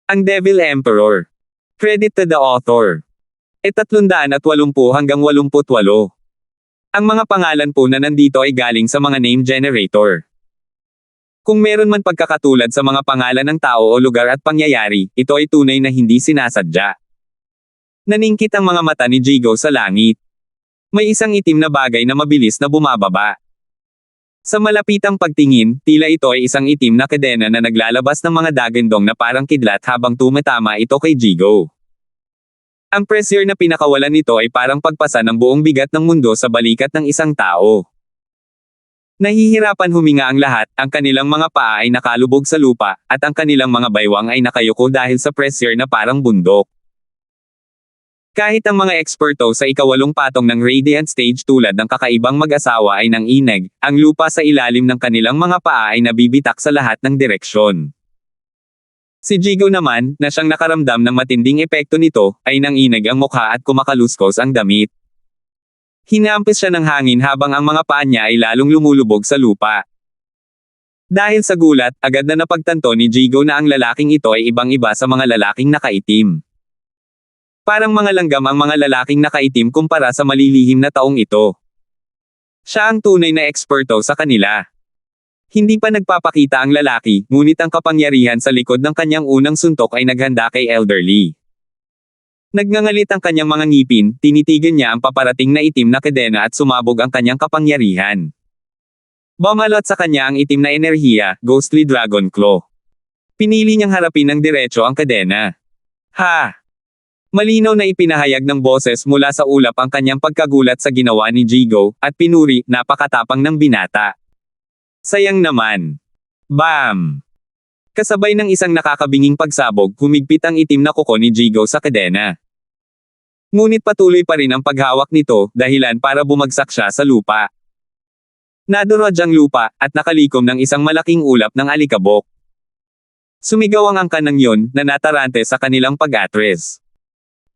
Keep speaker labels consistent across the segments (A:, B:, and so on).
A: Ang Devil Emperor. Credit to the author. 380 hanggang 88. Ang mga pangalan po na nandito ay galing sa mga name generator. Kung meron man pagkakatulad sa mga pangalan ng tao o lugar at pangyayari, ito ay tunay na hindi sinasadya. Naningkit ang mga mata ni Jigo sa langit. May isang itim na bagay na mabilis na bumababa. Sa malapitang pagtingin, tila ito ay isang itim na kadena na naglalabas ng mga dagandong na parang kidlat habang tumatama ito kay Jigo. Ang pressure na pinakawalan nito ay parang pagpasa ng buong bigat ng mundo sa balikat ng isang tao. Nahihirapan huminga ang lahat, ang kanilang mga paa ay nakalubog sa lupa, at ang kanilang mga baywang ay nakayuko dahil sa pressure na parang bundok. Kahit ang mga eksperto sa ikawalong patong ng Radiant Stage tulad ng kakaibang mag-asawa ay nangineg, ang lupa sa ilalim ng kanilang mga paa ay nabibitak sa lahat ng direksyon. Si Jigo naman, na siyang nakaramdam ng matinding epekto nito, ay nangineg ang mukha at kumakaluskos ang damit. Hinampis siya ng hangin habang ang mga paa niya ay lalong lumulubog sa lupa. Dahil sa gulat, agad na napagtanto ni Jigo na ang lalaking ito ay ibang-iba sa mga lalaking nakaitim. Parang mga langgam ang mga lalaking nakaitim kumpara sa malilihim na taong ito. Siya ang tunay na eksperto sa kanila. Hindi pa nagpapakita ang lalaki, ngunit ang kapangyarihan sa likod ng kanyang unang suntok ay naghanda kay Elderly. Nagngangalit ang kanyang mga ngipin, tinitigan niya ang paparating na itim na kadena at sumabog ang kanyang kapangyarihan. Bumalot sa kanya ang itim na enerhiya, Ghostly Dragon Claw. Pinili niyang harapin ng diretso ang kadena. Ha! Malinaw na ipinahayag ng boses mula sa ulap ang kanyang pagkagulat sa ginawa ni Jigo, at pinuri, napakatapang ng binata. Sayang naman. Bam! Kasabay ng isang nakakabinging pagsabog, humigpit ang itim na kuko ni Jigo sa kadena. Ngunit patuloy pa rin ang paghawak nito, dahilan para bumagsak siya sa lupa. Nadurog ang lupa, at nakalikom ng isang malaking ulap ng alikabok. Sumigaw ang angkan ng yon, na natarante sa kanilang pag-atres.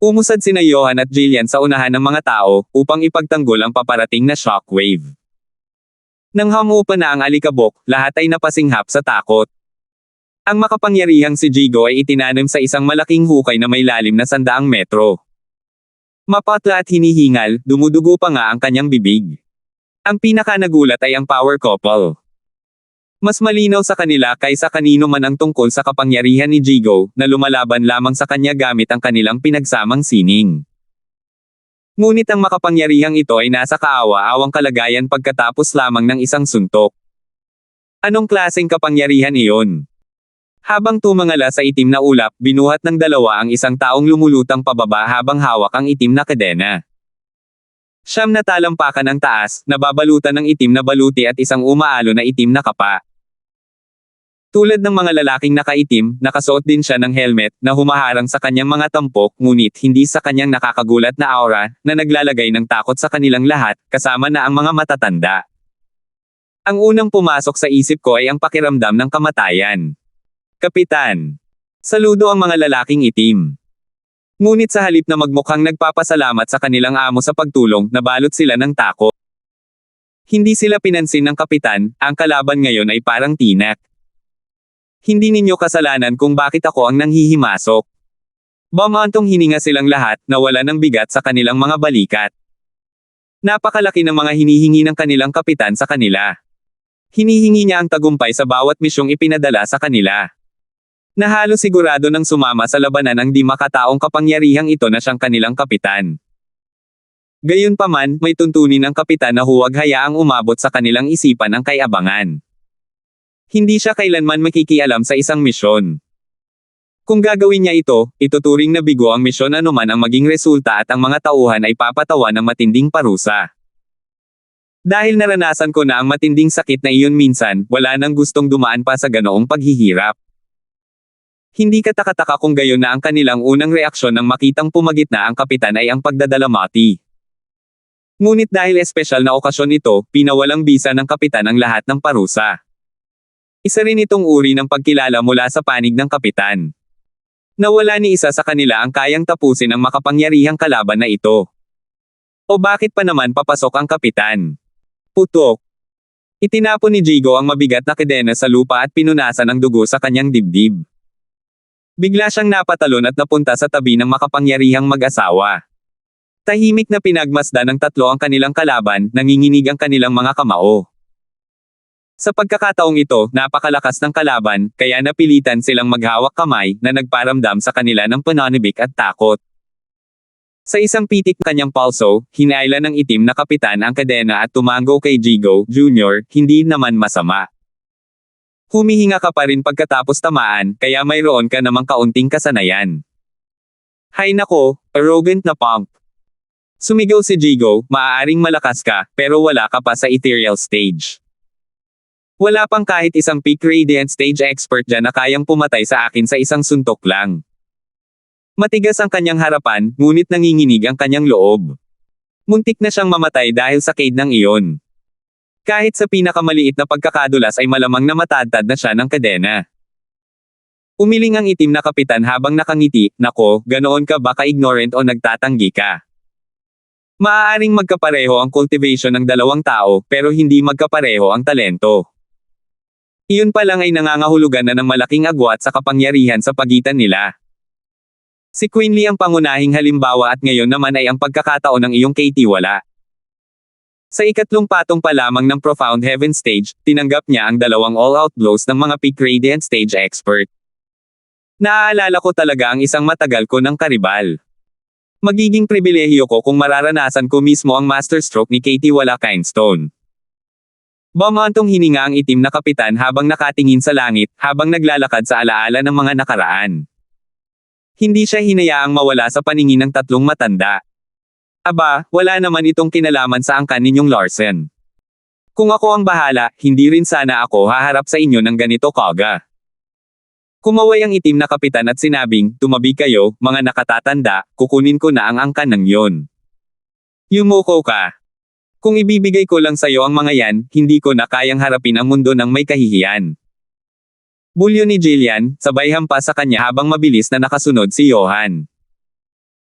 A: Umusad sina Johan at Jillian sa unahan ng mga tao, upang ipagtanggol ang paparating na shockwave. Nang hamupa na ang alikabok, lahat ay napasinghap sa takot. Ang makapangyarihang si Jigo ay itinanim sa isang malaking hukay na may lalim na 100 metro. Mapatla at hinihingal, dumudugo pa nga ang kanyang bibig. Ang pinakanagulat ay ang power couple. Mas malinaw sa kanila kaysa kanino man ang tungkol sa kapangyarihan ni Jigo, na lumalaban lamang sa kanya gamit ang kanilang pinagsamang sining. Ngunit ang makapangyarihang ito ay nasa kaawa-awang kalagayan pagkatapos lamang ng isang suntok. Anong klaseng kapangyarihan iyon? Habang tumangala sa itim na ulap, binuhat ng dalawa ang isang taong lumulutang pababa habang hawak ang itim na kadena. Siyam na talampakan ang taas, nababalutan ng itim na baluti at isang umaalo na itim na kapa. Tulad ng mga lalaking nakaitim, nakasuot din siya ng helmet, na humaharang sa kanyang mga tampok, ngunit hindi sa kanyang nakakagulat na aura, na naglalagay ng takot sa kanilang lahat, kasama na ang mga matatanda. Ang unang pumasok sa isip ko ay ang pakiramdam ng kamatayan. Kapitan. Saludo ang mga lalaking itim. Ngunit sa halip na magmukhang nagpapasalamat sa kanilang amo sa pagtulong, nabalot sila ng takot. Hindi sila pinansin ng kapitan, ang kalaban ngayon ay parang tinak. Hindi ninyo kasalanan kung bakit ako ang nanghihimasok. Bumantong hininga silang lahat, nawala ng bigat sa kanilang mga balikat. Napakalaki ng mga hinihingi ng kanilang kapitan sa kanila. Hinihingi niya ang tagumpay sa bawat misyong ipinadala sa kanila. Nahalo sigurado ng sumama sa labanan ang di makataong kapangyarihang ito na siyang kanilang kapitan. Gayunpaman, may tuntunin ng kapitan na huwag hayaang umabot sa kanilang isipan ang kayabangan. Hindi siya kailanman makikialam sa isang misyon. Kung gagawin niya ito, ituturing na bigo ang misyon anuman ang maging resulta at ang mga tauhan ay papatawa ng matinding parusa. Dahil naranasan ko na ang matinding sakit na iyon minsan, wala nang gustong dumaan pa sa ganoong paghihirap. Hindi katakataka kung gayon na ang kanilang unang reaksyon nang makitang pumagitna ang kapitan ay ang pagdadalamati. Ngunit dahil espesyal na okasyon ito, pinawalang bisa ng kapitan ang lahat ng parusa. Isa rin itong uri ng pagkilala mula sa panig ng kapitan. Nawala ni isa sa kanila ang kayang tapusin ang makapangyarihang kalaban na ito. O bakit pa naman papasok ang kapitan? Putok. Itinapon ni Jigo ang mabigat na kadena sa lupa at pinunasan ang dugo sa kanyang dibdib. Bigla siyang napatalon at napunta sa tabi ng makapangyarihang mag-asawa. Tahimik na pinagmasdan ng tatlo ang kanilang kalaban, nanginginig ang kanilang mga kamao. Sa pagkakataong ito, napakalakas ng kalaban, kaya napilitan silang maghawak kamay, na nagparamdam sa kanila ng pananibik at takot. Sa isang pitik ng kanyang palso, hinailan ng itim na kapitan ang kadena at tumango kay Jigo, Jr., hindi naman masama. Humihinga ka pa rin pagkatapos tamaan, kaya mayroon ka namang kaunting kasanayan. Hay nako, arrogant na punk. Sumigaw si Jigo, maaaring malakas ka, pero wala ka pa sa ethereal stage. Wala pang kahit isang peak radiant stage expert dyan na kayang pumatay sa akin sa isang suntok lang. Matigas ang kanyang harapan, ngunit nanginginig ang kanyang loob. Muntik na siyang mamatay dahil sa cade ng iyon. Kahit sa pinakamaliit na pagkakadulas ay malamang na matadtad na siya ng kadena. Umiling ang itim na kapitan habang nakangiti, nako, ganoon ka ba ka-ignorant o nagtatanggi ka? Maaaring magkapareho ang cultivation ng dalawang tao, pero hindi magkapareho ang talento. Iyon pa lang ay nangangahulugan na ng malaking agwat sa kapangyarihan sa pagitan nila. Si Quinley ang pangunahing halimbawa at ngayon naman ay ang pagkakataon ng iyong kaitiwala. Sa ikatlong patong pa lamang ng Profound Heaven Stage, tinanggap niya ang dalawang all-out blows ng mga Peak Radiant Stage expert. Naaalala ko talaga ang isang matagal ko ng karibal. Magiging pribilehiyo ko kung mararanasan ko mismo ang masterstroke ni Katie Walakindstone. Bumantong hininga ang itim na kapitan habang nakatingin sa langit, habang naglalakad sa alaala ng mga nakaraan. Hindi siya hinayaang mawala sa paningin ng tatlong matanda. Aba, wala naman itong kinalaman sa angkan ninyong Larsen. Kung ako ang bahala, hindi rin sana ako haharap sa inyo ng ganito kaga. Kumaway ang itim na kapitan at sinabing, tumabi kayo, mga nakatatanda, kukunin ko na ang angkan ng yon. Yumuko ka. Kung ibibigay ko lang sa'yo ang mga yan, hindi ko na kayang harapin ang mundo ng may kahihiyan. Bulyo ni Jillian, sabay hampas sa kanya habang mabilis na nakasunod si Johan.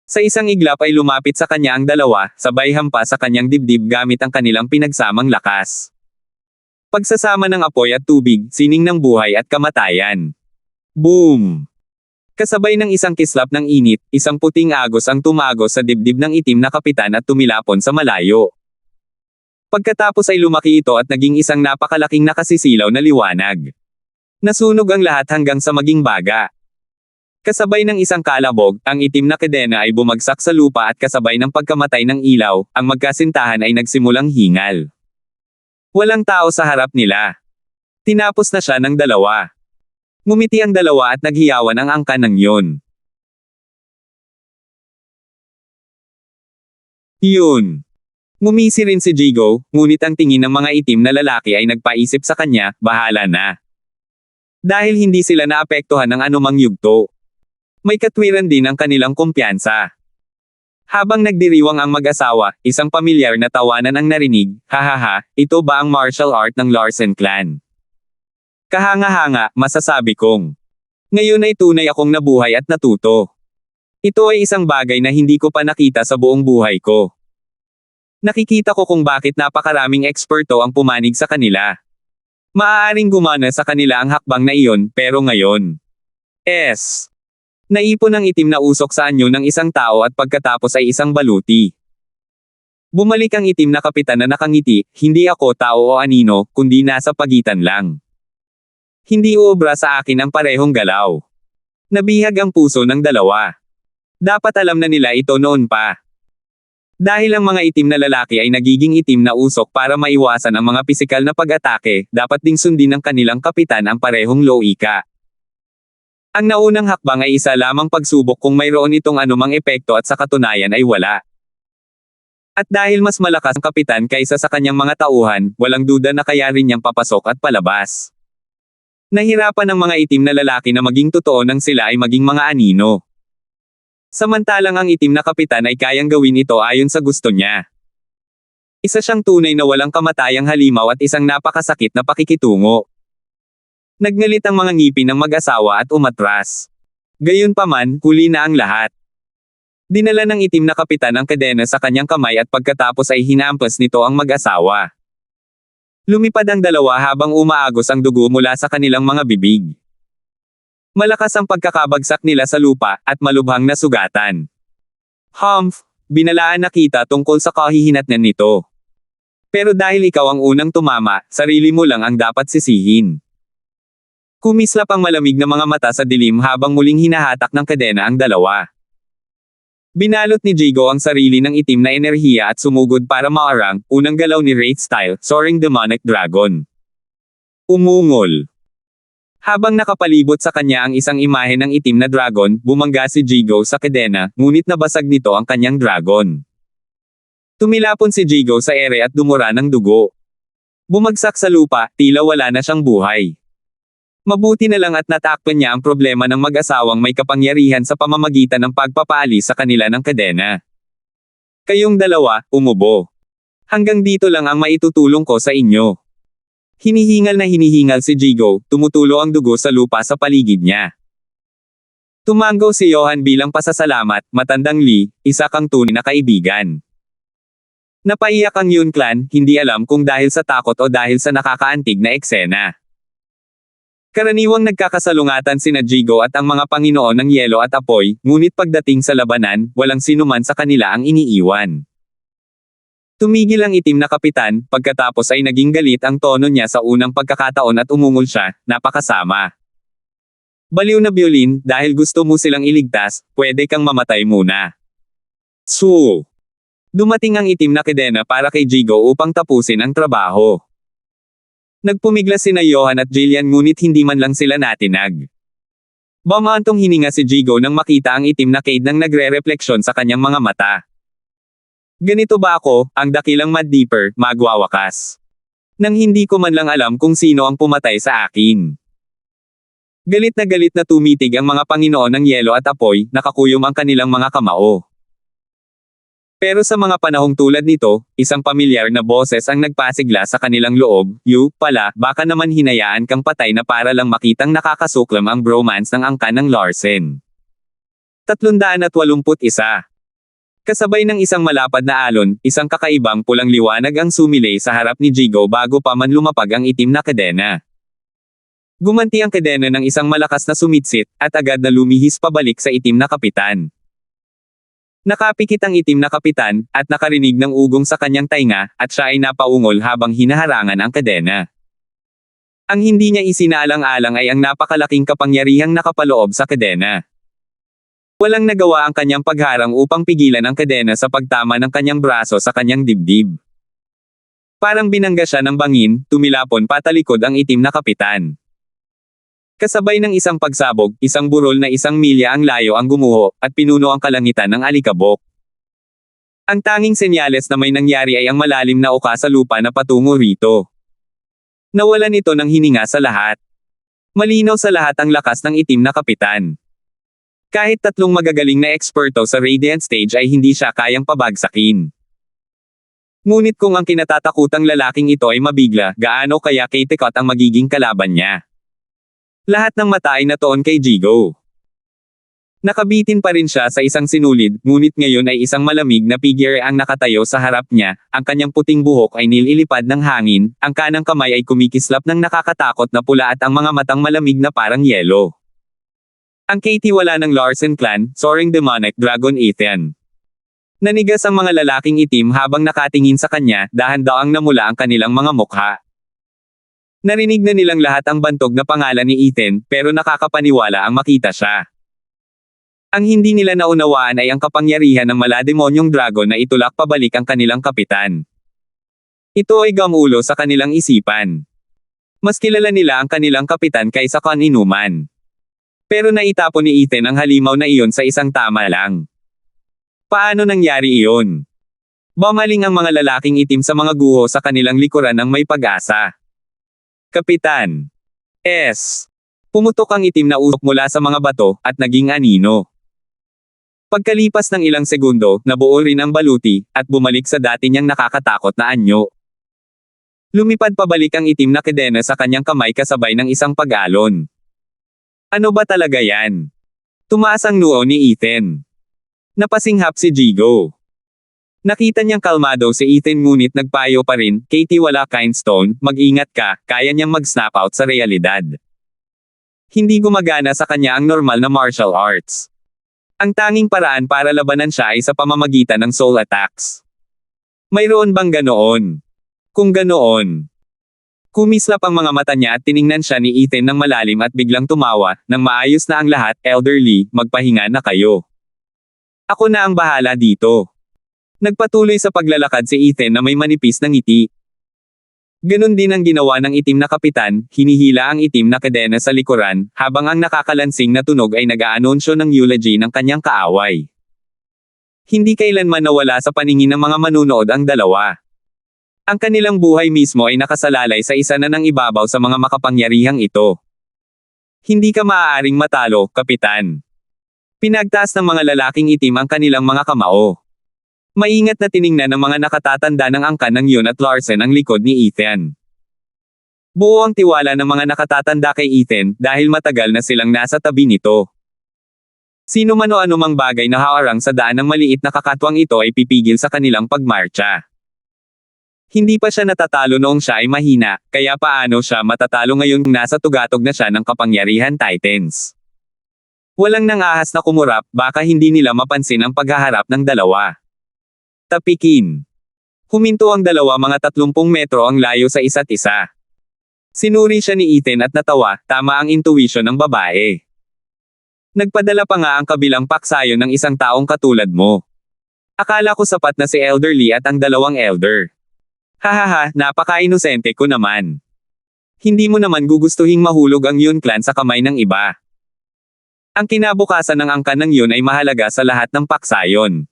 A: Sa isang iglap ay lumapit sa kanya ang dalawa, sabay hampas sa kanyang dibdib gamit ang kanilang pinagsamang lakas. Pagsasama ng apoy at tubig, sining ng buhay at kamatayan. Boom! Kasabay ng isang kislap ng init, isang puting agos ang tumagos sa dibdib ng itim na kapitan at tumilapon sa malayo. Pagkatapos ay lumaki ito at naging isang napakalaking nakasisilaw na liwanag. Nasunog ang lahat hanggang sa maging baga. Kasabay ng isang kalabog, ang itim na kadena ay bumagsak sa lupa at kasabay ng pagkamatay ng ilaw, ang magkasintahan ay nagsimulang hingal. Walang tao sa harap nila. Tinapos na siya ng dalawa. Ngumiti ang dalawa at naghiyawan ang angkan ng yon. Yun. Ngumisi rin si Jigo, ngunit ang tingin ng mga itim na lalaki ay nagpaisip sa kanya, bahala na. Dahil hindi sila naapektuhan ng anumang yugto. May katwiran din ang kanilang kumpiyansa. Habang nagdiriwang ang mag-asawa, isang pamilyar na tawanan ang narinig, hahaha, ito ba ang martial art ng Larsen clan? Kahanga-hanga, masasabi kong. Ngayon ay tunay akong nabuhay at natuto. Ito ay isang bagay na hindi ko pa nakita sa buong buhay ko. Nakikita ko kung bakit napakaraming eksperto ang pumanig sa kanila. Maaaring gumana sa kanila ang hakbang na iyon, pero ngayon. Naipon ang itim na usok sa anyo ng isang tao at pagkatapos ay isang baluti. Bumalik ang itim na kapitan na nakangiti, hindi ako tao o anino, kundi nasa pagitan lang. Hindi uobra sa akin ang parehong galaw. Nabihag ang puso ng dalawa. Dapat alam na nila ito noon pa. Dahil ang mga itim na lalaki ay nagiging itim na usok para maiwasan ang mga pisikal na pag-atake, dapat ding sundin ng kanilang kapitan ang parehong loika. Ang naunang hakbang ay isa lamang pagsubok kung mayroon itong anumang epekto at sa katunayan ay wala. At dahil mas malakas ang kapitan kaysa sa kanyang mga tauhan, walang duda na kaya rin niyang papasok at palabas. Nahirapan ang mga itim na lalaki na maging totoo nang sila ay maging mga anino. Samantalang ang itim na kapitan ay kayang gawin ito ayon sa gusto niya. Isa siyang tunay na walang kamatayang halimaw at isang napakasakit na pakikitungo. Nagngalit ang mga ngipin ng mag-asawa at umatras. Gayunpaman, huli na ang lahat. Dinala ng itim na kapitan ang kadena sa kanyang kamay at pagkatapos ay hinampas nito ang mag-asawa. Lumipad ang dalawa habang umaagos ang dugo mula sa kanilang mga bibig. Malakas ang pagkakabagsak nila sa lupa, at malubhang na sugatan. Humph, binalaan na kita tungkol sa kahihinatnan nito. Pero dahil ikaw ang unang tumama, sarili mo lang ang dapat sisihin. Kumislap ang malamig na mga mata sa dilim habang muling hinahatak ng kadena ang dalawa. Binalot ni Jigo ang sarili ng itim na enerhiya at sumugod para maarang, unang galaw ni Wraith Style, Soaring Demonic Dragon. Umungol. Habang nakapalibot sa kanya ang isang imahe ng itim na dragon, bumangga si Jigo sa kadena, ngunit nabasag nito ang kanyang dragon. Tumilapon si Jigo sa ere at dumura ng dugo. Bumagsak sa lupa, tila wala na siyang buhay. Mabuti na lang at natakpan niya ang problema ng mag-asawang may kapangyarihan sa pamamagitan ng pagpapaalis sa kanila ng kadena. Kayong dalawa, umubo. Hanggang dito lang ang maitutulong ko sa inyo. Hinihingal na hinihingal si Jigo, tumutulo ang dugo sa lupa sa paligid niya. Tumanggaw si Johan bilang pasasalamat, matandang Lee, isa kang tunay na kaibigan. Napaiyak ang Yun Clan, hindi alam kung dahil sa takot o dahil sa nakakaantig na eksena. Karaniwang nagkakasalungatan sina Jigo at ang mga Panginoon ng Yelo at Apoy, ngunit pagdating sa labanan, walang sinuman sa kanila ang iniiwan. Tumigil ang itim na kapitan, pagkatapos ay naging galit ang tono niya sa unang pagkakataon at umungol siya, napakasama. Baliw na Biolin, dahil gusto mo silang iligtas, pwede kang mamatay muna. Su! Dumating ang itim na kadena para kay Jigo upang tapusin ang trabaho. Nagpumigla sina Johan at Jillian ngunit hindi man lang sila natinag. Bumantong hininga si Jigo nang makita ang itim na Cade nang nagre-refleksyon sa kanyang mga mata. Ganito ba ako, ang dakilang Mad Deeper, magwawakas? Nang hindi ko man lang alam kung sino ang pumatay sa akin. Galit na tumitig ang mga Panginoon ng Yelo at Apoy, nakakuyom ang kanilang mga kamao. Pero sa mga panahong tulad nito, isang pamilyar na boses ang nagpasigla sa kanilang loob, pala, baka naman hinayaan kang patay na para lang makitang nakakasuklam ang bromance ng angkan ng Larsen. 381. Kasabay ng isang malapad na alon, isang kakaibang pulang liwanag ang sumilay sa harap ni Jigo bago pa man lumapag ang itim na kadena. Gumanti ang kadena ng isang malakas na sumitsit, at agad na lumihis pabalik sa itim na kapitan. Nakapikit ang itim na kapitan, at nakarinig ng ugong sa kanyang tainga, at siya ay napaungol habang hinaharangan ang kadena. Ang hindi niya isinaalang-alang ay ang napakalaking kapangyarihang nakapaloob sa kadena. Walang nagawa ang kanyang pagharang upang pigilan ang kadena sa pagtama ng kanyang braso sa kanyang dibdib. Parang binangga siya ng bangin, tumilapon patalikod ang itim na kapitan. Kasabay ng isang pagsabog, isang burol na 1 milya ang layo ang gumuho, at pinuno ang kalangitan ng alikabok. Ang tanging senyales na may nangyari ay ang malalim na uka sa lupa na patungo rito. Nawalan ito ng hininga sa lahat. Malinaw sa lahat ang lakas ng itim na kapitan. Kahit 3 magagaling na eksperto sa Radiant Stage ay hindi siya kayang pabagsakin. Ngunit kung ang kinatatakutang lalaking ito ay mabigla, gaano kaya Katekot ang magiging kalaban niya? Lahat ng mata ay natoon kay Jigo. Nakabitin pa rin siya sa isang sinulid, ngunit ngayon ay isang malamig na figure ang nakatayo sa harap niya, ang kanyang puting buhok ay nililipad ng hangin, ang kanang kamay ay kumikislap ng nakakatakot na pula at ang mga matang malamig na parang yelo. Ang katiwala ng Larsen Clan, Soaring Demonic Dragon Ethan. Nanigas ang mga lalaking itim habang nakatingin sa kanya, dahan-daang namula ang kanilang mga mukha. Narinig na nilang lahat ang bantog na pangalan ni Ethan, pero nakakapaniwala ang makita siya. Ang hindi nila naunawaan ay ang kapangyarihan ng malademonyong dragon na itulak pabalik ang kanilang kapitan. Ito ay gamulo sa kanilang isipan. Mas kilala nila ang kanilang kapitan kaysa kaninuman. Pero naitapon ni Ethan ang halimaw na iyon sa isang tama lang. Paano nangyari iyon? Bumaling ang mga lalaking itim sa mga guho sa kanilang likuran ng may pag-asa. Kapitan. Pumutok ang itim na usok mula sa mga bato, at naging anino. Pagkalipas ng ilang segundo, nabuo rin ang baluti, at bumalik sa dati niyang nakakatakot na anyo. Lumipad pabalik ang itim na kadena sa kanyang kamay kasabay ng isang pag-alon. Ano ba talaga yan? Tumaas ang noo ni Ethan. Napasinghap si Jigo. Nakita niyang kalmado si Ethan ngunit nagpayo pa rin, Katie wala Kindstone, mag-ingat ka, kaya niyang mag-snap out sa realidad. Hindi gumagana sa kanya ang normal na martial arts. Ang tanging paraan para labanan siya ay sa pamamagitan ng soul attacks. Mayroon bang ganoon? Kung ganoon. Kumislap ang mga mata niya at tiningnan siya ni Ethan ng malalim at biglang tumawa, nang maayos na ang lahat, elderly, magpahinga na kayo. Ako na ang bahala dito. Nagpatuloy sa paglalakad si Ethan na may manipis na ngiti. Ganon din ang ginawa ng itim na kapitan, hinihila ang itim na kadena sa likuran, habang ang nakakalansing na tunog ay nag-aanonsyo ng eulogy ng kanyang kaaway. Hindi kailanman nawala sa paningin ng mga manunood ang dalawa. Ang kanilang buhay mismo ay nakasalalay sa isa na ng ibabaw sa mga makapangyarihang ito. Hindi ka maaaring matalo, kapitan. Pinagtaas ng mga lalaking itim ang kanilang mga kamao. Maingat na tiningnan ng mga nakatatanda ng angkan ng Yun at Larsen ang likod ni Ethan. Buo ang tiwala ng mga nakatatanda kay Ethan dahil matagal na silang nasa tabi nito. Sino man o anumang bagay na haarang sa daan ng maliit na kakatwang ito ay pipigil sa kanilang pagmarcha. Hindi pa siya natatalo noong siya ay mahina, kaya paano siya matatalo ngayon kung nasa tugatog na siya ng kapangyarihan Titans? Walang nangahas na kumurap, baka hindi nila mapansin ang paghaharap ng dalawa. Tapikin. Huminto ang dalawa, mga 30 metro ang layo sa isa't isa. Sinuri siya ni Ethan at natawa, tama ang intuition ng babae. Nagpadala pa nga ang kabilang paksayon ng isang taong katulad mo. Akala ko sapat na si elderly at ang dalawang elder. Hahaha, napaka-inosente ko naman. Hindi mo naman gugustuhing mahulog ang Yun clan sa kamay ng iba. Ang kinabukasan ng angkan ng Yun ay mahalaga sa lahat ng paksayon.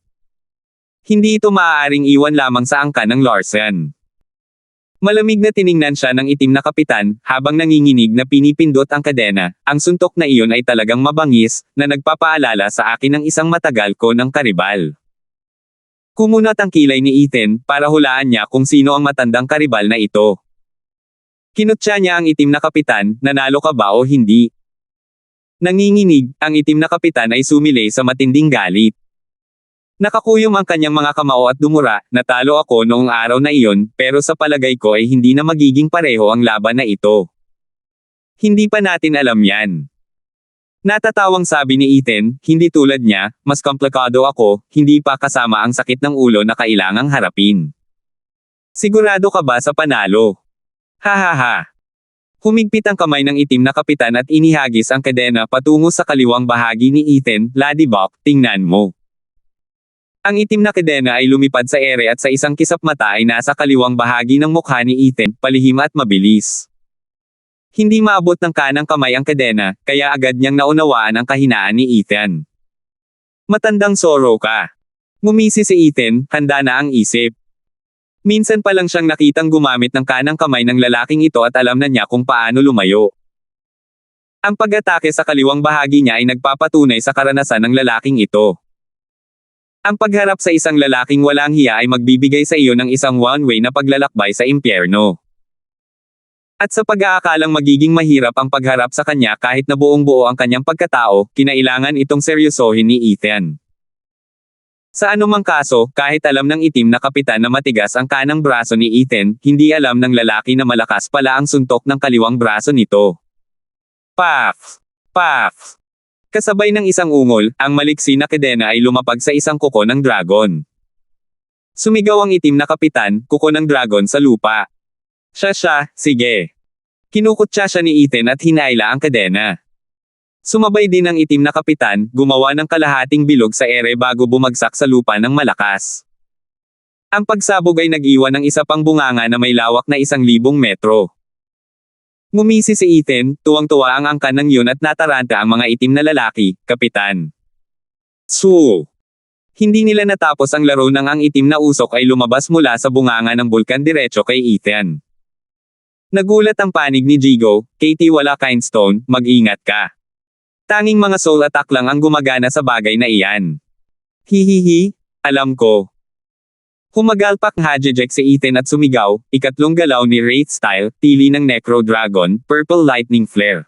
A: Hindi ito maaaring iwan lamang sa angkan ng Larsen. Malamig na tiningnan siya ng itim na kapitan, habang nanginginig na pinipindot ang kadena. Ang suntok na iyon ay talagang mabangis, na nagpapaalala sa akin ng isang matagal ko ng karibal. Kumunat ang kilay ni Ethan, para hulaan niya kung sino ang matandang karibal na ito. Kinutya niya ang itim na kapitan, nanalo ka ba o hindi? Nanginginig, ang itim na kapitan ay sumilay sa matinding galit. Nakakuyom ang kanyang mga kamao at dumura, natalo ako noong araw na iyon, pero sa palagay ko ay hindi na magiging pareho ang laban na ito. Hindi pa natin alam yan. Natatawang sabi ni Ethan, hindi tulad niya, mas komplikado ako, hindi pa kasama ang sakit ng ulo na kailangang harapin. Sigurado ka ba sa panalo? Hahaha. Humigpit ang kamay ng itim na kapitan at inihagis ang kadena patungo sa kaliwang bahagi ni Ethan, Ladybok, tingnan mo. Ang itim na kadena ay lumipad sa ere at sa isang kisap mata ay nasa kaliwang bahagi ng mukha ni Ethan, palihim at mabilis. Hindi maabot ng kanang kamay ang kadena, kaya agad niyang naunawaan ang kahinaan ni Ethan. Matandang Zorro ka. Ngumisi si Ethan, handa na ang isip. Minsan pa lang siyang nakitang gumamit ng kanang kamay ng lalaking ito at alam na niya kung paano lumayo. Ang pag-atake sa kaliwang bahagi niya ay nagpapatunay sa karanasan ng lalaking ito. Ang pagharap sa isang lalaking walang hiya ay magbibigay sa iyo ng isang one-way na paglalakbay sa impyerno. At sa pag-aakalang magiging mahirap ang pagharap sa kanya kahit na buong-buo ang kanyang pagkatao, kinailangan itong seryosohin ni Ethan. Sa anumang kaso, kahit alam ng itim na kapitan na matigas ang kanang braso ni Ethan, hindi alam ng lalaki na malakas pala ang suntok ng kaliwang braso nito. Paf! Paf! Kasabay ng isang ungol, ang maliksi na kadena ay lumapag sa isang kuko ng dragon. Sumigaw ang itim na kapitan, kuko ng dragon sa lupa. Siya, sige. Kinukutya siya ni Ethan at hinaila ang kadena. Sumabay din ang itim na kapitan, gumawa ng kalahating bilog sa ere bago bumagsak sa lupa ng malakas. Ang pagsabog ay nag-iwan ng isa pang bunganga na may lawak na 1,000 metro. Ngumisi si Ethan, tuwang-tuwa ang angkan ng Yun at nataranta ang mga itim na lalaki, kapitan. Hindi nila natapos ang laro nang ang itim na usok ay lumabas mula sa bunganga ng bulkan diretso kay Ethan. Nagulat ang panig ni Jigo, Katie wala Kindstone, mag-ingat ka. Tanging mga soul attack lang ang gumagana sa bagay na iyan. Hihihi, alam ko. Humagalpak hajejek si Ethan at sumigaw, ikatlong galaw ni Wraith Style, tili ng Necro Dragon, Purple Lightning Flare.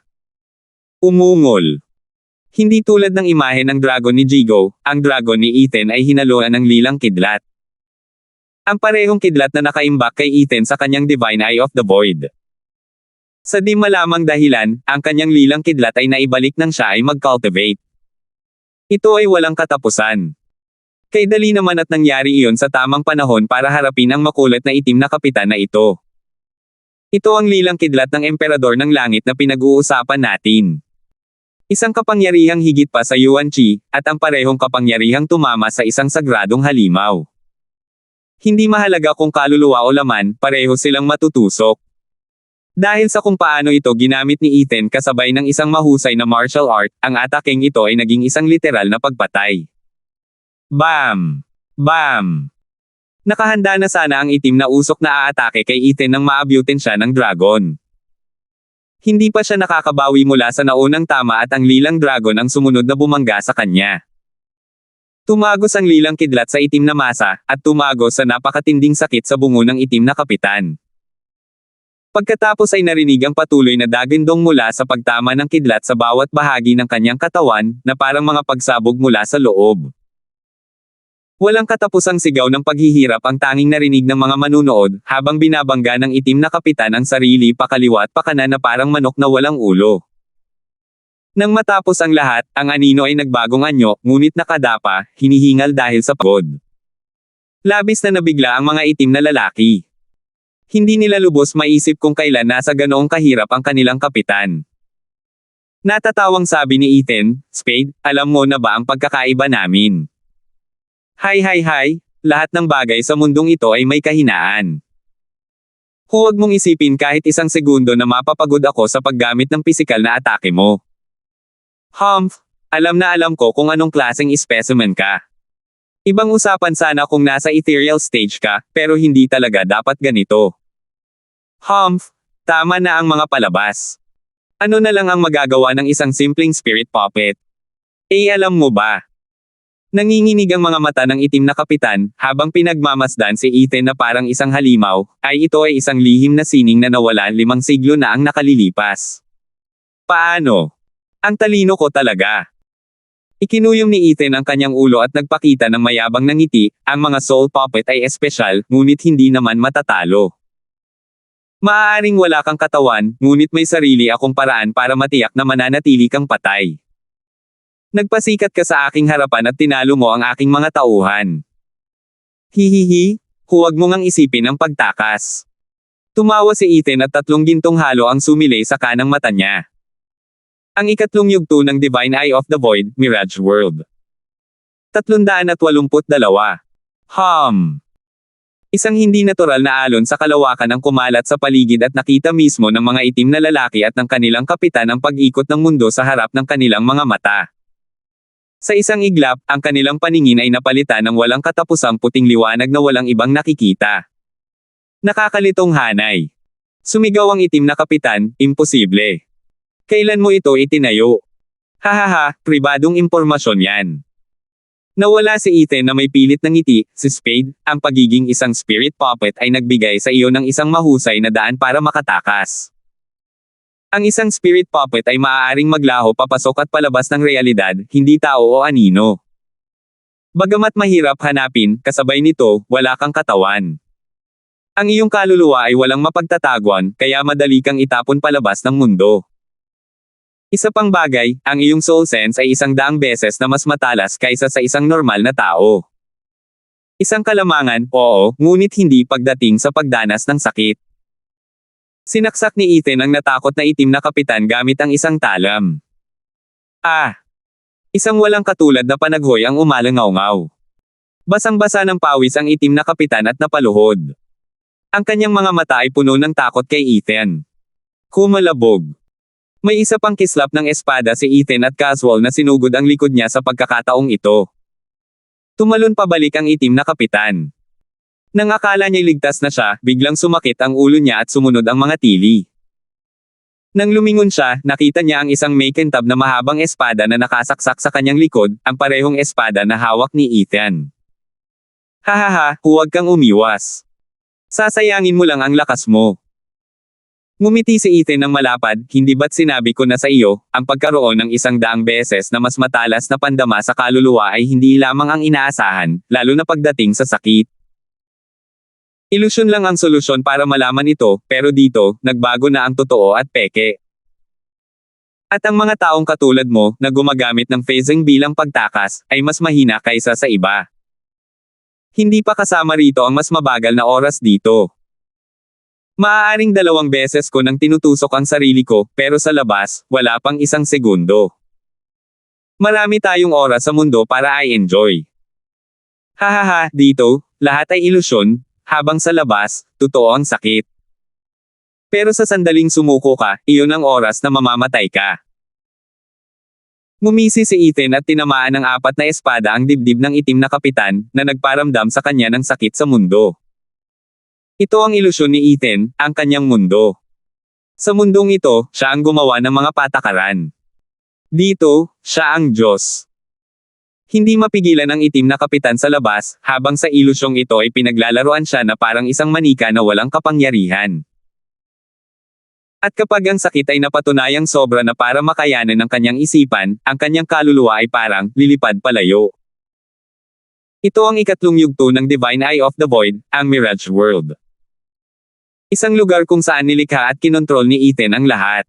A: Umungol. Hindi tulad ng imahe ng dragon ni Jigo, ang dragon ni Ethan ay hinaluan ng lilang kidlat. Ang parehong kidlat na nakaimbak kay Ethan sa kanyang Divine Eye of the Void. Sa di malamang dahilan, ang kanyang lilang kidlat ay naibalik nang siya ay mag-cultivate. Ito ay walang katapusan. Kay dali naman at nangyari iyon sa tamang panahon para harapin ang makulit na itim na kapitan na ito. Ito ang lilang kidlat ng emperador ng langit na pinag-uusapan natin. Isang kapangyarihang higit pa sa Yuan Chi, at ang parehong kapangyarihang tumama sa isang sagradong halimaw. Hindi mahalaga kung kaluluwa o laman, pareho silang matutusok. Dahil sa kung paano ito ginamit ni Ethan kasabay ng isang mahusay na martial art, ang atakeng ito ay naging isang literal na pagpatay. Bam! Bam! Nakahanda na sana ang itim na usok na aatake kay Ethan nang maabutin siya ng dragon. Hindi pa siya nakakabawi mula sa naunang tama at ang lilang dragon ang sumunod na bumangga sa kanya. Tumagos ang lilang kidlat sa itim na masa, at tumagos sa napakatinding sakit sa bungo ng itim na kapitan. Pagkatapos ay narinig ang patuloy na dagindong mula sa pagtama ng kidlat sa bawat bahagi ng kanyang katawan, na parang mga pagsabog mula sa loob. Walang katapusang sigaw ng paghihirap ang tanging narinig ng mga manunood, habang binabangga ng itim na kapitan ang sarili pakaliwa at pakanan na parang manok na walang ulo. Nang matapos ang lahat, ang anino ay nagbagong anyo, ngunit nakadapa, hinihingal dahil sa pagod. Labis na nabigla ang mga itim na lalaki. Hindi nila lubos maisip kung kailan nasa ganoong kahirap ang kanilang kapitan. Natatawang sabi ni Ethan, "Spade, alam mo na ba ang pagkakaiba namin? Hay, lahat ng bagay sa mundong ito ay may kahinaan. Huwag mong isipin kahit isang segundo na mapapagod ako sa paggamit ng pisikal na atake mo. Humph, alam na alam ko kung anong klaseng specimen ka. Ibang usapan sana kung nasa ethereal stage ka, pero hindi talaga dapat ganito. Humph, tama na ang mga palabas. Ano na lang ang magagawa ng isang simpleng spirit puppet? Alam mo ba? Nanginginig ang mga mata ng itim na kapitan, habang pinagmamasdan si Ethan na parang isang halimaw, ay ito ay isang lihim na sining na nawala 5 siglo na ang nakalilipas. Paano? Ang talino ko talaga. Ikinuyom ni Ethan ang kanyang ulo at nagpakita ng mayabang na ngiti, ang mga soul puppet ay espesyal, ngunit hindi naman matatalo. Maaaring wala kang katawan, ngunit may sarili akong paraan para matiyak na mananatili kang patay. Nagpasikat ka sa aking harapan at tinalo mo ang aking mga tauhan. Hihihi, huwag mo ngang isipin ang pagtakas. Tumawa si Ethan at 3 gintong halo ang sumilay sa kanang mata niya. Ang ikatlong yugto ng Divine Eye of the Void, Mirage World. 382. Isang hindi natural na alon sa kalawakan ang kumalat sa paligid at nakita mismo ng mga itim na lalaki at ng kanilang kapitan ang pag-ikot ng mundo sa harap ng kanilang mga mata. Sa isang iglap, ang kanilang paningin ay napalitan ng walang katapusang puting liwanag na walang ibang nakikita. Nakakalitong hanay. Sumigaw ang itim na kapitan, "Imposible. Kailan mo ito itinayo? Hahaha, pribadong impormasyon yan." Nawala si Ethan na may pilit na ngiti, si Spade, ang pagiging isang spirit puppet ay nagbigay sa iyo ng isang mahusay na daan para makatakas. Ang isang spirit puppet ay maaaring maglaho papasok at palabas ng realidad, hindi tao o anino. Bagamat mahirap hanapin, kasabay nito, wala kang katawan. Ang iyong kaluluwa ay walang mapagtataguan, kaya madali kang itapon palabas ng mundo. Isa pang bagay, ang iyong soul sense ay 100 beses na mas matalas kaysa sa isang normal na tao. Isang kalamangan, oo, ngunit hindi pagdating sa pagdanas ng sakit. Sinaksak ni Ethan ang natakot na itim na kapitan gamit ang isang talam. Isang walang katulad na panaghoy ang umalangaw-ngaw. Basang-basa ng pawis ang itim na kapitan at napaluhod. Ang kanyang mga mata ay puno ng takot kay Ethan. Kumalabog. May isa pang kislap ng espada si Ethan at casual na sinugod ang likod niya sa pagkakataong ito. Tumalon pabalik ang itim na kapitan. Nang akala niya'y ligtas na siya, biglang sumakit ang ulo niya at sumunod ang mga tili. Nang lumingon siya, nakita niya ang isang makintab na mahabang espada na nakasaksak sa kanyang likod, ang parehong espada na hawak ni Ethan. Hahaha, huwag kang umiwas. Sasayangin mo lang ang lakas mo. Ngumiti si Ethan ng malapad, hindi ba't sinabi ko na sa iyo, ang pagkaroon ng 100 beses na mas matalas na pandama sa kaluluwa ay hindi lamang ang inaasahan, lalo na pagdating sa sakit. Ilusyon lang ang solusyon para malaman ito, pero dito, nagbago na ang totoo at peke. At ang mga taong katulad mo, na gumagamit ng phasing bilang pagtakas, ay mas mahina kaysa sa iba. Hindi pa kasama rito ang mas mabagal na oras dito. Maaaring 2 beses ko nang tinutusok ang sarili ko, pero sa labas, wala pang 1 segundo. Marami tayong oras sa mundo para i-enjoy. Hahaha, dito, lahat ay ilusyon, habang sa labas, totoo ang sakit. Pero sa sandaling sumuko ka, iyon ang oras na mamamatay ka. Ngumisi si Ethan at tinamaan ng 4 na espada ang dibdib ng itim na kapitan, na nagparamdam sa kanya ng sakit sa mundo. Ito ang ilusyon ni Ethan, ang kanyang mundo. Sa mundong ito, siya ang gumawa ng mga patakaran. Dito, siya ang Diyos. Hindi mapigilan ang itim na kapitan sa labas, habang sa ilusyong ito ay pinaglalaroan siya na parang isang manika na walang kapangyarihan. At kapag ang sakit ay napatunayang sobra na para makayanan ng kanyang isipan, ang kanyang kaluluwa ay parang lilipad palayo. Ito ang ikatlong yugto ng Divine Eye of the Void, ang Mirage World. Isang lugar kung saan nilikha at kinontrol ni Ethan ang lahat.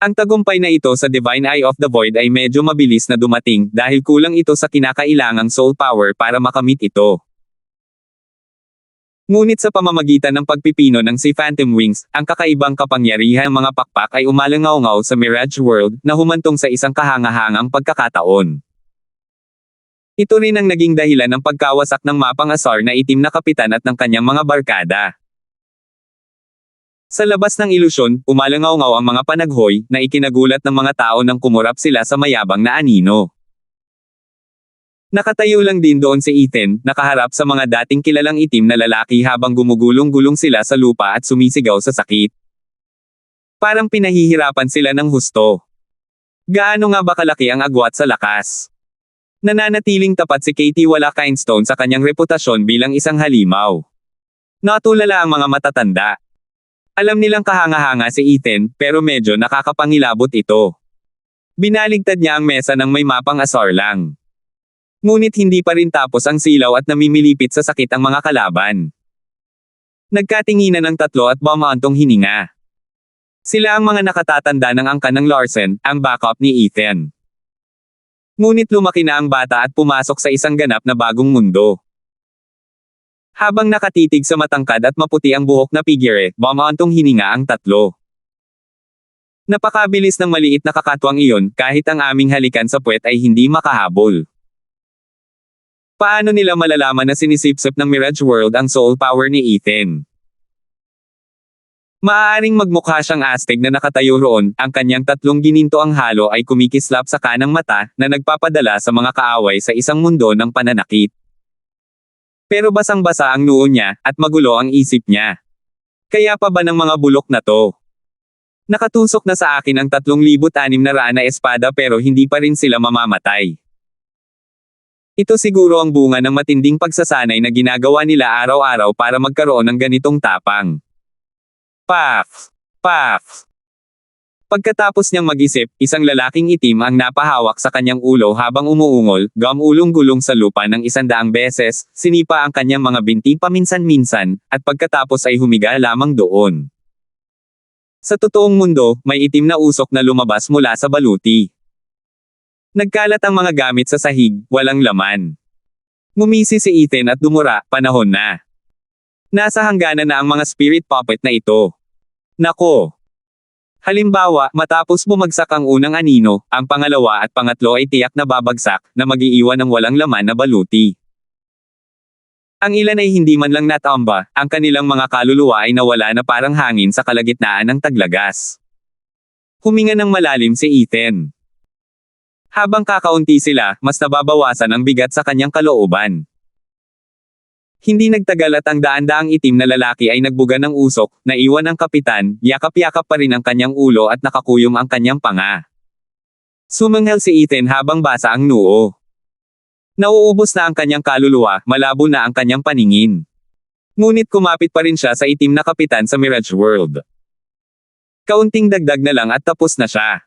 A: Ang tagumpay na ito sa Divine Eye of the Void ay medyo mabilis na dumating dahil kulang ito sa kinakailangang soul power para makamit ito. Ngunit sa pamamagitan ng pagpipino ng si Phantom Wings, ang kakaibang kapangyarihan ng mga pakpak ay umalangaw-ngaw sa Mirage World na humantong sa isang kahangahangang pagkakataon. Ito rin ang naging dahilan ng pagkawasak ng mapang Asar na itim na kapitan at ng kanyang mga barkada. Sa labas ng ilusyon, umalangaw-ngaw ang mga panaghoy na ikinagulat ng mga tao nang kumurap sila sa mayabang na anino. Nakatayo lang din doon si Ethan, nakaharap sa mga dating kilalang itim na lalaki habang gumugulong-gulong sila sa lupa at sumisigaw sa sakit. Parang pinahihirapan sila ng husto. Gaano nga ba kalaki ang agwat sa lakas? Nananatiling tapat si Katie Walakeinstone sa kanyang reputasyon bilang isang halimaw. Natulala ang mga matatanda. Alam nilang kahanga-hanga si Ethan, pero medyo nakakapangilabot ito. Binaligtad niya ang mesa ng may mapang Asar lang. Ngunit hindi pa rin tapos ang silaw at namimilipit sa sakit ang mga kalaban. Nagkatinginan ng tatlo at bumaantong hininga. Sila ang mga nakatatanda ng angkan ng Larsen, ang backup ni Ethan. Ngunit lumaki na ang bata at pumasok sa isang ganap na bagong mundo. Habang nakatitig sa matangkad at maputi ang buhok na figure, bumaantong hininga ang tatlo. Napakabilis ng maliit na kakatwang iyon, kahit ang aming halikan sa puwet ay hindi makahabol. Paano nila malalaman na sinisipsip ng Mirage World ang soul power ni Ethan? Maaaring magmukha siyang astig na nakatayo roon, ang kanyang 3 ginintoang halo ay kumikislap sa kanang mata, na nagpapadala sa mga kaaway sa isang mundo ng pananakit. Pero basang-basa ang noo niya, at magulo ang isip niya. Kaya pa ba ng mga bulok na to? Nakatusok na sa akin ang 3,600 na espada pero hindi pa rin sila mamamatay. Ito siguro ang bunga ng matinding pagsasanay na ginagawa nila araw-araw para magkaroon ng ganitong tapang. Paf! Paf! Pagkatapos niyang mag-isip, isang lalaking itim ang napahawak sa kanyang ulo habang umuungol, gumulong-gulong sa lupa ng 100 beses, sinipa ang kanyang mga binti paminsan-minsan, at pagkatapos ay humiga lamang doon. Sa totoong mundo, may itim na usok na lumabas mula sa baluti. Nagkalat ang mga gamit sa sahig, walang laman. Ngumisi si Ethan at dumura, panahon na. Nasa hangganan na ang mga spirit puppet na ito. Nako! Halimbawa, matapos bumagsak ang unang anino, ang pangalawa at pangatlo ay tiyak na babagsak, na mag-iiwan ng walang laman na baluti. Ang ilan ay hindi man lang natamba, ang kanilang mga kaluluwa ay nawala na parang hangin sa kalagitnaan ng taglagas. Huminga ng malalim si Ethan. Habang kakaunti sila, mas nababawasan ang bigat sa kanyang kalooban. Hindi nagtagal at ang daan-daang itim na lalaki ay nagbuga ng usok, naiwan ang kapitan, yakap-yakap pa rin ang kanyang ulo at nakakuyom ang kanyang panga. Sumanghel si Ethan habang basa ang noo. Nauubos na ang kanyang kaluluwa, malabo na ang kanyang paningin. Ngunit kumapit pa rin siya sa itim na kapitan sa Mirage World. Kaunting dagdag na lang at tapos na siya.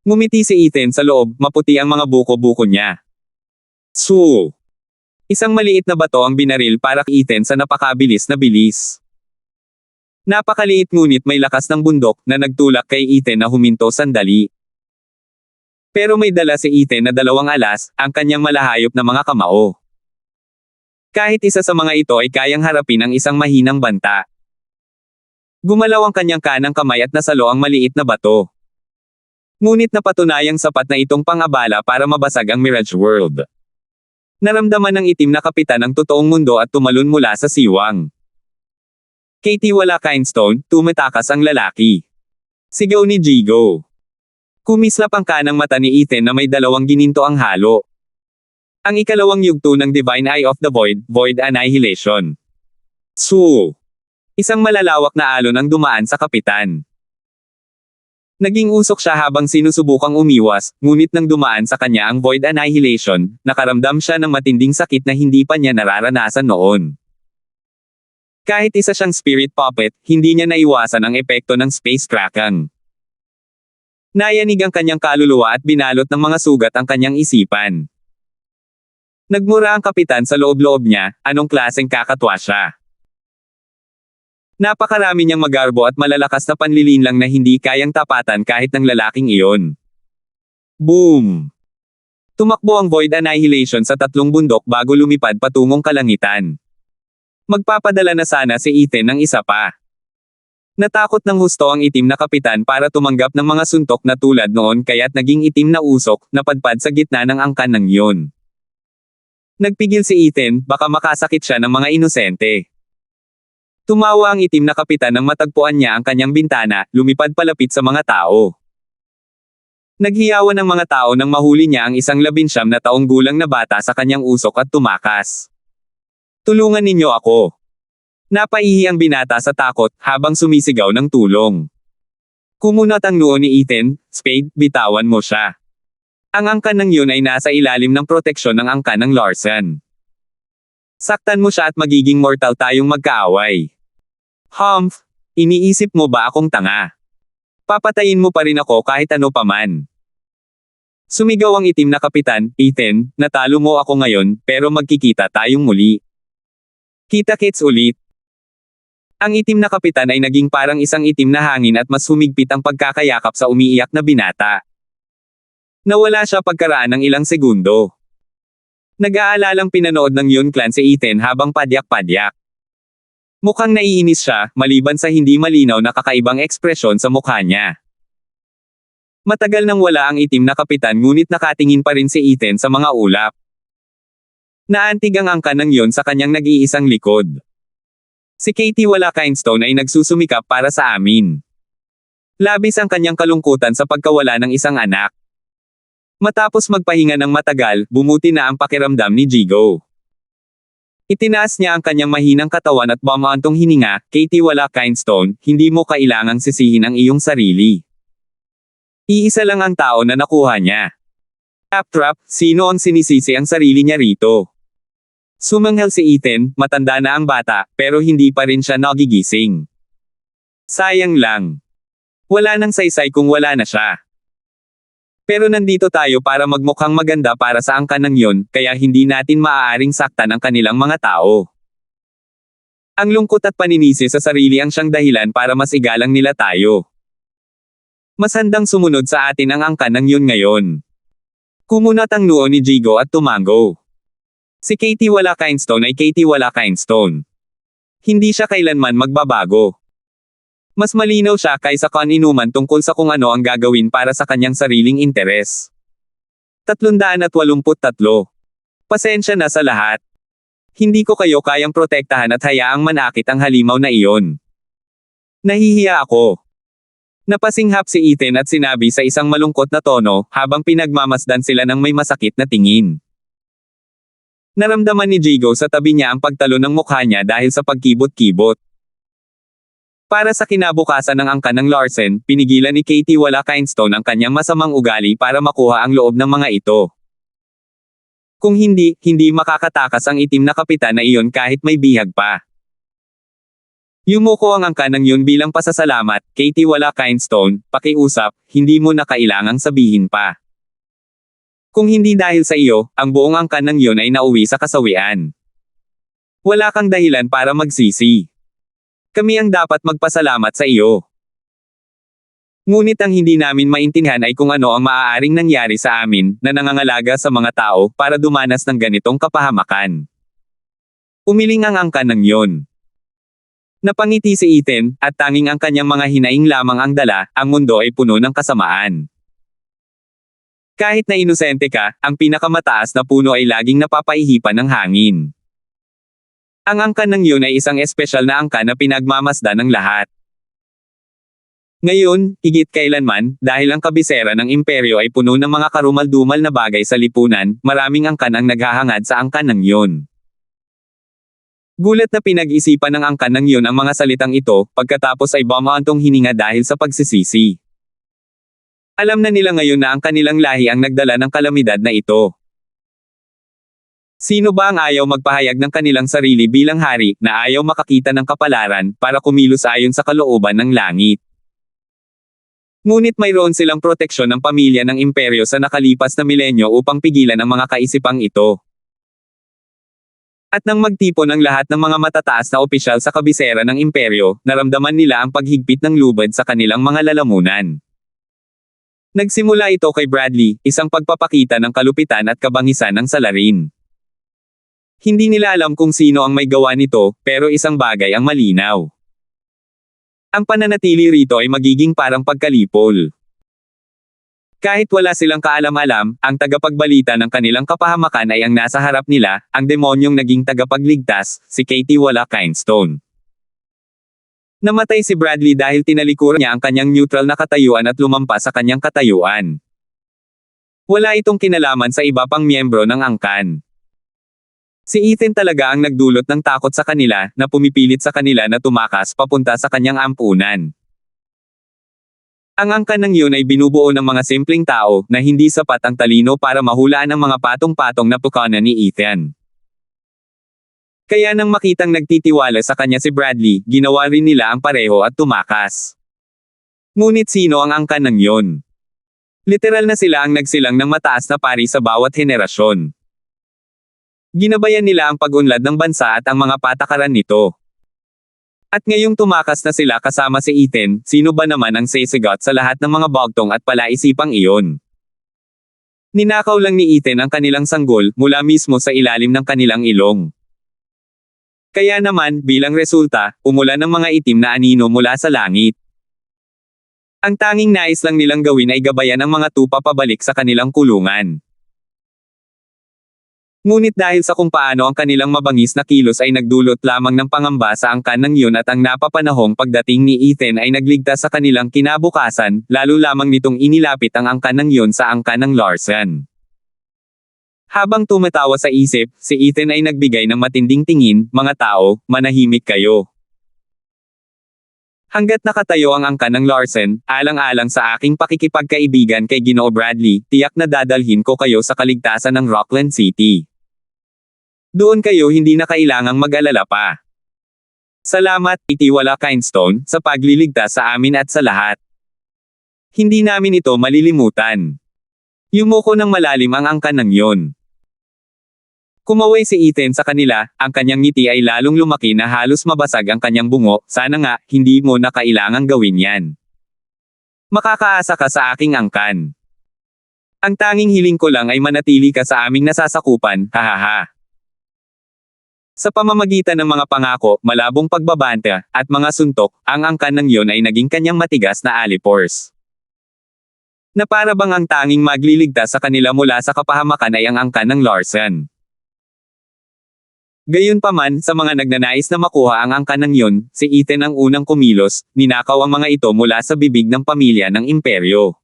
A: Ngumiti si Ethan sa loob, maputi ang mga buko-buko niya. Su! Isang maliit na bato ang binaril para kay Ethan sa napakabilis na bilis. Napakaliit ngunit may lakas ng bundok na nagtulak kay Ethan na huminto sandali. Pero may dala si Ethan na 2 alas, ang kanyang malahayop na mga kamao. Kahit isa sa mga ito ay kayang harapin ang isang mahinang banta. Gumalaw ang kanyang kanang kamay at nasalo ang maliit na bato. Ngunit napatunayang sapat na itong pang-abala para mabasag ang Mirage World. Naramdaman ng itim na kapitan ang totoong mundo at tumalon mula sa siwang. Katie wala Kindstone, tumatakas ang lalaki. Sigaw ni Jigo. Kumislap ang kanang mata ni Ethan na may 2 gininto ang halo. Ang ikalawang yugto ng Divine Eye of the Void, Void Annihilation. Su! Isang malalawak na alon ang dumaan sa kapitan. Naging usok siya habang sinusubukang umiwas, ngunit nang dumaan sa kanya ang Void Annihilation, nakaramdam siya ng matinding sakit na hindi pa niya nararanasan noon. Kahit isa siyang spirit puppet, hindi niya naiwasan ang epekto ng Space Kraken. Nayanig ang kanyang kaluluwa at binalot ng mga sugat ang kanyang isipan. Nagmura ang kapitan sa loob-loob niya, anong klaseng kakatwa siya. Napakarami niyang magarbo at malalakas na panlilinlang na hindi kayang tapatan kahit ng lalaking iyon. Boom! Tumakbo ang Void Annihilation sa 3 bundok bago lumipad patungong kalangitan. Magpapadala na sana si Ethan ng isa pa. Natakot ng husto ang itim na kapitan para tumanggap ng mga suntok na tulad noon kaya't naging itim na usok, napadpad sa gitna ng angkan ng iyon. Nagpigil si Ethan, baka makasakit siya ng mga inosente. Tumawa ang itim na kapitan nang matagpuan niya ang kanyang bintana, lumipad palapit sa mga tao. Naghiyawan ang mga tao nang mahuli niya ang isang 19 na taong gulang na bata sa kanyang usok at tumakas. Tulungan ninyo ako. Napaihi ang binata sa takot habang sumisigaw ng tulong. Kumunat ang noo ni Ethan, Spade, bitawan mo siya. Ang angkan ng yun ay nasa ilalim ng proteksyon ng angkan ng Larsen. Saktan mo siya at magiging mortal tayong magkaaway. Humph! Iniisip mo ba akong tanga? Papatayin mo pa rin ako kahit ano paman. Sumigaw ang itim na kapitan, Ethan, natalo mo ako ngayon, pero magkikita tayong muli. Kita-kits ulit. Ang itim na kapitan ay naging parang isang itim na hangin at mas humigpit ang pagkakayakap sa umiiyak na binata. Nawala siya pagkaraan ng ilang segundo. Nag-aalalang pinanood ng Yun Clan si Ethan habang padyak-padyak. Mukhang naiinis siya, maliban sa hindi malinaw na kakaibang ekspresyon sa mukha niya. Matagal nang wala ang itim na kapitan ngunit nakatingin pa rin si Ethan sa mga ulap. Naantig ang angkan ng Yun sa kanyang nag-iisang likod. Si Katie wala Kindstone ay nagsusumikap para sa amin. Labis ang kanyang kalungkutan sa pagkawala ng isang anak. Matapos magpahinga ng matagal, bumuti na ang pakiramdam ni Jigo. Itinaas niya ang kanyang mahinang katawan at bumaantong hininga, Katie wala Kindstone, hindi mo kailangang sisihin ang iyong sarili. Iisa lang ang tao na nakuha niya. Trap, sino ang sinisisi ang sarili niya rito? Sumanghel si Ethan, matanda na ang bata, pero hindi pa rin siya nagigising. Sayang lang. Wala nang saysay kung wala na siya. Pero nandito tayo para magmukhang maganda para sa angkan ng Yun, kaya hindi natin maaaring saktan ang kanilang mga tao. Ang lungkot at paninisi sa sarili ang siyang dahilan para mas igalang nila tayo. Mas handang sumunod sa atin ang angkan ng Yun ngayon. Kumunat ang noo ni Jigo at tumango. Si Katie wala Kindstone ay Katie wala Kindstone. Hindi siya kailanman magbabago. Mas malinaw siya kaysa kaninuman tungkol sa kung ano ang gagawin para sa kanyang sariling interes. 383. Pasensya na sa lahat. Hindi ko kayo kayang protektahan at hayaang manakit ang halimaw na iyon. Nahihiya ako. Napasinghap si Ethan at sinabi sa isang malungkot na tono, habang pinagmamasdan sila ng may masakit na tingin. Naramdaman ni Jigo sa tabi niya ang pagtalo ng mukha niya dahil sa pagkibot-kibot. Para sa kinabukasan ng angkan ng Larsen, pinigilan ni Katie wala Kindstone ang kanyang masamang ugali para makuha ang loob ng mga ito. Kung hindi makakatakas ang itim na kapitan na iyon kahit may bihag pa. Yumuko ang angkan ng Yun bilang pasasalamat, Katie wala Kindstone, pakiusap, hindi mo na kailangang sabihin pa. Kung hindi dahil sa iyo, ang buong angkan ng iyon ay nauwi sa kasawian. Wala kang dahilan para magsisi. Kami ang dapat magpasalamat sa iyo. Ngunit ang hindi namin maintindihan ay kung ano ang maaaring nangyari sa amin na nangangalaga sa mga tao para dumanas ng ganitong kapahamakan. Umiling ang angkan ng iyon. Napangiti si Ethan, at tanging ang kanyang mga hinaing lamang ang dala, ang mundo ay puno ng kasamaan. Kahit na inosente ka, ang pinakamataas na puno ay laging napapaihipan ng hangin. Ang angkan ng iyon ay isang espesyal na angkan na pinagmamasdan ng lahat. Ngayon, higit kailanman, dahil ang kabisera ng imperyo ay puno ng mga karumal-dumal na bagay sa lipunan, maraming angkan ang naghahangad sa angkan ng iyon. Gulat na pinag-isipan ng angkan ng iyon ang mga salitang ito, pagkatapos ay bumaantong hininga dahil sa pagsisisi. Alam na nila ngayon na ang kanilang lahi ang nagdala ng kalamidad na ito. Sino ba ang ayaw magpahayag ng kanilang sarili bilang hari, na ayaw makakita ng kapalaran, para kumilos ayon sa kalooban ng langit? Ngunit mayroon silang proteksyon ng pamilya ng imperyo sa nakalipas na milenyo upang pigilan ang mga kaisipang ito. At nang magtipon ang lahat ng mga matataas na opisyal sa kabisera ng imperyo, naramdaman nila ang paghigpit ng lubad sa kanilang mga lalamunan. Nagsimula ito kay Bradley, isang pagpapakita ng kalupitan at kabangisan ng salarin. Hindi nila alam kung sino ang may gawa nito, pero isang bagay ang malinaw. Ang pananatili rito ay magiging parang pagkalipol. Kahit wala silang kaalam-alam, ang tagapagbalita ng kanilang kapahamakan ay ang nasa harap nila, ang demonyong naging tagapagligtas, si Katie Wala Kindstone. Namatay si Bradley dahil tinalikuran niya ang kanyang neutral na katayuan at lumampas sa kanyang katayuan. Wala itong kinalaman sa iba pang miyembro ng angkan. Si Ethan talaga ang nagdulot ng takot sa kanila, na pumipilit sa kanila na tumakas papunta sa kanyang ampunan. Ang angkan ng iyon ay binubuo ng mga simpleng tao, na hindi sapat ang talino para mahulaan ang mga patong-patong na pukana ni Ethan. Kaya nang makitang nagtitiwala sa kanya si Bradley, ginawa rin nila ang pareho at tumakas. Ngunit sino ang angkan ng iyon? Literal na sila ang nagsilang ng mataas na pari sa bawat henerasyon. Ginabayan nila ang pag-unlad ng bansa at ang mga patakaran nito. At ngayong tumakas na sila kasama si Ethan, sino ba naman ang sisigot sa lahat ng mga bagtong at palaisipang iyon? Ninakaw lang ni Ethan ang kanilang sanggol, mula mismo sa ilalim ng kanilang ilong. Kaya naman, bilang resulta, umulan ng mga itim na anino mula sa langit. Ang tanging nais lang nilang gawin ay gabayan ang mga tupa pabalik sa kanilang kulungan. Ngunit dahil sa kung paano ang kanilang mabangis na kilos ay nagdulot lamang ng pangamba sa angkan ng iyon at ang napapanahong pagdating ni Ethan ay nagligtas sa kanilang kinabukasan, lalo lamang nitong inilapit ang angkan ng iyon sa angkan ng Larsen. Habang tumatawa sa isip, si Ethan ay nagbigay ng matinding tingin, "Mga tao, manahimik kayo. Hanggat nakatayo ang angkan ng Larsen, alang-alang sa aking pakikipagkaibigan kay Ginoo Bradley, tiyak na dadalhin ko kayo sa kaligtasan ng Rockland City. Doon kayo hindi na kailangang mag-alala pa. Salamat, Itiwala Kindstone, sa pagliligtas sa amin at sa lahat. Hindi namin ito malilimutan." Yumuko ng malalim ang angkan ng iyon. Kumaway si Ethan sa kanila, ang kanyang ngiti ay lalong lumaki na halos mabasag ang kanyang bungo. "Sana nga, hindi mo na kailangang gawin yan. Makakaasa ka sa aking angkan. Ang tanging hiling ko lang ay manatili ka sa aming nasasakupan, hahaha." Sa pamamagitan ng mga pangako, malabong pagbabanta, at mga suntok, ang angkan ng iyon ay naging kanyang matigas na alipors. Na para bang ang tanging magliligtas sa kanila mula sa kapahamakan ay ang angkan ng Larsen. Gayunpaman, sa mga nagnanais na makuha ang angkan ng iyon, si Ethan ang unang kumilos, ninakaw ang mga ito mula sa bibig ng pamilya ng imperyo.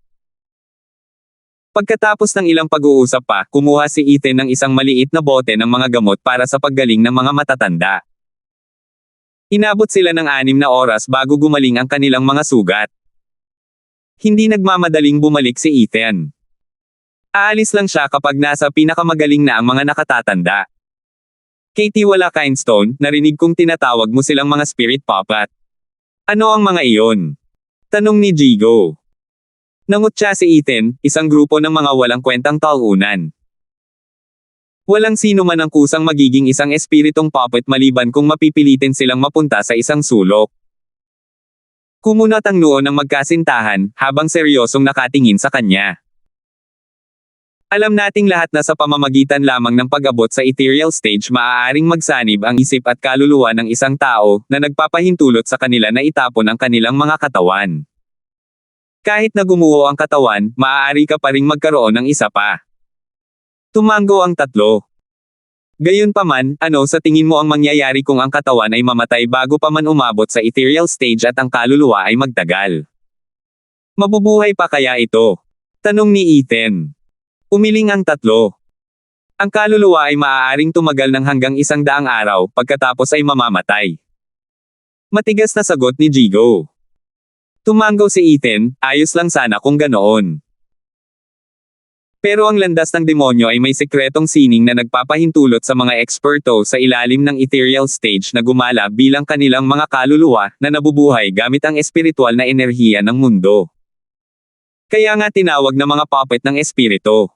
A: Pagkatapos ng ilang pag-uusap pa, kumuha si Ethan ng isang maliit na bote ng mga gamot para sa paggaling ng mga matatanda. Inabot sila ng 6 na oras bago gumaling ang kanilang mga sugat. Hindi nagmamadaling bumalik si Ethan. Aalis lang siya kapag nasa pinakamagaling na ang mga nakatatanda. "Katie Wala Kindstone, narinig kong tinatawag mo silang mga spirit puppet. Ano ang mga iyon?" tanong ni Jigo. Nangutya si Ethan, isang grupo ng mga walang kwentang taunan. Walang sino man ang kusang magiging isang espiritong puppet maliban kung mapipilitin silang mapunta sa isang sulok. Kumunat ang noo ng magkasintahan, habang seryosong nakatingin sa kanya. Alam nating lahat na sa pamamagitan lamang ng pag-abot sa ethereal stage maaaring magsanib ang isip at kaluluwa ng isang tao na nagpapahintulot sa kanila na itapon ang kanilang mga katawan. Kahit na gumuho ang katawan, maaari ka pa ring magkaroon ng isa pa. Tumango ang tatlo. Gayunpaman, ano sa tingin mo ang mangyayari kung ang katawan ay mamatay bago pa man umabot sa ethereal stage at ang kaluluwa ay magtagal? Mabubuhay pa kaya ito? Tanong ni Ethan. Umiling ang tatlo. Ang kaluluwa ay maaaring tumagal ng hanggang 100 araw, pagkatapos ay mamamatay. Matigas na sagot ni Jigo. Tumango si Ethan, ayos lang sana kung ganoon. Pero ang landas ng demonyo ay may sekretong sining na nagpapahintulot sa mga eksperto sa ilalim ng ethereal stage na gumala bilang kanilang mga kaluluwa na nabubuhay gamit ang espiritual na enerhiya ng mundo. Kaya nga tinawag na mga puppet ng espiritu.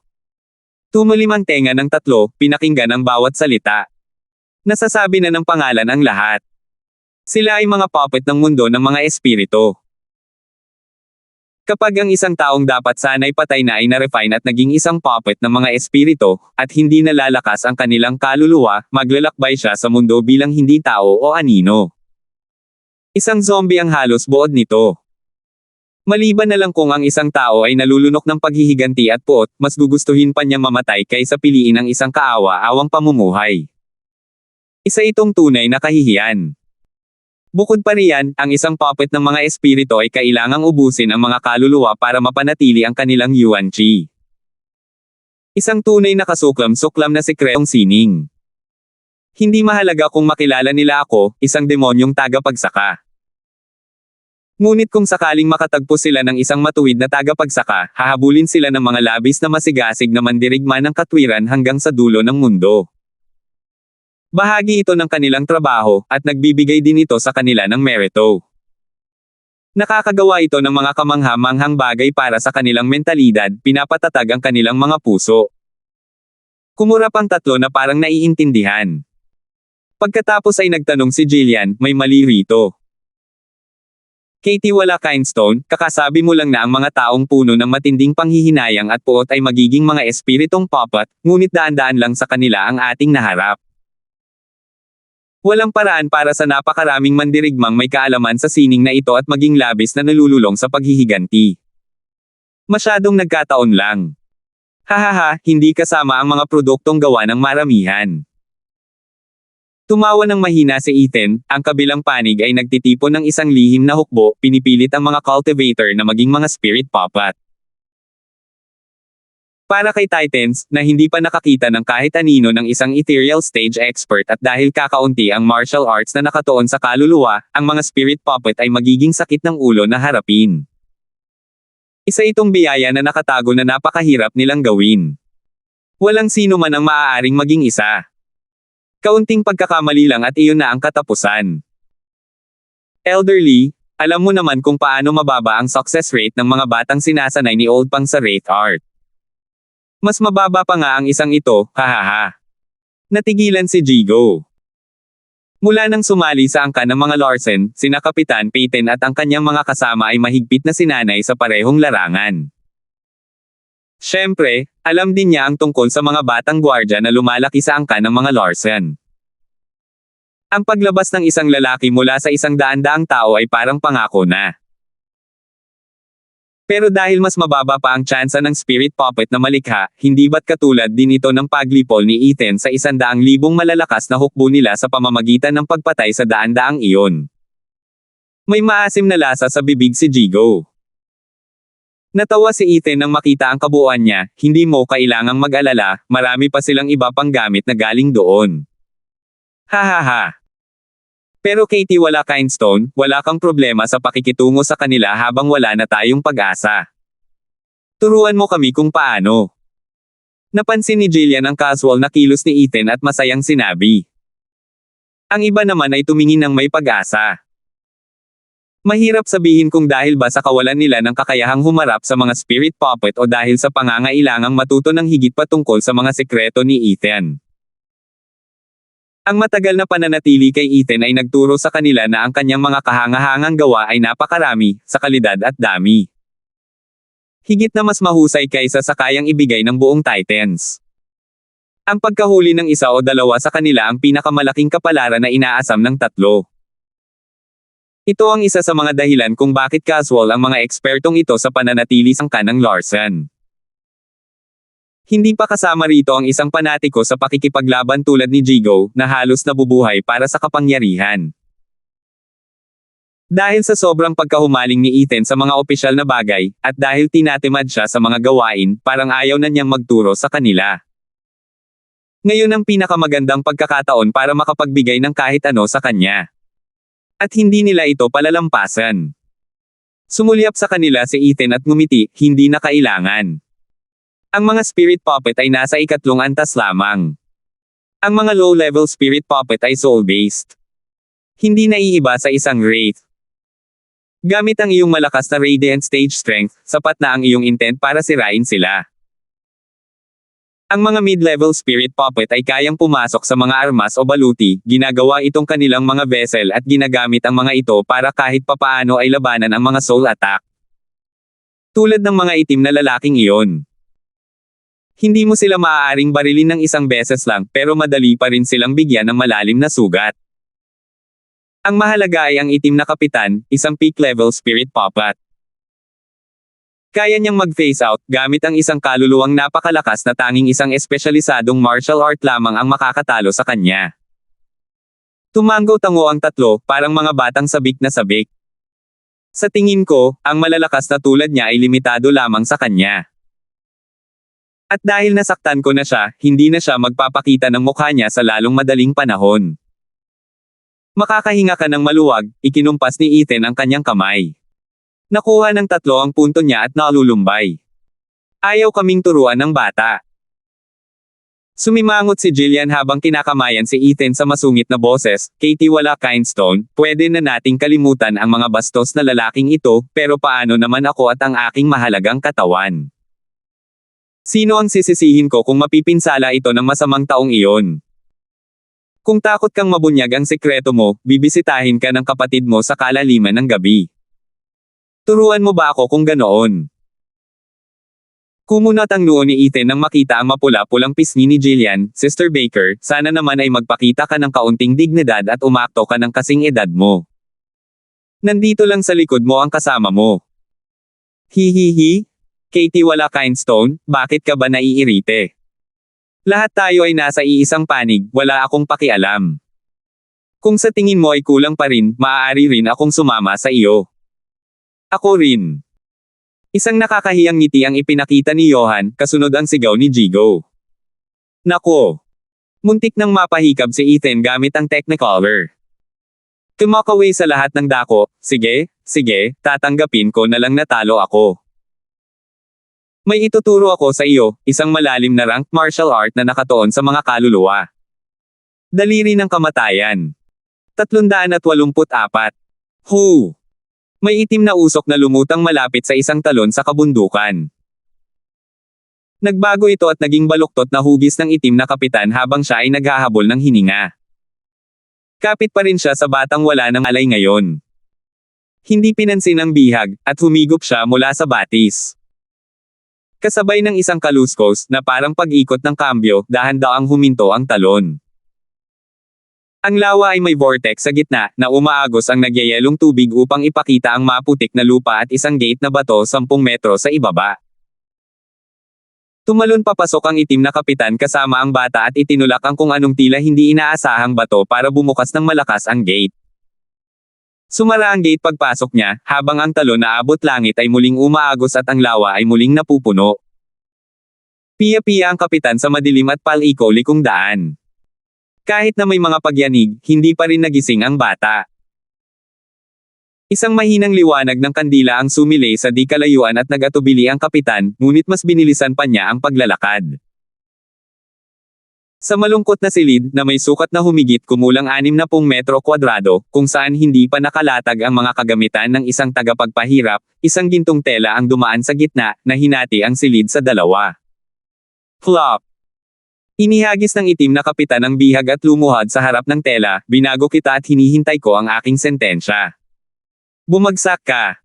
A: Tumulim ang tenga ng tatlo, pinakinggan ang bawat salita. Nasasabi na ng pangalan ang lahat. Sila ay mga puppet ng mundo ng mga espiritu. Kapag ang isang taong dapat sana'y patay na ay na-refine at naging isang puppet ng mga espiritu, at hindi nalalakas ang kanilang kaluluwa, maglalakbay siya sa mundo bilang hindi tao o anino. Isang zombie ang halos buod nito. Maliban na lang kung ang isang tao ay nalulunok ng paghihiganti at puot, mas gugustuhin pa niya mamatay kaysa piliin ang isang kaawa-awang pamumuhay. Isa itong tunay na kahihiyan. Bukod pa riyan, ang isang puppet ng mga espiritu ay kailangang ubusin ang mga kaluluwa para mapanatili ang kanilang yuan chi. Isang tunay na kasuklam-suklam na sikretong sining. Hindi mahalaga kung makilala nila ako, isang demonyong tagapagsaka. Ngunit kung sakaling makatagpo sila ng isang matuwid na tagapagsaka, hahabulin sila ng mga labis na masigasig na mandirigma ng katwiran hanggang sa dulo ng mundo. Bahagi ito ng kanilang trabaho, at nagbibigay din ito sa kanila ng merito. Nakakagawa ito ng mga kamangha-manghang bagay para sa kanilang mentalidad, pinapatatag ang kanilang mga puso. Kumurap ang tatlo na parang naiintindihan. Pagkatapos ay nagtanong si Jillian, may mali rito. Katie wala Kindstone, kakasabi mo lang na ang mga taong puno ng matinding panghihinayang at puot ay magiging mga espiritong puppet, ngunit daan-daan lang sa kanila ang ating naharap. Walang paraan para sa napakaraming mandirigmang may kaalaman sa sining na ito at maging labis na nalululong sa paghihiganti. Masyadong nagkataon lang. Hahaha, hindi kasama ang mga produktong gawa ng maramihan. Tumawa ng mahina si Ethan, ang kabilang panig ay nagtitipon ng isang lihim na hukbo, pinipilit ang mga cultivator na maging mga spirit puppet. Para kay Titans, na hindi pa nakakita ng kahit anino ng isang ethereal stage expert at dahil kakaunti ang martial arts na nakatuon sa kaluluwa, ang mga spirit puppet ay magiging sakit ng ulo na harapin. Isa itong biyaya na nakatago na napakahirap nilang gawin. Walang sino man ang maaaring maging isa. Kaunting pagkakamali lang at iyon na ang katapusan. Elderly, alam mo naman kung paano mababa ang success rate ng mga batang sinasanay ni Old Pang sa Wraith Art. Mas mababa pa nga ang isang ito, hahaha. Natigilan si Jigo. Mula nang sumali sa angka ng mga Larsen, sina Kapitan Peyton at ang kanyang mga kasama ay mahigpit na sinanay sa parehong larangan. Siyempre, alam din niya ang tungkol sa mga batang gwardya na lumalaki sa angka ng mga Larsen. Ang paglabas ng isang lalaki mula sa 100 tao ay parang pangako na. Pero dahil mas mababa pa ang tsansa ng spirit puppet na malikha, hindi ba't katulad din ito ng paglipol ni Ethan sa 100,000 malalakas na hukbo nila sa pamamagitan ng pagpatay sa daan-daang iyon? May maasim na lasa sa bibig si Jigo. Natawa si Ethan nang makita ang kabuuan niya, hindi mo kailangang mag-alala, marami pa silang iba pang gamit na galing doon. Hahaha. Pero Katie wala Kindstone, wala kang problema sa pakikitungo sa kanila habang wala na tayong pag-asa. Turuan mo kami kung paano. Napansin ni Jillian ang casual na kilos ni Ethan at masayang sinabi. Ang iba naman ay tumingin ng may pag-asa. Mahirap sabihin kung dahil ba sa kawalan nila ng kakayahang humarap sa mga spirit puppet o dahil sa pangangailangang matuto ng higit pa tungkol sa mga sekreto ni Ethan. Ang matagal na pananatili kay Ethan ay nagturo sa kanila na ang kanyang mga kahangahangang gawa ay napakarami, sa kalidad at dami. Higit na mas mahusay kaysa sa kayang ibigay ng buong Titans. Ang pagkahuli ng isa o dalawa sa kanila ang pinakamalaking kapalaran na inaasam ng tatlo. Ito ang isa sa mga dahilan kung bakit casual ang mga ekspertong ito sa pananatili sangka ng Larsen. Hindi pa kasama rito ang isang panatiko sa pakikipaglaban tulad ni Jigo, na halos nabubuhay para sa kapangyarihan. Dahil sa sobrang pagkahumaling ni Ethan sa mga opisyal na bagay, at dahil tinatimad siya sa mga gawain, parang ayaw na niyang magturo sa kanila. Ngayon ang pinakamagandang pagkakataon para makapagbigay ng kahit ano sa kanya. At hindi nila ito palalampasan. Sumulyap sa kanila si Ethan at ngumiti, hindi na kailangan. Ang mga spirit puppet ay nasa ikatlong antas lamang. Ang mga low-level spirit puppet ay soul-based. Hindi naiiba sa isang wraith. Gamit ang iyong malakas na radiant stage strength, sapat na ang iyong intent para sirain sila. Ang mga mid-level spirit puppet ay kayang pumasok sa mga armas o baluti, ginagawa itong kanilang mga vessel at ginagamit ang mga ito para kahit papaano ay labanan ang mga soul attack. Tulad ng mga itim na lalaking iyon. Hindi mo sila maaaring barilin ng isang beses lang pero madali pa rin silang bigyan ng malalim na sugat. Ang mahalaga ay ang itim na kapitan, isang peak level spirit puppet. Kaya niyang mag-face out gamit ang isang kaluluwang napakalakas na tanging isang espesyalisadong martial art lamang ang makakatalo sa kanya. Tumango-tango ang tatlo, parang mga batang sabik na sabik. Sa tingin ko, ang malalakas na tulad niya ay limitado lamang sa kanya. At dahil nasaktan ko na siya, hindi na siya magpapakita ng mukha niya sa lalong madaling panahon. Makakahinga ka ng maluwag, ikinumpas ni Ethan ang kanyang kamay. Nakuha ng tatlo ang punto niya at nalulumbay. Ayaw kaming turuan ng bata. Sumimangot si Jillian habang kinakamayan si Ethan sa masungit na boses, Katie wala Kindstone, pwede na nating kalimutan ang mga bastos na lalaking ito, pero paano naman ako at ang aking mahalagang katawan? Sino ang sisisihin ko kung mapipinsala ito ng masamang taong iyon? Kung takot kang mabunyag ang sekreto mo, bibisitahin ka ng kapatid mo sa kalaliman ng gabi. Turuan mo ba ako kung ganoon? Kumunat ang noo ni Ethan nang makita ang mapula-pulang pisngi ni Jillian, Sister Baker, sana naman ay magpakita ka ng kaunting dignidad at umakto ka ng kasing edad mo. Nandito lang sa likod mo ang kasama mo. Hihihi? Katie wala Kindstone, bakit ka ba naiirite? Lahat tayo ay nasa iisang panig, wala akong pakialam. Kung sa tingin mo ay kulang pa rin, maaari rin akong sumama sa iyo. Ako rin. Isang nakakahiyang ngiti ang ipinakita ni Johan, kasunod ang sigaw ni Jigo. Nako! Muntik nang mapahikab si Ethan gamit ang Technicolor. Kumakaway sa lahat ng dako, sige, tatanggapin ko na lang natalo ako. May ituturo ako sa iyo, isang malalim na ranked martial art na nakatuon sa mga kaluluwa. Daliri ng kamatayan. 384. Hu! May itim na usok na lumutang malapit sa isang talon sa kabundukan. Nagbago ito at naging baluktot na hugis ng itim na kapitan habang siya ay naghahabol ng hininga. Kapit pa rin siya sa batang wala ng alay ngayon. Hindi pinansin ang bihag, at humigop siya mula sa batis. Kasabay ng isang kaluskos, na parang pag-ikot ng kambyo, dahan-daang huminto ang talon. Ang lawa ay may vortex sa gitna, na umaagos ang nagyayelong tubig upang ipakita ang maputik na lupa at isang gate na bato 10 metro sa ibaba. Tumalon papasok ang itim na kapitan kasama ang bata at itinulak ang kung anong tila hindi inaasahang bato para bumukas ng malakas ang gate. Sumara ang gate pagpasok niya, habang ang talon na abot langit ay muling umaagos at ang lawa ay muling napupuno. Piya-piya ang kapitan sa madilim at pal-iko-likong daan. Kahit na may mga pagyanig, hindi pa rin nagising ang bata. Isang mahinang liwanag ng kandila ang sumilay sa di kalayuan at nagatubili ang kapitan, ngunit mas binilisan pa niya ang paglalakad. Sa malungkot na silid na may sukat na humigit kumulang 60 metro kwadrado, kung saan hindi pa nakalatag ang mga kagamitan ng isang tagapagpahirap, isang gintong tela ang dumaan sa gitna, na hinati ang silid sa dalawa. Flop! Inihagis ng itim na kapitan ang bihag at lumuhad sa harap ng tela, binago kita at hinihintay ko ang aking sentensya. Bumagsak ka!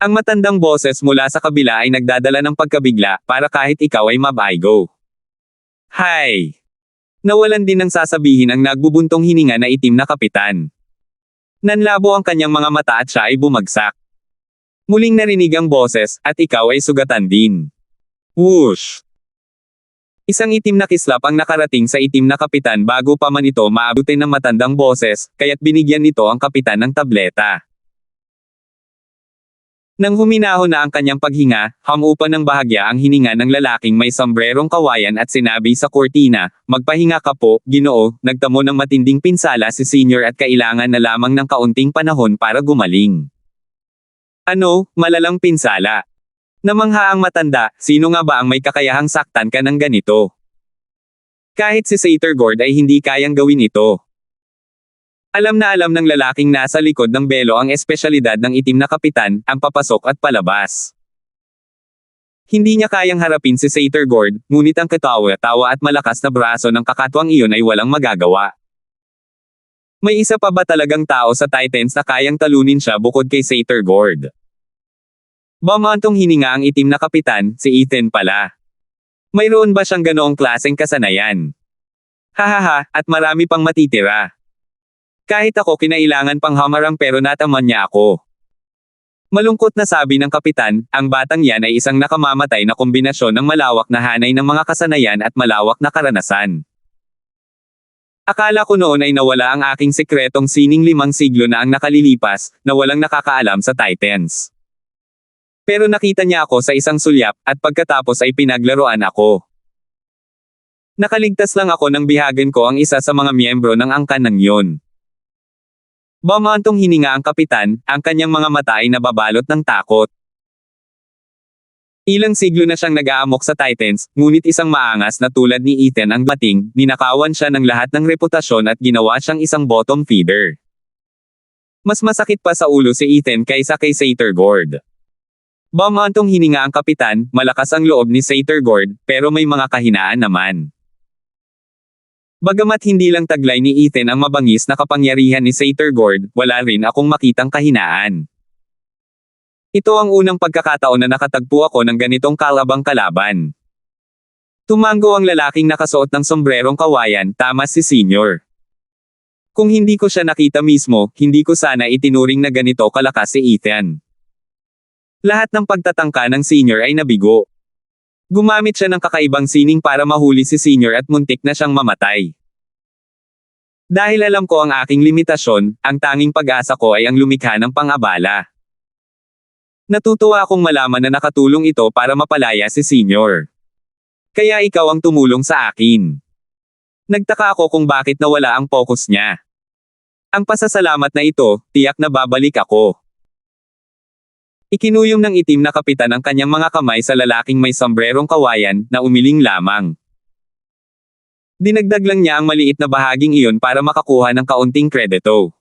A: Ang matandang boses mula sa kabila ay nagdadala ng pagkabigla, para kahit ikaw ay mabaygo. Hay! Nawalan din ng sasabihin ang nagbubuntong hininga na itim na kapitan. Nanlabo ang kanyang mga mata at siya ay bumagsak. Muling narinig ang boses, at ikaw ay sugatan din. Whoosh! Isang itim na kislap ang nakarating sa itim na kapitan bago pa man ito maabutin ng matandang boses, kaya't binigyan nito ang kapitan ng tableta. Nang huminahon na ang kanyang paghinga, hamupan ng bahagya ang hininga ng lalaking may sombrerong kawayan at sinabi sa kurtina, "Magpahinga ka po, Ginoo." Nagtamo ng matinding pinsala si Senior at kailangan na lamang ng kaunting panahon para gumaling. Ano, malalang pinsala? Namangha ang matanda, sino nga ba ang may kakayahang saktan ka ng ganito? Kahit si Satergord ay hindi kayang gawin ito. Alam na alam ng lalaking nasa likod ng belo ang espesyalidad ng itim na kapitan, ang papasok at palabas. Hindi niya kayang harapin si Satergord, ngunit ang katawa-tawa at malakas na braso ng kakatwang iyon ay walang magagawa. May isa pa ba talagang tao sa Titans na kayang talunin siya bukod kay Satergord? Bumantong hininga ang itim na kapitan, si Ethan pala. Mayroon ba siyang ganoong klaseng kasanayan? Hahaha, at marami pang matitira. Kahit ako kinailangan pang hamarang pero nataman niya ako. Malungkot na sabi ng kapitan, ang batang yan ay isang nakamamatay na kombinasyon ng malawak na hanay ng mga kasanayan at malawak na karanasan. Akala ko noon ay nawala ang aking sekretong sining 5 siglo na ang nakalilipas, na walang nakakaalam sa Titans. Pero nakita niya ako sa isang sulyap, at pagkatapos ay pinaglaruan ako. Nakaligtas lang ako nang bihagan ko ang isa sa mga miyembro ng angkan ng yon. Bumantong hininga ang kapitan, ang kanyang mga mata ay nababalot ng takot. Ilang siglo na siyang nag-aamok sa Titans, ngunit isang maangas na tulad ni Ethan ang dating, ninakawan siya ng lahat ng reputasyon at ginawa siyang isang bottom feeder. Mas masakit pa sa ulo si Ethan kaysa kay Satergord. Bumantong hininga ang kapitan, malakas ang loob ni Satergord, pero may mga kahinaan naman. Bagamat hindi lang taglay ni Ethan ang mabangis na kapangyarihan ni Satergord, wala rin akong makitang kahinaan. Ito ang unang pagkakataon na nakatagpo ako ng ganitong kalabang kalaban. Tumango ang lalaking nakasuot ng sombrerong kawayan, tama si Senior. Kung hindi ko siya nakita mismo, hindi ko sana itinuring na ganito kalakas si Ethan. Lahat ng pagtatangka ng Senior ay nabigo. Gumamit siya ng kakaibang sining para mahuli si Senior at muntik na siyang mamatay. Dahil alam ko ang aking limitasyon, ang tanging pag-asa ko ay ang lumikha ng pang-abala. Natutuwa akong malaman na nakatulong ito para mapalaya si Senior. Kaya ikaw ang tumulong sa akin. Nagtaka ako kung bakit nawala ang focus niya. Ang pasasalamat na ito, tiyak na babalik ako. Ikinuyom ng itim na kapitan ang kanyang mga kamay sa lalaking may sombrerong kawayan, na umiling lamang. Dinagdag lang niya ang maliit na bahaging iyon para makakuha ng kaunting kredito.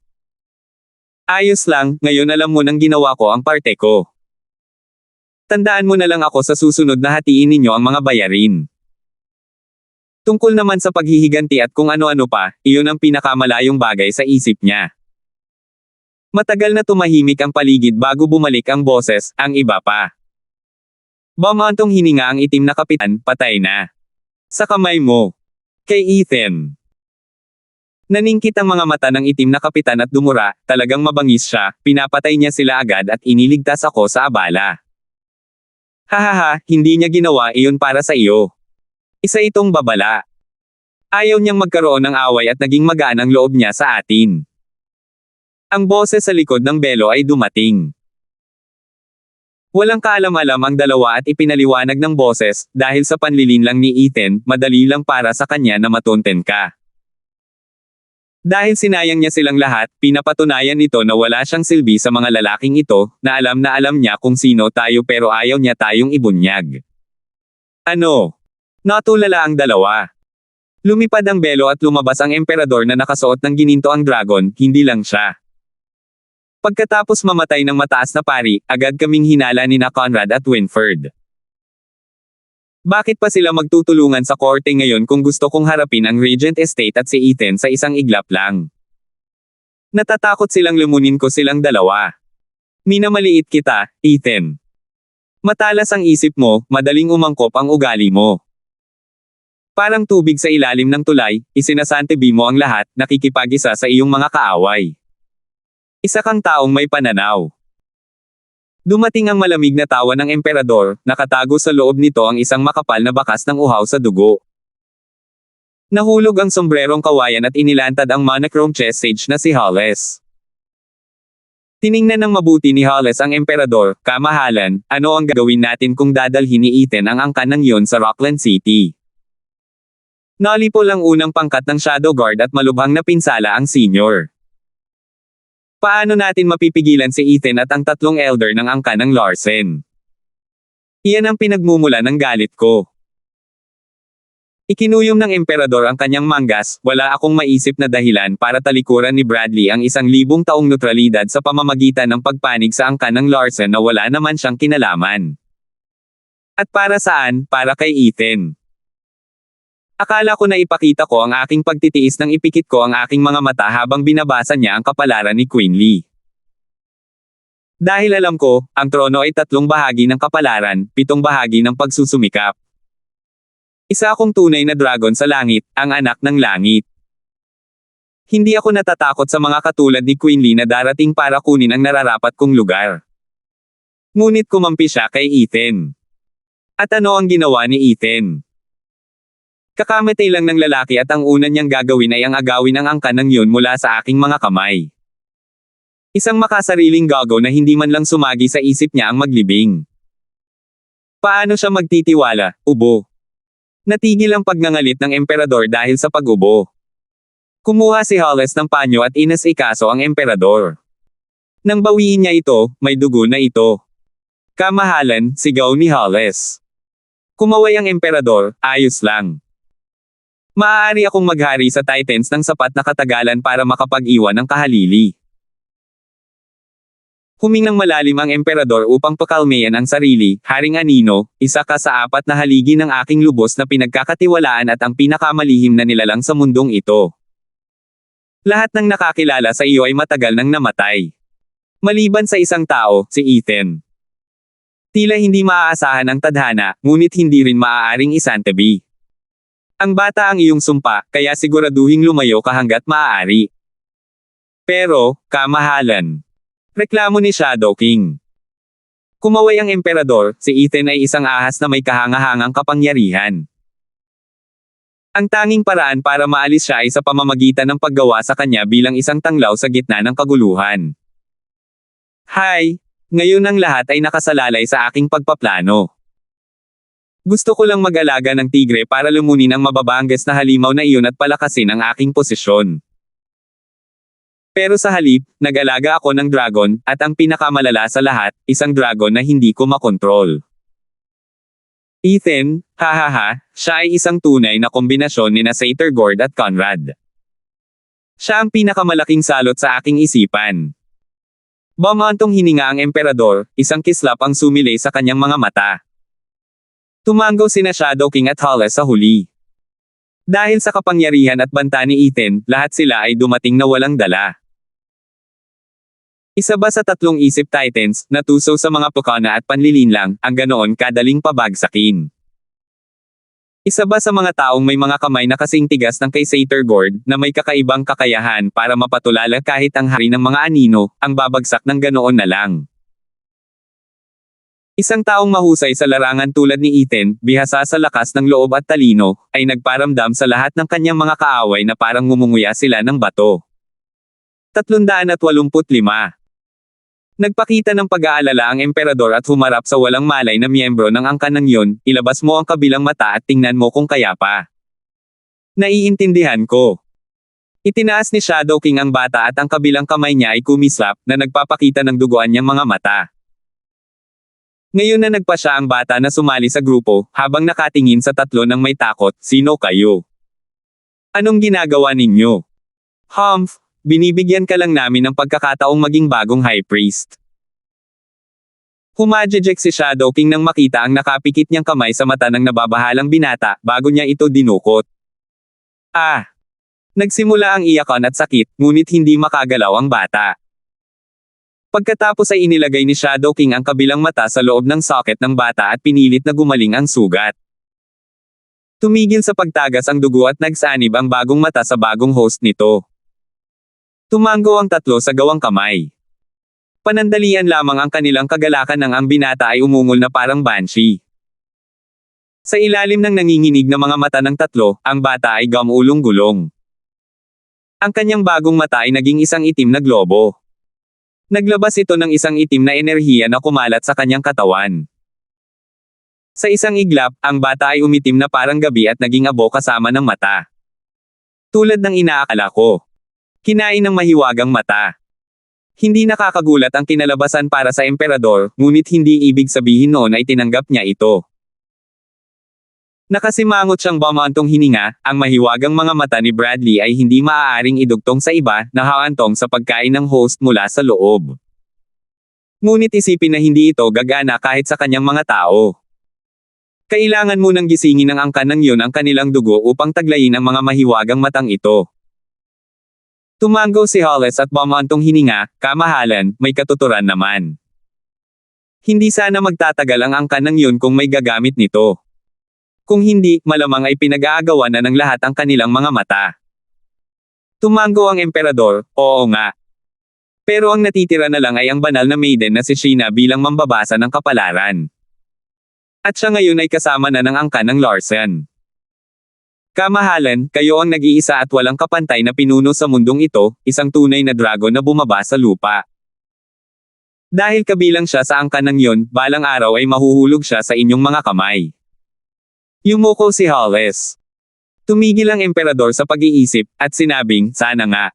A: Ayos lang, ngayon alam mo nang ginawa ko ang parte ko. Tandaan mo na lang ako sa susunod na hatiin ninyo ang mga bayarin. Tungkol naman sa paghihiganti at kung ano-ano pa, iyon ang pinakamalayong bagay sa isip niya. Matagal na tumahimik ang paligid bago bumalik ang boses, ang iba pa. Bumantong hininga ang itim na kapitan, patay na. Sa kamay mo. Kay Ethan. Naningkit ang mga mata ng itim na kapitan at dumura, talagang mabangis siya, pinapatay niya sila agad at iniligtas ako sa abala. Hahaha, hindi niya ginawa iyon para sa iyo. Isa itong babala. Ayaw niyang magkaroon ng away at naging magaan ang loob niya sa atin. Ang boses sa likod ng belo ay dumating. Walang kaalam-alam ang dalawa at ipinaliwanag ng boses, dahil sa panlilinlang ni Ethan, madali lang para sa kanya na matunten ka. Dahil sinayang niya silang lahat, pinapatunayan nito na wala siyang silbi sa mga lalaking ito, na alam niya kung sino tayo pero ayaw niya tayong ibunyag. Ano? Natulala ang dalawa. Lumipad ang belo at lumabas ang emperador na nakasuot ng ginintoang dragon, hindi lang siya. Pagkatapos mamatay ng mataas na pari, agad kaming hinala ni na Conrad at Winford. Bakit pa sila magtutulungan sa korte ngayon kung gusto kong harapin ang Regent Estate at si Ethan sa isang iglap lang? Natatakot silang lumunin ko silang dalawa. Minamaliit kita, Ethan. Matalas ang isip mo, madaling umangkop ang ugali mo. Parang tubig sa ilalim ng tulay, isinasantabi mo ang lahat, nakikipag-isa sa iyong mga kaaway. Isa kang taong may pananaw. Dumating ang malamig na tawa ng emperador, nakatago sa loob nito ang isang makapal na bakas ng uhaw sa dugo. Nahulog ang sombrerong kawayan at inilantad ang monochrome chest sage na si Hollis. Tiningnan ng mabuti ni Hollis ang emperador, kamahalan, ano ang gagawin natin kung dadalhin ni Ethan ang angkan ng yon sa Rockland City? Nalipol ang unang pangkat ng Shadow Guard at malubhang na pinsala ang senior. Paano natin mapipigilan si Ethan at ang tatlong elder ng angkan ng Larsen? Iyan ang pinagmumula ng galit ko. Ikinuyom ng emperador ang kanyang manggas, wala akong maisip na dahilan para talikuran ni Bradley ang 1,000 taong neutralidad sa pamamagitan ng pagpanig sa angkan ng Larsen na wala naman siyang kinalaman. At para saan? Para kay Ethan. Akala ko na ipakita ko ang aking pagtitiis nang ipikit ko ang aking mga mata habang binabasa niya ang kapalaran ni Quinley. Dahil alam ko, ang trono ay 3 bahagi ng kapalaran, 7 bahagi ng pagsusumikap. Isa akong tunay na dragon sa langit, ang anak ng langit. Hindi ako natatakot sa mga katulad ni Quinley na darating para kunin ang nararapat kong lugar. Ngunit kumampi siya kay Ethan. At ano ang ginawa ni Ethan? Kakamatay lang ng lalaki at ang una niyang gagawin ay ang agawin ang angkan ng yun mula sa aking mga kamay. Isang makasariling gago na hindi man lang sumagi sa isip niya ang maglibing. Paano siya magtitiwala? Ubo. Natigil ang pagngangalit ng emperador dahil sa pag-ubo. Kumuha si Hollis ng panyo at inasikaso ang emperador. Nang bawiin niya ito, may dugo na ito. Kamahalan, sigaw ni Hollis. Kumaway ang emperador, ayos lang. Maaari akong maghari sa Titans ng sapat na katagalan para makapag-iwan ng kahalili. Humingang malalim ang emperador upang pakalmayan ang sarili, Haring Anino, isa ka sa 4 na haligi ng aking lubos na pinagkakatiwalaan at ang pinakamalihim na nilalang sa mundong ito. Lahat ng nakakilala sa iyo ay matagal nang namatay. Maliban sa isang tao, si Ethan. Tila hindi maaasahan ang tadhana, ngunit hindi rin maaaring isantabi. Ang bata ang iyong sumpa, kaya siguraduhing lumayo ka hanggat maaari. Pero, kamahalan. Reklamo ni Shadow King. Kumaway ang emperador, si Ethan ay isang ahas na may kahangahangang kapangyarihan. Ang tanging paraan para maalis siya ay sa pamamagitan ng paggawa sa kanya bilang isang tanglaw sa gitna ng kaguluhan. Hay! Ngayon ang lahat ay nakasalalay sa aking pagpaplano. Gusto ko lang mag-alaga ng tigre para lumunin ang mababanges na halimaw na iyon at palakasin ang aking posisyon. Pero sa halip, nag-alaga ako ng dragon, at ang pinakamalala sa lahat, isang dragon na hindi ko makontrol. Ethan, hahaha, siya ay isang tunay na kombinasyon ni na Satergord at Conrad. Siya ang pinakamalaking salot sa aking isipan. Bumantong hininga ang emperador, isang kislap ang sumilay sa kanyang mga mata. Tumango sina Shadow King at Hollis sa huli. Dahil sa kapangyarihan at banta ni Ethan, lahat sila ay dumating na walang dala. Isa ba sa 3 isip Titans, na tuso sa mga pukana at panlilinlang, ang ganoon kadaling pabagsakin? Isa ba sa mga taong may mga kamay na kasing tigas ng kay Satergord, na may kakaibang kakayahan para mapatulala kahit ang hari ng mga anino, ang babagsak ng ganoon na lang? Isang taong mahusay sa larangan tulad ni Ethan, bihasa sa lakas ng loob at talino, ay nagparamdam sa lahat ng kanyang mga kaaway na parang ngumunguya sila ng bato. 385. Nagpakita ng pag-aalala ang emperador at humarap sa walang malay na miyembro ng angkan ng yun, ilabas mo ang kabilang mata at tingnan mo kung kaya pa. Naiintindihan ko. Itinaas ni Shadow King ang bata at ang kabilang kamay niya ay kumislap, na nagpapakita ng duguan niyang mga mata. Ngayon na nagpa siya ang bata na sumali sa grupo, habang nakatingin sa 3 ng may takot, sino kayo? Anong ginagawa ninyo? Humph, binibigyan ka lang namin ng pagkakataong maging bagong high priest. Humajejek si Shadow King nang makita ang nakapikit niyang kamay sa mata ng nababahalang binata, bago niya ito dinukot. Ah! Nagsimula ang iyakan at sakit, ngunit hindi makagalaw ang bata. Pagkatapos ay inilagay ni Shadow King ang kabilang mata sa loob ng socket ng bata at pinilit na gumaling ang sugat. Tumigil sa pagtagas ang dugo at nagsanib ang bagong mata sa bagong host nito. Tumango ang tatlo sa gawang kamay. Panandalian lamang ang kanilang kagalakan nang ang binata ay umungol na parang banshee. Sa ilalim ng nanginginig na mga mata ng tatlo, ang bata ay gumulong-gulong. Ang kanyang bagong mata ay naging isang itim na globo. Naglabas ito ng isang itim na enerhiya na kumalat sa kanyang katawan. Sa isang iglap, ang bata ay umitim na parang gabi at naging abo kasama ng mata. Tulad ng inaakala ko. Kinain ng mahiwagang mata. Hindi nakakagulat ang kinalabasan para sa emperador, ngunit hindi ibig sabihin noon ay tinanggap niya ito. Nakasimangot siyang bumantong hininga, ang mahiwagang mga mata ni Bradley ay hindi maaaring idugtong sa iba, nahahantong sa pagkain ng host mula sa loob. Ngunit isipin na hindi ito gagana kahit sa kanyang mga tao. Kailangan munang gisingin ng angkan ng yun ang kanilang dugo upang taglayin ang mga mahiwagang matang ito. Tumango si Hollis at bumantong hininga, kamahalan, may katuturan naman. Hindi sana magtatagal ang angkan ng yun kung may gagamit nito. Kung hindi, malamang ay pinag-aagawan na ng lahat ang kanilang mga mata. Tumango ang emperador, oo nga. Pero ang natitira na lang ay ang banal na maiden na si Sheena bilang mambabasa ng kapalaran. At siya ngayon ay kasama na ng angkan ng Larsen. Kamahalan, kayo ang nag-iisa at walang kapantay na pinuno sa mundong ito, isang tunay na dragon na bumaba sa lupa. Dahil kabilang siya sa angkan ng yon, balang araw ay mahuhulog siya sa inyong mga kamay. Yumuko si Hollis. Tumigil ang emperador sa pag-iisip, at sinabing, sana nga.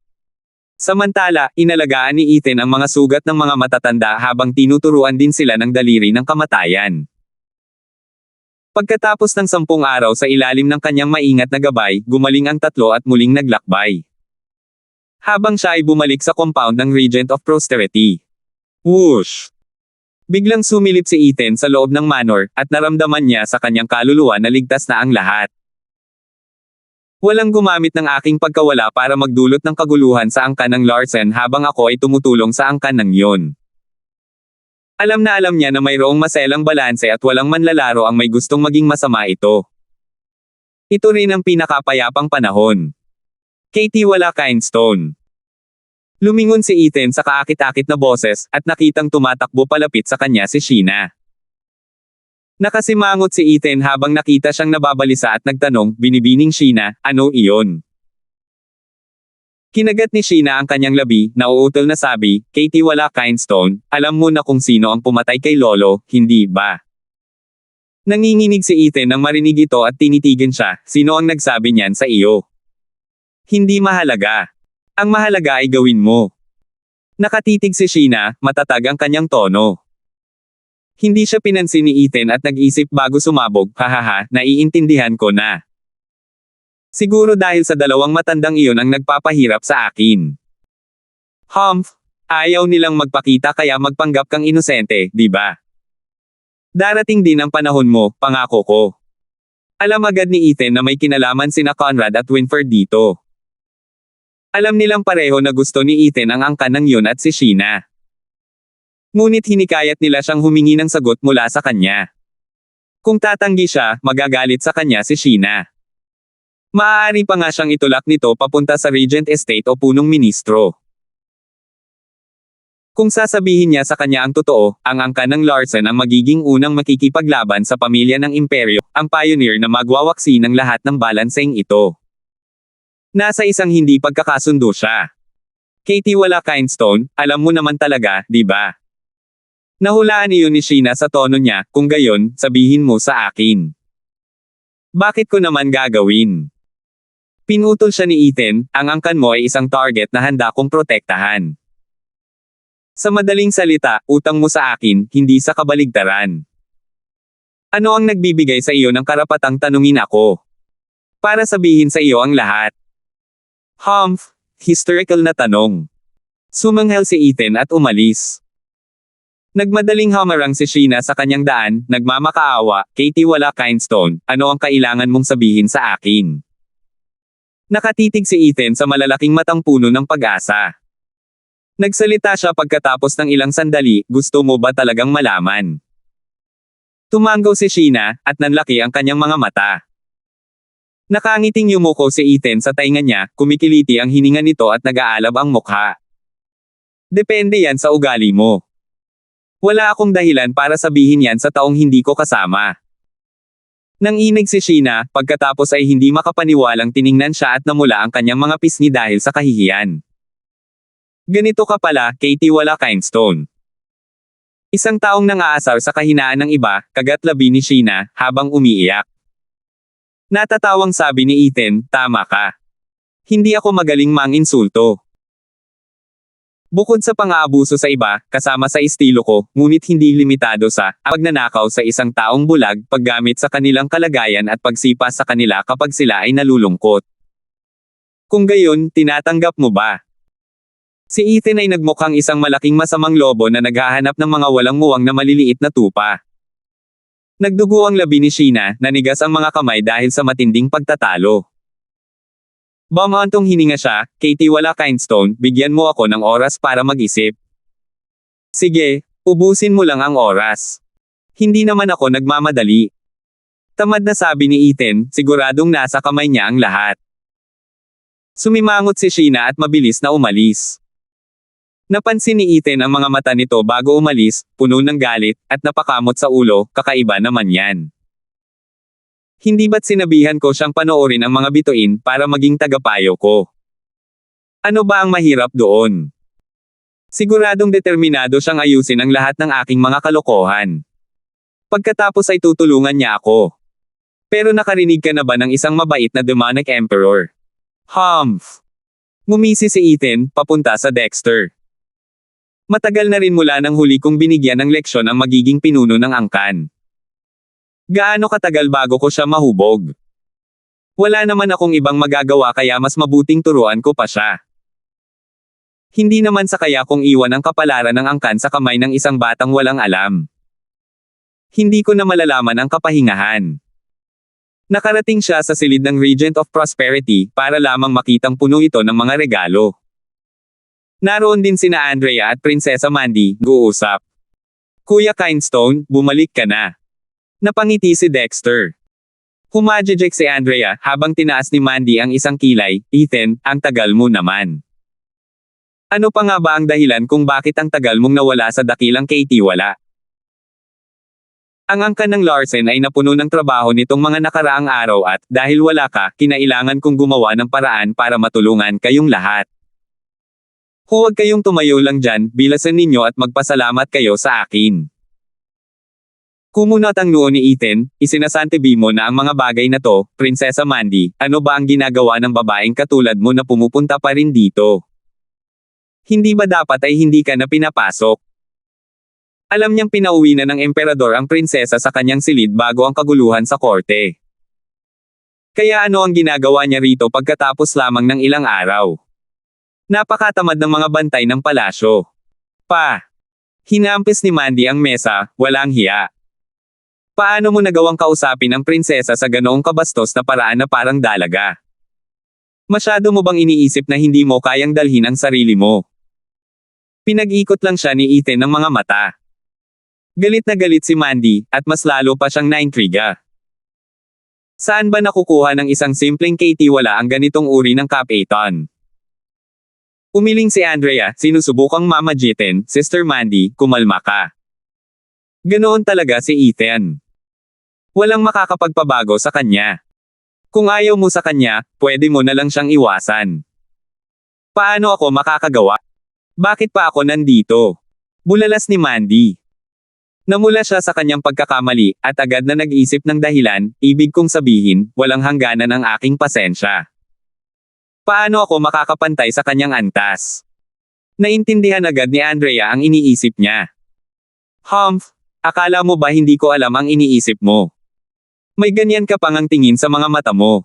A: Samantala, inalagaan ni Ethan ang mga sugat ng mga matatanda habang tinuturuan din sila ng daliri ng kamatayan. Pagkatapos ng 10 araw sa ilalim ng kanyang maingat na gabay, gumaling ang tatlo at muling naglakbay. Habang siya ay bumalik sa compound ng Regent of Posterity. Whoosh! Biglang sumilip si Ethan sa loob ng manor, at naramdaman niya sa kanyang kaluluwa na ligtas na ang lahat. Walang gumamit ng aking pagkawala para magdulot ng kaguluhan sa angkan ng Larsen habang ako ay tumutulong sa angkan ng yon. Alam na alam niya na mayroong maselang balanse at walang manlalaro ang may gustong maging masama ito. Ito rin ang pinakapayapang panahon. Katie wala Kindstone. Lumingon si Ethan sa kaakit-akit na boses, at nakitang tumatakbo palapit sa kanya si Sheena. Nakasimangot si Ethan habang nakita siyang nababalisa at nagtanong, binibining Sheena, ano iyon? Kinagat ni Sheena ang kanyang labi, nauutol na sabi, Katie wala Kindstone, alam mo na kung sino ang pumatay kay Lolo, hindi ba? Nanginginig si Ethan nang marinig ito at tinitigan siya, sino ang nagsabi niyan sa iyo? Hindi mahalaga. Ang mahalaga ay gawin mo. Nakatitig si Sheena, matatag ang kanyang tono. Hindi siya pinansin ni Ethan at nag-isip bago sumabog, hahaha, naiintindihan ko na. Siguro dahil sa dalawang matandang iyon ang nagpapahirap sa akin. Humph, ayaw nilang magpakita kaya magpanggap kang inosente, di ba? Darating din ang panahon mo, pangako ko. Alam agad ni Ethan na may kinalaman sina Conrad at Winford dito. Alam nilang pareho na gusto ni Ethan ang angkan ng yun at si Sheena. Ngunit hinikayat nila siyang humingi ng sagot mula sa kanya. Kung tatanggi siya, magagalit sa kanya si Sheena. Maaari pa nga siyang itulak nito papunta sa Regent Estate o punong ministro. Kung sasabihin niya sa kanya ang totoo, ang angkan ng Larsen ang magiging unang makikipaglaban sa pamilya ng imperyo, ang pioneer na magwawaksi ng lahat ng balanseng ito. Nasa isang hindi pagkakasundo siya. Katie wala Kindstone, alam mo naman talaga, di ba? Nahulaan iyon ni Sheena sa tono niya, kung gayon, sabihin mo sa akin. Bakit ko naman gagawin? Pinutol siya ni Ethan, ang angkan mo ay isang target na handa kong protektahan. Sa madaling salita, utang mo sa akin, hindi sa kabaligtaran. Ano ang nagbibigay sa iyo ng karapatang tanungin ako? Para sabihin sa iyo ang lahat. Humph, hysterical na tanong. Sumanghel si Ethan at umalis. Nagmadaling hamarang si Sheena sa kanyang daan, nagmamakaawa, Katie wala Kindstone, ano ang kailangan mong sabihin sa akin? Nakatitig si Ethan sa malalaking matang puno ng pag-asa. Nagsalita siya pagkatapos ng ilang sandali, gusto mo ba talagang malaman? Tumanggaw si Sheena, at nanlaki ang kanyang mga mata. Nakangiting yumuko si Ethan sa tainga niya, kumikiliti ang hininga nito at nag-aalab ang mukha. Depende yan sa ugali mo. Wala akong dahilan para sabihin yan sa taong hindi ko kasama. Nanginig si Sheena, pagkatapos ay hindi makapaniwalang tiningnan siya at namula ang kanyang mga pisngi dahil sa kahihiyan. Ganito ka pala, Katie wala Kindstone. Isang taong nang-aasar sa kahinaan ng iba, kagat labi ni Sheena, habang umiiyak. Natatawang sabi ni Ethan, tama ka. Hindi ako magaling mang-insulto. Bukod sa pang-aabuso sa iba, kasama sa estilo ko, ngunit hindi limitado sa pagnanakaw sa isang taong bulag, paggamit sa kanilang kalagayan at pagsipa sa kanila kapag sila ay nalulungkot. Kung gayon, tinatanggap mo ba? Si Ethan ay nagmukhang isang malaking masamang lobo na naghahanap ng mga walang muwang na maliliit na tupa. Nagdugo ang labi ni Sheena, nanigas ang mga kamay dahil sa matinding pagtatalo. Bumantong hininga siya, Katie wala Kindstone, bigyan mo ako ng oras para mag-isip. Sige, ubusin mo lang ang oras. Hindi naman ako nagmamadali. Tamad na sabi ni Ethan, siguradong nasa kamay niya ang lahat. Sumimangot si Sheena at mabilis na umalis. Napansin ni Ethan ang mga mata nito bago umalis, puno ng galit, at napakamot sa ulo, kakaiba naman yan. Hindi ba't sinabihan ko siyang panoorin ang mga bituin para maging tagapayo ko? Ano ba ang mahirap doon? Siguradong determinado siyang ayusin ang lahat ng aking mga kalokohan. Pagkatapos ay tutulungan niya ako. Pero nakarinig ka na ba ng isang mabait na demonic emperor? Humph! Ngumisi si Ethan, papunta sa Dexter. Matagal na rin mula nang huli kong binigyan ng leksyon ang magiging pinuno ng angkan. Gaano katagal bago ko siya mahubog? Wala naman akong ibang magagawa kaya mas mabuting turuan ko pa siya. Hindi naman sa kaya kong iwan ang kapalaran ng angkan sa kamay ng isang batang walang alam. Hindi ko na malalaman ang kapahingahan. Nakarating siya sa silid ng Regent of Prosperity para lamang makitang puno ito ng mga regalo. Naroon din sina Andrea at Prinsesa Mandy, guusap. Kuya Kindstone, bumalik ka na. Napangiti si Dexter. Humajejek si Andrea habang tinaas ni Mandy ang isang kilay, Ethan, ang tagal mo naman. Ano pa nga ba ang dahilan kung bakit ang tagal mong nawala sa dakilang Katie wala? Ang angkan ng Larsen ay napuno ng trabaho nitong mga nakaraang araw at, dahil wala ka, kinailangan kong gumawa ng paraan para matulungan kayong lahat. Huwag kayong tumayo lang dyan, bilasan ninyo at magpasalamat kayo sa akin. Kumunot ang noo ni Ethan, isinasantabi mo na ang mga bagay na to, Prinsesa Mandy, ano ba ang ginagawa ng babaeng katulad mo na pumupunta pa rin dito? Hindi ba dapat ay hindi ka na pinapasok? Alam niyang pinauwi na ng emperador ang prinsesa sa kanyang silid bago ang kaguluhan sa korte. Kaya ano ang ginagawa niya rito pagkatapos lamang ng ilang araw? Napakatamad ng mga bantay ng palasyo. Hinampis ni Mandy ang mesa, walang hiya. Paano mo nagawang kausapin ang prinsesa sa ganoong kabastos na paraan na parang dalaga? Masyado mo bang iniisip na hindi mo kayang dalhin ang sarili mo? Pinag-ikot lang siya ni Ethan ng mga mata. Galit na galit si Mandy, at mas lalo pa siyang naintriga. Saan ba nakukuha ng isang simpleng Katie wala ang ganitong uri ng Cap-A-Ton? Umiling si Andrea, sinusubukang mamagitin, Sister Mandy, kumalma ka. Ganoon talaga si Ethan. Walang makakapagpabago sa kanya. Kung ayaw mo sa kanya, pwede mo na lang siyang iwasan. Paano ako makakagawa? Bakit pa ako nandito? Bulalas ni Mandy. Namula siya sa kanyang pagkakamali, at agad na nag-isip ng dahilan, ibig kong sabihin, walang hangganan ang aking pasensya. Paano ako makakapantay sa kanyang antas? Naintindihan agad ni Andrea ang iniisip niya. Humph, akala mo ba hindi ko alam ang iniisip mo? May ganyan ka pang ang tingin sa mga mata mo.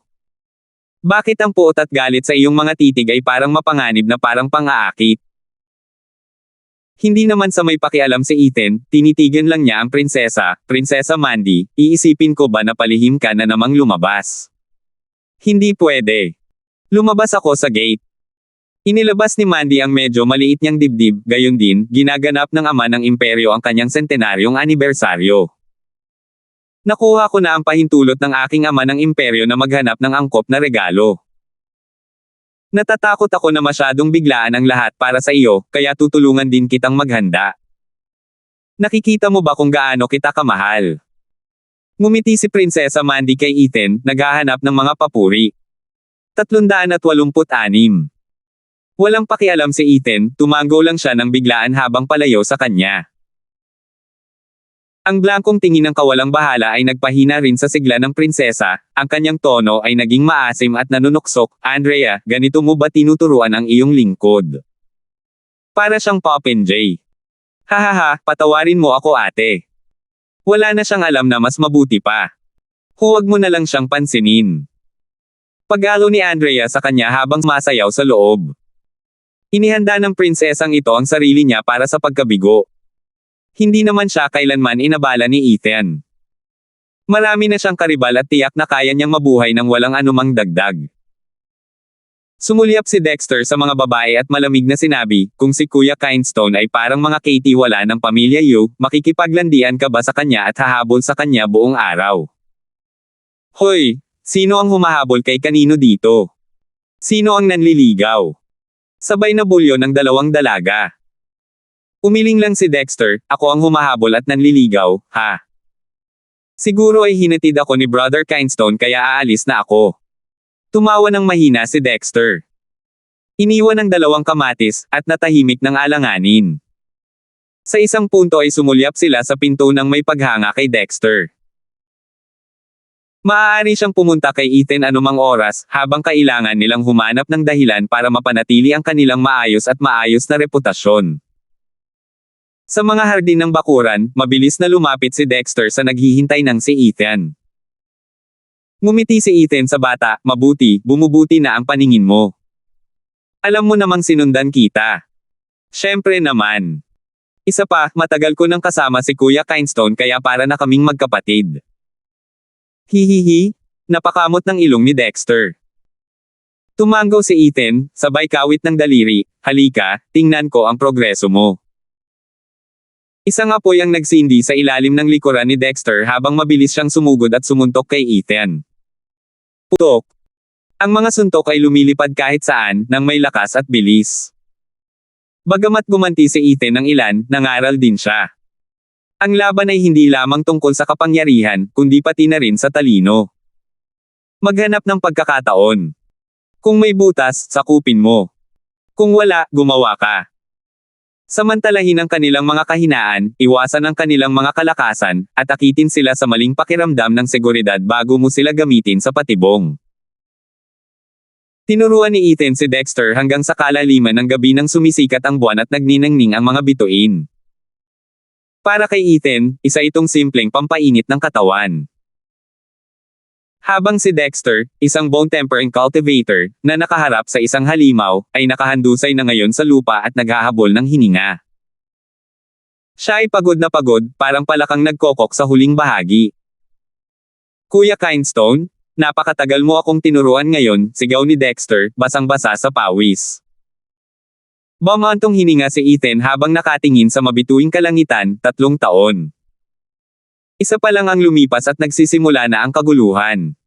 A: Bakit ang puot at galit sa iyong mga titig ay parang mapanganib na parang pang-aakit? Hindi naman sa may pakialam si Ethan, tinitigan lang niya ang prinsesa, Prinsesa Mandy, iisipin ko ba na palihim ka na namang lumabas? Hindi pwede. Lumabas ako sa gate. Inilabas ni Mandy ang medyo maliit niyang dibdib, gayon din, ginaganap ng ama ng imperyo ang kanyang sentenaryong anibersaryo. Nakuha ko na ang pahintulot ng aking ama ng imperyo na maghanap ng angkop na regalo. Natatakot ako na masyadong biglaan ang lahat para sa iyo, kaya tutulungan din kitang maghanda. Nakikita mo ba kung gaano kita kamahal? Ngumiti si Prinsesa Mandy kay Ethan, naghahanap ng mga papuri. 386. Walang pakialam si Ethan, tumango lang siya ng biglaan habang palayo sa kanya. Ang blankong tingin ng kawalang bahala ay nagpahina rin sa sigla ng prinsesa, ang kanyang tono ay naging maasim at nanunuksok. Andrea, ganito mo ba tinuturuan ang iyong lingkod? Para siyang Popeye. Hahaha, patawarin mo ako ate. Wala na siyang alam na mas mabuti pa. Huwag mo na lang siyang pansinin. Pag-alo ni Andrea sa kanya habang masayaw sa loob. Inihanda ng prinsesang ito ang sarili niya para sa pagkabigo. Hindi naman siya kailanman inabala ni Ethan. Marami na siyang karibal at tiyak na kaya niyang mabuhay ng walang anumang dagdag. Sumulyap si Dexter sa mga babae at malamig na sinabi, kung si Kuya Kindstone ay parang mga Katie wala ng pamilya Yu, makikipaglandian ka ba sa kanya at hahabol sa kanya buong araw? Hoy, sino ang humahabol kay kanino dito? Sino ang nanliligaw? Sabay na bulyo ng dalawang dalaga. Umiling lang si Dexter, ako ang humahabol at nanliligaw, ha? Siguro ay hinatid ako ni Brother Kindstone kaya aalis na ako. Tumawa ng mahina si Dexter. Iniwan ang dalawang kamatis, at natahimik ng alanganin. Sa isang punto ay sumulyap sila sa pinto ng may paghanga kay Dexter. Maaari siyang pumunta kay Ethan anumang oras, habang kailangan nilang humanap ng dahilan para mapanatili ang kanilang maayos na reputasyon. Sa mga hardin ng bakuran, mabilis na lumapit si Dexter sa naghihintay ng si Ethan. Ngumiti si Ethan sa bata, mabuti, bumubuti na ang paningin mo. Alam mo namang sinundan kita. Siyempre naman. Isa pa, matagal ko nang kasama si Kuya Kindstone kaya para na kaming magkapatid. Hihihi, napakamot ng ilong ni Dexter. Tumango si Ethan, sabay kawit ng daliri, halika, tingnan ko ang progreso mo. Isang apoy ang nagsindi sa ilalim ng likuran ni Dexter habang mabilis siyang sumugod at sumuntok kay Ethan. Putok. Ang mga suntok ay lumilipad kahit saan, nang may lakas at bilis. Bagamat gumanti si Ethan ng ilan, nangaral din siya. Ang laban ay hindi lamang tungkol sa kapangyarihan, kundi pati na rin sa talino. Maghanap ng pagkakataon. Kung may butas, sakupin mo. Kung wala, gumawa ka. Samantalahin ang kanilang mga kahinaan, iwasan ang kanilang mga kalakasan, at akitin sila sa maling pakiramdam ng seguridad bago mo sila gamitin sa patibong. Tinuruan ni Ethan si Dexter hanggang sa kalaliman ng gabi nang sumisikat ang buwan at nagniningning ang mga bituin. Para kay Ethan, isa itong simpleng pampainit ng katawan. Habang si Dexter, isang bone-tempering cultivator, na nakaharap sa isang halimaw, ay nakahandusay na ngayon sa lupa at naghahabol ng hininga. Siya ay pagod na pagod, parang palakang nagkokok sa huling bahagi. Kuya Kindstone, napakatagal mo akong tinuruan ngayon, sigaw ni Dexter, basang-basa sa pawis. Bumantong hininga si Ethan habang nakatingin sa mabituing kalangitan, 3 taon. Isa pa lang ang lumipas at nagsisimula na ang kaguluhan.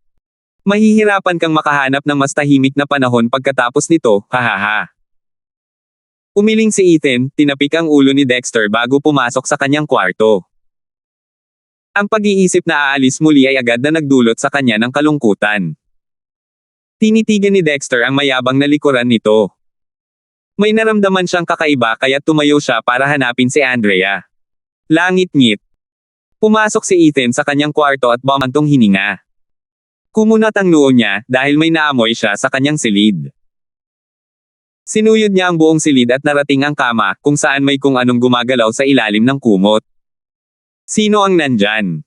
A: Mahihirapan kang makahanap ng mas tahimik na panahon pagkatapos nito, hahaha. Umiling si Ethan, tinapik ang ulo ni Dexter bago pumasok sa kanyang kwarto. Ang pag-iisip na aalis muli ay agad na nagdulot sa kanya ng kalungkutan. Tinitigan ni Dexter ang mayabang na likuran nito. May naramdaman siyang kakaiba kaya tumayo siya para hanapin si Andrea. Langit-ngit. Pumasok si Ethan sa kanyang kwarto at bumantong hininga. Kumunat ang noo niya dahil may naamoy siya sa kanyang silid. Sinuyod niya ang buong silid at narating ang kama kung saan may kung anong gumagalaw sa ilalim ng kumot. Sino ang nandyan?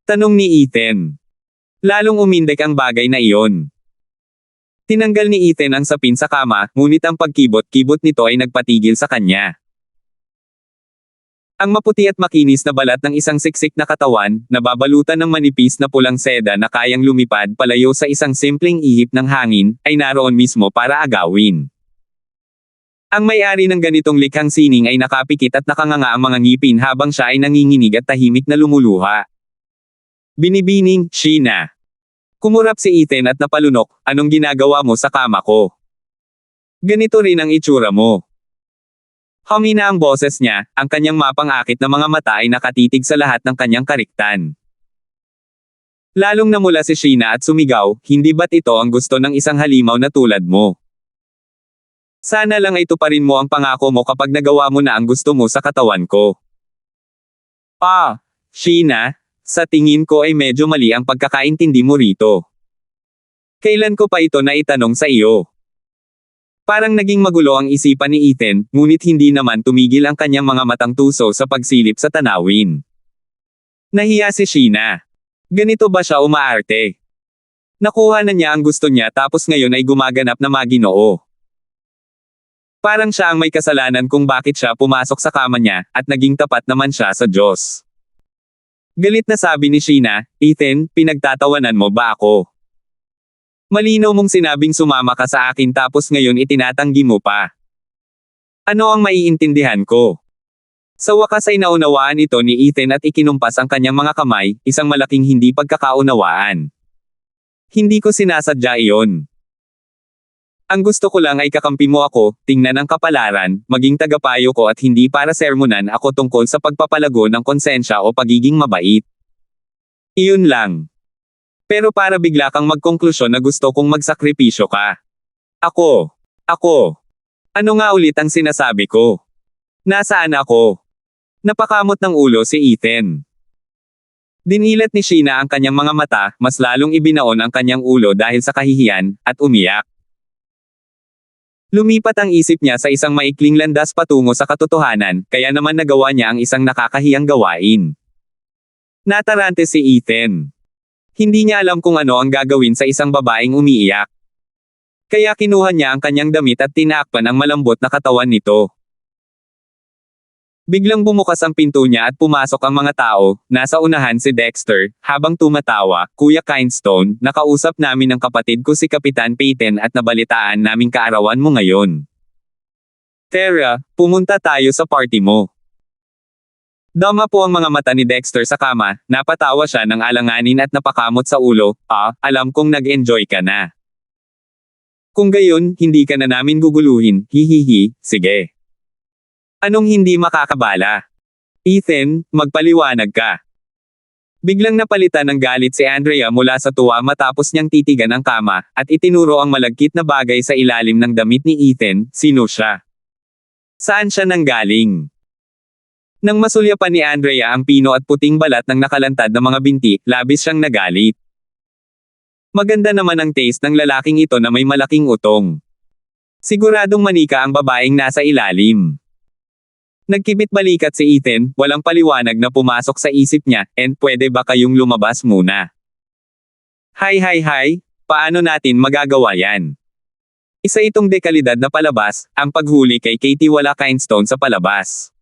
A: Tanong ni Ethan. Lalong umindek ang bagay na iyon. Tinanggal ni Ethan ang sapin sa kama, ngunit ang pagkibot-kibot nito ay nagpatigil sa kanya. Ang maputi at makinis na balat ng isang siksik na katawan, nababalutan ng manipis na pulang seda na kayang lumipad palayo sa isang simpleng ihip ng hangin, ay naroon mismo para agawin. Ang may-ari ng ganitong likhang sining ay nakapikit at nakanganga ang mga ngipin habang siya ay nanginginig at tahimik na lumuluha. Binibining, Sheena. Kumurap si Ethan at napalunok, anong ginagawa mo sa kama ko? Ganito rin ang itsura mo. Humina ang boses niya, ang kanyang mapang-akit na mga mata ay nakatitig sa lahat ng kanyang kariktan. Lalong namula si Sheena at sumigaw, hindi ba't ito ang gusto ng isang halimaw na tulad mo? Sana lang ay tuparin mo ang pangako mo kapag nagawa mo na ang gusto mo sa katawan ko. Sheena, sa tingin ko ay medyo mali ang pagkakaintindi mo rito. Kailan ko pa ito naitanong sa iyo? Parang naging magulo ang isipan ni Ethan, ngunit hindi naman tumigil ang kanyang mga matang tuso sa pagsilip sa tanawin. Nahiya si Sheena. Ganito ba siya umaarte? Nakuha na niya ang gusto niya tapos ngayon ay gumaganap na maginoo. Parang siya ang may kasalanan kung bakit siya pumasok sa kama niya, at naging tapat naman siya sa Diyos. Galit na sabi ni Sheena, Ethan, pinagtatawanan mo ba ako? Malinaw mong sinabing sumama ka sa akin tapos ngayon itinatanggi mo pa. Ano ang maiintindihan ko? Sa wakas ay naunawaan ito ni Ethan at ikinumpas ang kanyang mga kamay, isang malaking hindi pagkakaunawaan. Hindi ko sinasadya iyon. Ang gusto ko lang ay kakampi mo ako, tingnan ang kapalaran, maging tagapayo ko at hindi para sermonan ako tungkol sa pagpapalago ng konsensya o pagiging mabait. Iyon lang. Pero para bigla kang magkonklusyon na gusto kong magsakripisyo ka. Ako. Ano nga ulit ang sinasabi ko? Nasaan ako? Napakamot ng ulo si Ethan. Dinilat ni Sheena ang kanyang mga mata, mas lalong ibinaon ang kanyang ulo dahil sa kahihiyan, at umiyak. Lumipat ang isip niya sa isang maikling landas patungo sa katotohanan, kaya naman nagawa niya ang isang nakakahiyang gawain. Natarante si Ethan. Hindi niya alam kung ano ang gagawin sa isang babaeng umiiyak. Kaya kinuha niya ang kanyang damit at tinakpan ang malambot na katawan nito. Biglang bumukas ang pinto niya at pumasok ang mga tao. Nasa unahan si Dexter, habang tumatawa, Kuya Kindstone, nakausap namin ang kapatid ko si Kapitan Peyton at nabalitaan naming kaarawan mo ngayon. Tara, pumunta tayo sa party mo. Dama po ang mga mata ni Dexter sa kama, napatawa siya ng alanganin at napakamot sa ulo, alam kong nag-enjoy ka na. Kung gayon, hindi ka na namin guguluhin, hihihi, sige. Anong hindi makakabala? Ethan, magpaliwanag ka. Biglang napalitan ng galit si Andrea mula sa tuwa matapos niyang titigan ang kama, at itinuro ang malagkit na bagay sa ilalim ng damit ni Ethan, sino siya? Saan siya nanggaling? Nang masulyapan ni Andrea ang pino at puting balat ng nakalantad na mga binti, labis siyang nagalit. Maganda naman ang taste ng lalaking ito na may malaking utong. Siguradong manika ang babaeng nasa ilalim. Nagkibit balikat si Ethan, walang paliwanag na pumasok sa isip niya, and pwede ba kayong lumabas muna? Hay, paano natin magagawa yan? Isa itong dekalidad na palabas, ang paghuli kay Katie Wala Kindstone sa palabas.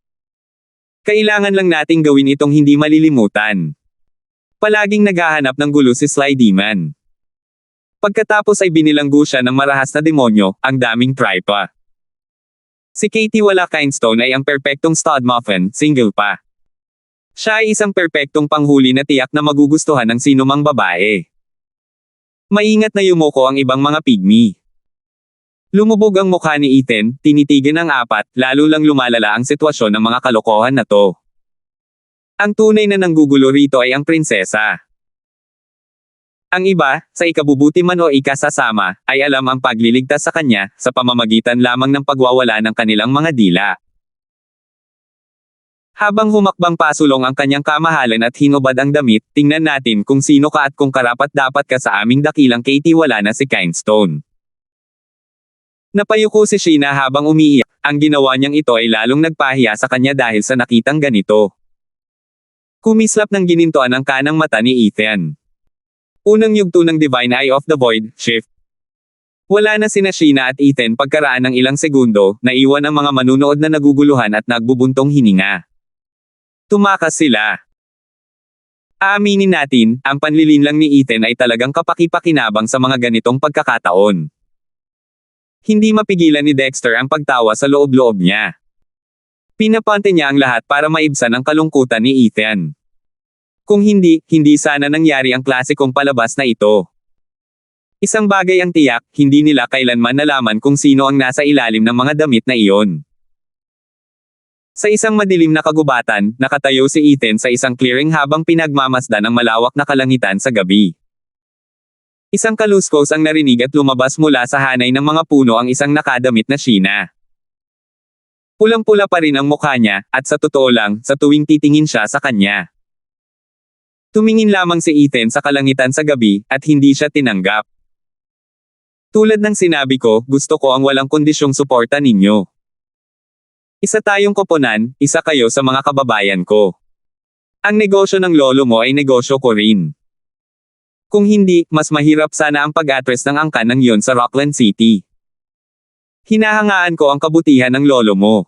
A: Kailangan lang nating gawin itong hindi malilimutan. Palaging naghahanap ng gulo si Sly Demon. Pagkatapos ay binilanggo siya ng marahas na demonyo, ang daming try pa. Si Katie Wala Kindstone ay ang perpektong stud muffin, single pa. Siya ay isang perpektong panghuli na tiyak na magugustuhan ng sinumang babae. Maingat na yumoko ang ibang mga pigmy. Lumubog ang mukha ni Ethan, tinitigan ang apat, lalo lang lumalala ang sitwasyon ng mga kalokohan na to. Ang tunay na nanggugulo rito ay ang prinsesa. Ang iba, sa ikabubuti man o ikasasama, ay alam ang pagliligtas sa kanya, sa pamamagitan lamang ng pagwawala ng kanilang mga dila. Habang humakbang pasulong ang kanyang kamahalan at hinubad ang damit, tingnan natin kung sino ka at kung karapat-dapat ka sa aming dakilang Katie Wala na si Kindstone. Napayuko si Sheena habang umiiyak, ang ginawa niyang ito ay lalong nagpahiya sa kanya dahil sa nakitang ganito. Kumislap ng ginintuan ang kanang mata ni Ethan. Unang yugto ng Divine Eye of the Void, shift. Wala na sina Sheena at Ethan pagkaraan ng ilang segundo, naiwan ang mga manunood na naguguluhan at nagbubuntong hininga. Tumakas sila. Aaminin natin, ang panlilinlang ni Ethan ay talagang kapaki-pakinabang sa mga ganitong pagkakataon. Hindi mapigilan ni Dexter ang pagtawa sa loob-loob niya. Pinapante niya ang lahat para maibsan ang kalungkutan ni Ethan. Kung hindi sana nangyari ang klasikong palabas na ito. Isang bagay ang tiyak, hindi nila kailanman nalaman kung sino ang nasa ilalim ng mga damit na iyon. Sa isang madilim na kagubatan, nakatayo si Ethan sa isang clearing habang pinagmamasdan ang malawak na kalangitan sa gabi. Isang kaluskos ang narinig at lumabas mula sa hanay ng mga puno ang isang nakadamit na Sheena. Pulang-pula pa rin ang mukha niya, at sa totoo lang, sa tuwing titingin siya sa kanya. Tumingin lamang si Ethan sa kalangitan sa gabi, at hindi siya tinanggap. Tulad ng sinabi ko, gusto ko ang walang kondisyong suporta ninyo. Isa tayong koponan, isa kayo sa mga kababayan ko. Ang negosyo ng lolo mo ay negosyo ko rin. Kung hindi, mas mahirap sana ang pag-address ng angkan ng yon sa Rockland City. Hinahangaan ko ang kabutihan ng lolo mo.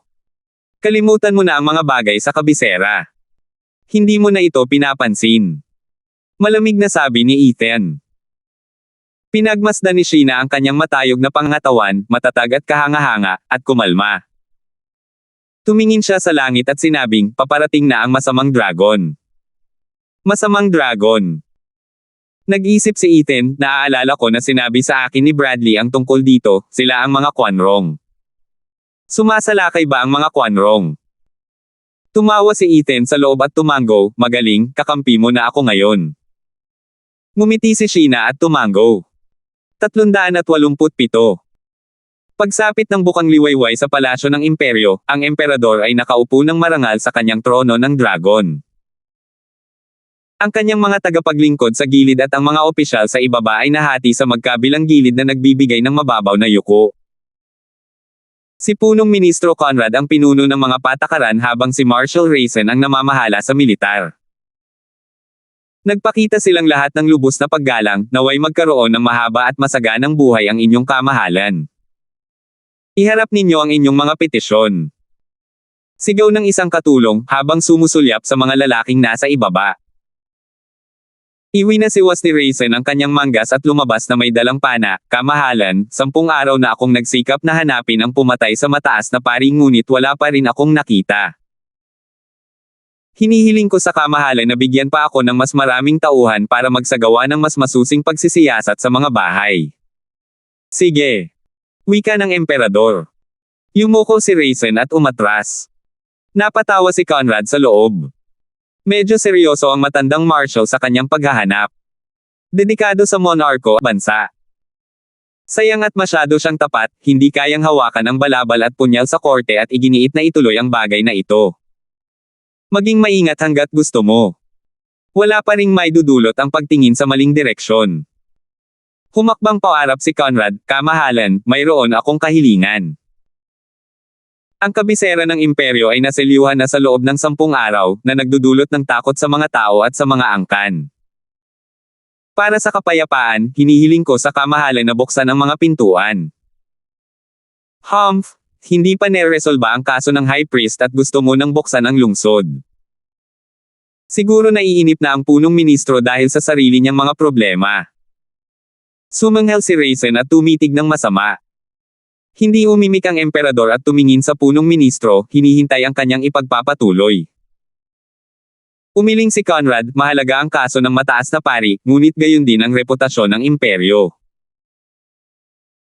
A: Kalimutan mo na ang mga bagay sa kabisera. Hindi mo na ito pinapansin. Malamig na sabi ni Ethan. Pinagmasdan ni Sheena ang kanyang matayog na pangatawan, matatag at kahanga-hanga, at kumalma. Tumingin siya sa langit at sinabing, paparating na ang masamang dragon. Masamang dragon. Nag-isip si Ethan, naaalala ko na sinabi sa akin ni Bradley ang tungkol dito, sila ang mga Quanrong. Sumasalakay ba ang mga Quanrong? Tumawa si Ethan sa loob at tumango, magaling, kakampi mo na ako ngayon. Ngumiti si Sheena at tumango. 387. Pagsapit ng bukang liwayway sa palasyo ng imperyo, ang emperador ay nakaupo ng marangal sa kanyang trono ng dragon. Ang kanyang mga tagapaglingkod sa gilid at ang mga opisyal sa ibaba ay nahati sa magkabilang gilid na nagbibigay ng mababaw na yuko. Si Punong Ministro Conrad ang pinuno ng mga patakaran habang si Marshal Raisin ang namamahala sa militar. Nagpakita silang lahat ng lubos na paggalang, naway magkaroon ng mahaba at masaganang buhay ang inyong kamahalan. Iharap ninyo ang inyong mga petisyon. Sigaw ng isang katulong, habang sumusulyap sa mga lalaking nasa ibaba. Iwi na siwas ni Raisin ang kanyang manggas at lumabas na may dalang pana, kamahalan, 10 araw na akong nagsikap na hanapin ang pumatay sa mataas na pari ngunit wala pa rin akong nakita. Hinihiling ko sa kamahalan na bigyan pa ako ng mas maraming tauhan para magsagawa ng mas masusing pagsisiyasat sa mga bahay. Sige. Wika ng emperador. Yumuko si Raisin at umatras. Napatawa si Conrad sa loob. Medyo seryoso ang matandang marshal sa kanyang paghahanap. Dedikado sa monarko bansa. Sayang at masyado siyang tapat, hindi kayang hawakan ang balabal at punyal sa korte at iginiit na ituloy ang bagay na ito. Maging maingat hanggat gusto mo. Wala pa ring maidudulot ang pagtingin sa maling direksyon. Humakbang paarap si Conrad, kamahalan, mayroon akong kahilingan. Ang kabisera ng imperyo ay naselyuhan na sa loob ng 10 araw, na nagdudulot ng takot sa mga tao at sa mga angkan. Para sa kapayapaan, hinihiling ko sa kamahalan na buksan ang mga pintuan. Humph! Hindi pa neresolba ang kaso ng High Priest at gusto mo nang buksan ang lungsod. Siguro naiinip na ang punong ministro dahil sa sarili niyang mga problema. Sumanghel si Raisin at tumitig ng masama. Hindi umimik ang emperador at tumingin sa punong ministro, hinihintay ang kanyang ipagpapatuloy. Umiling si Conrad, mahalaga ang kaso ng mataas na pari, ngunit gayon din ang reputasyon ng imperyo.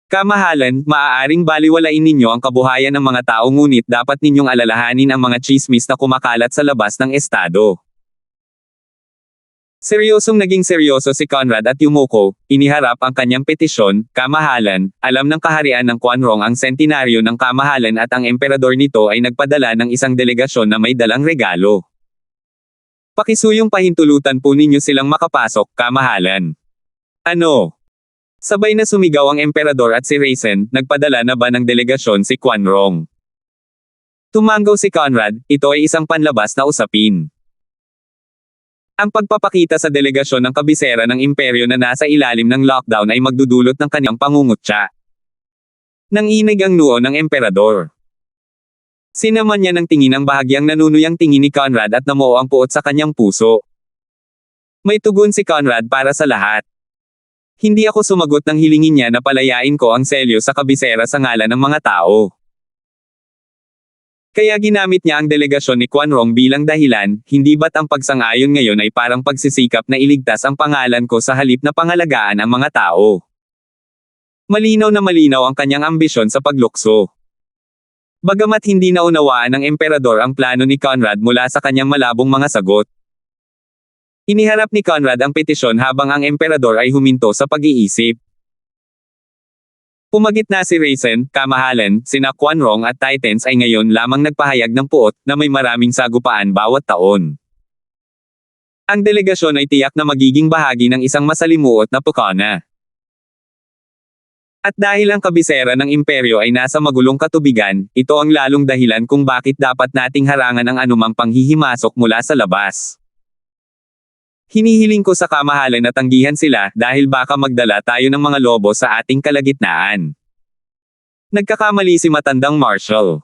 A: Kamahalan, maaaring baliwalain ninyo ang kabuhayan ng mga tao ngunit dapat ninyong alalahanin ang mga tsismis na kumakalat sa labas ng estado. Seryosong naging seryoso si Conrad at yumuko, iniharap ang kanyang petisyon, kamahalan, alam ng kaharian ng Quanrong ang sentinaryo ng kamahalan at ang emperador nito ay nagpadala ng isang delegasyon na may dalang regalo. Pakisuyong pahintulutan po ninyo silang makapasok, kamahalan. Ano? Sabay na sumigaw ang emperador at si Raisin, nagpadala na ba ng delegasyon si Quanrong? Tumango si Conrad, ito ay isang panlabas na usapin. Ang pagpapakita sa delegasyon ng kabisera ng imperyo na nasa ilalim ng lockdown ay magdudulot ng kanyang pangungutya. Nanginig ang noo ng emperador. Sinaman niya ng tingin ang bahagyang nanunuyang tingin ni Conrad at namuo ang puot sa kanyang puso. May tugon si Conrad para sa lahat. Hindi ako sumagot nang hilingin niya na palayain ko ang selyo sa kabisera sa ngalan ng mga tao. Kaya ginamit niya ang delegasyon ni Quanrong bilang dahilan, hindi ba't ang pagsang-ayon ngayon ay parang pagsisikap na iligtas ang pangalan ko sa halip na pangalagaan ang mga tao. Malinaw na malinaw ang kanyang ambisyon sa paglukso. Bagamat hindi naunawaan ng emperador ang plano ni Conrad mula sa kanyang malabong mga sagot. Iniharap ni Conrad ang petisyon habang ang emperador ay huminto sa pag-iisip. Pumagitna si Raisin, kamahalan, sina Quanrong at Titans ay ngayon lamang nagpahayag ng puot na may maraming sagupaan bawat taon. Ang delegasyon ay tiyak na magiging bahagi ng isang masalimuot na pukana. At dahil ang kabisera ng imperyo ay nasa magulong katubigan, ito ang lalong dahilan kung bakit dapat nating harangan ang anumang panghihimasok mula sa labas. Hinihiling ko sa kamahalan na tanggihan sila dahil baka magdala tayo ng mga lobo sa ating kalagitnaan. Nagkakamali si matandang Marshall.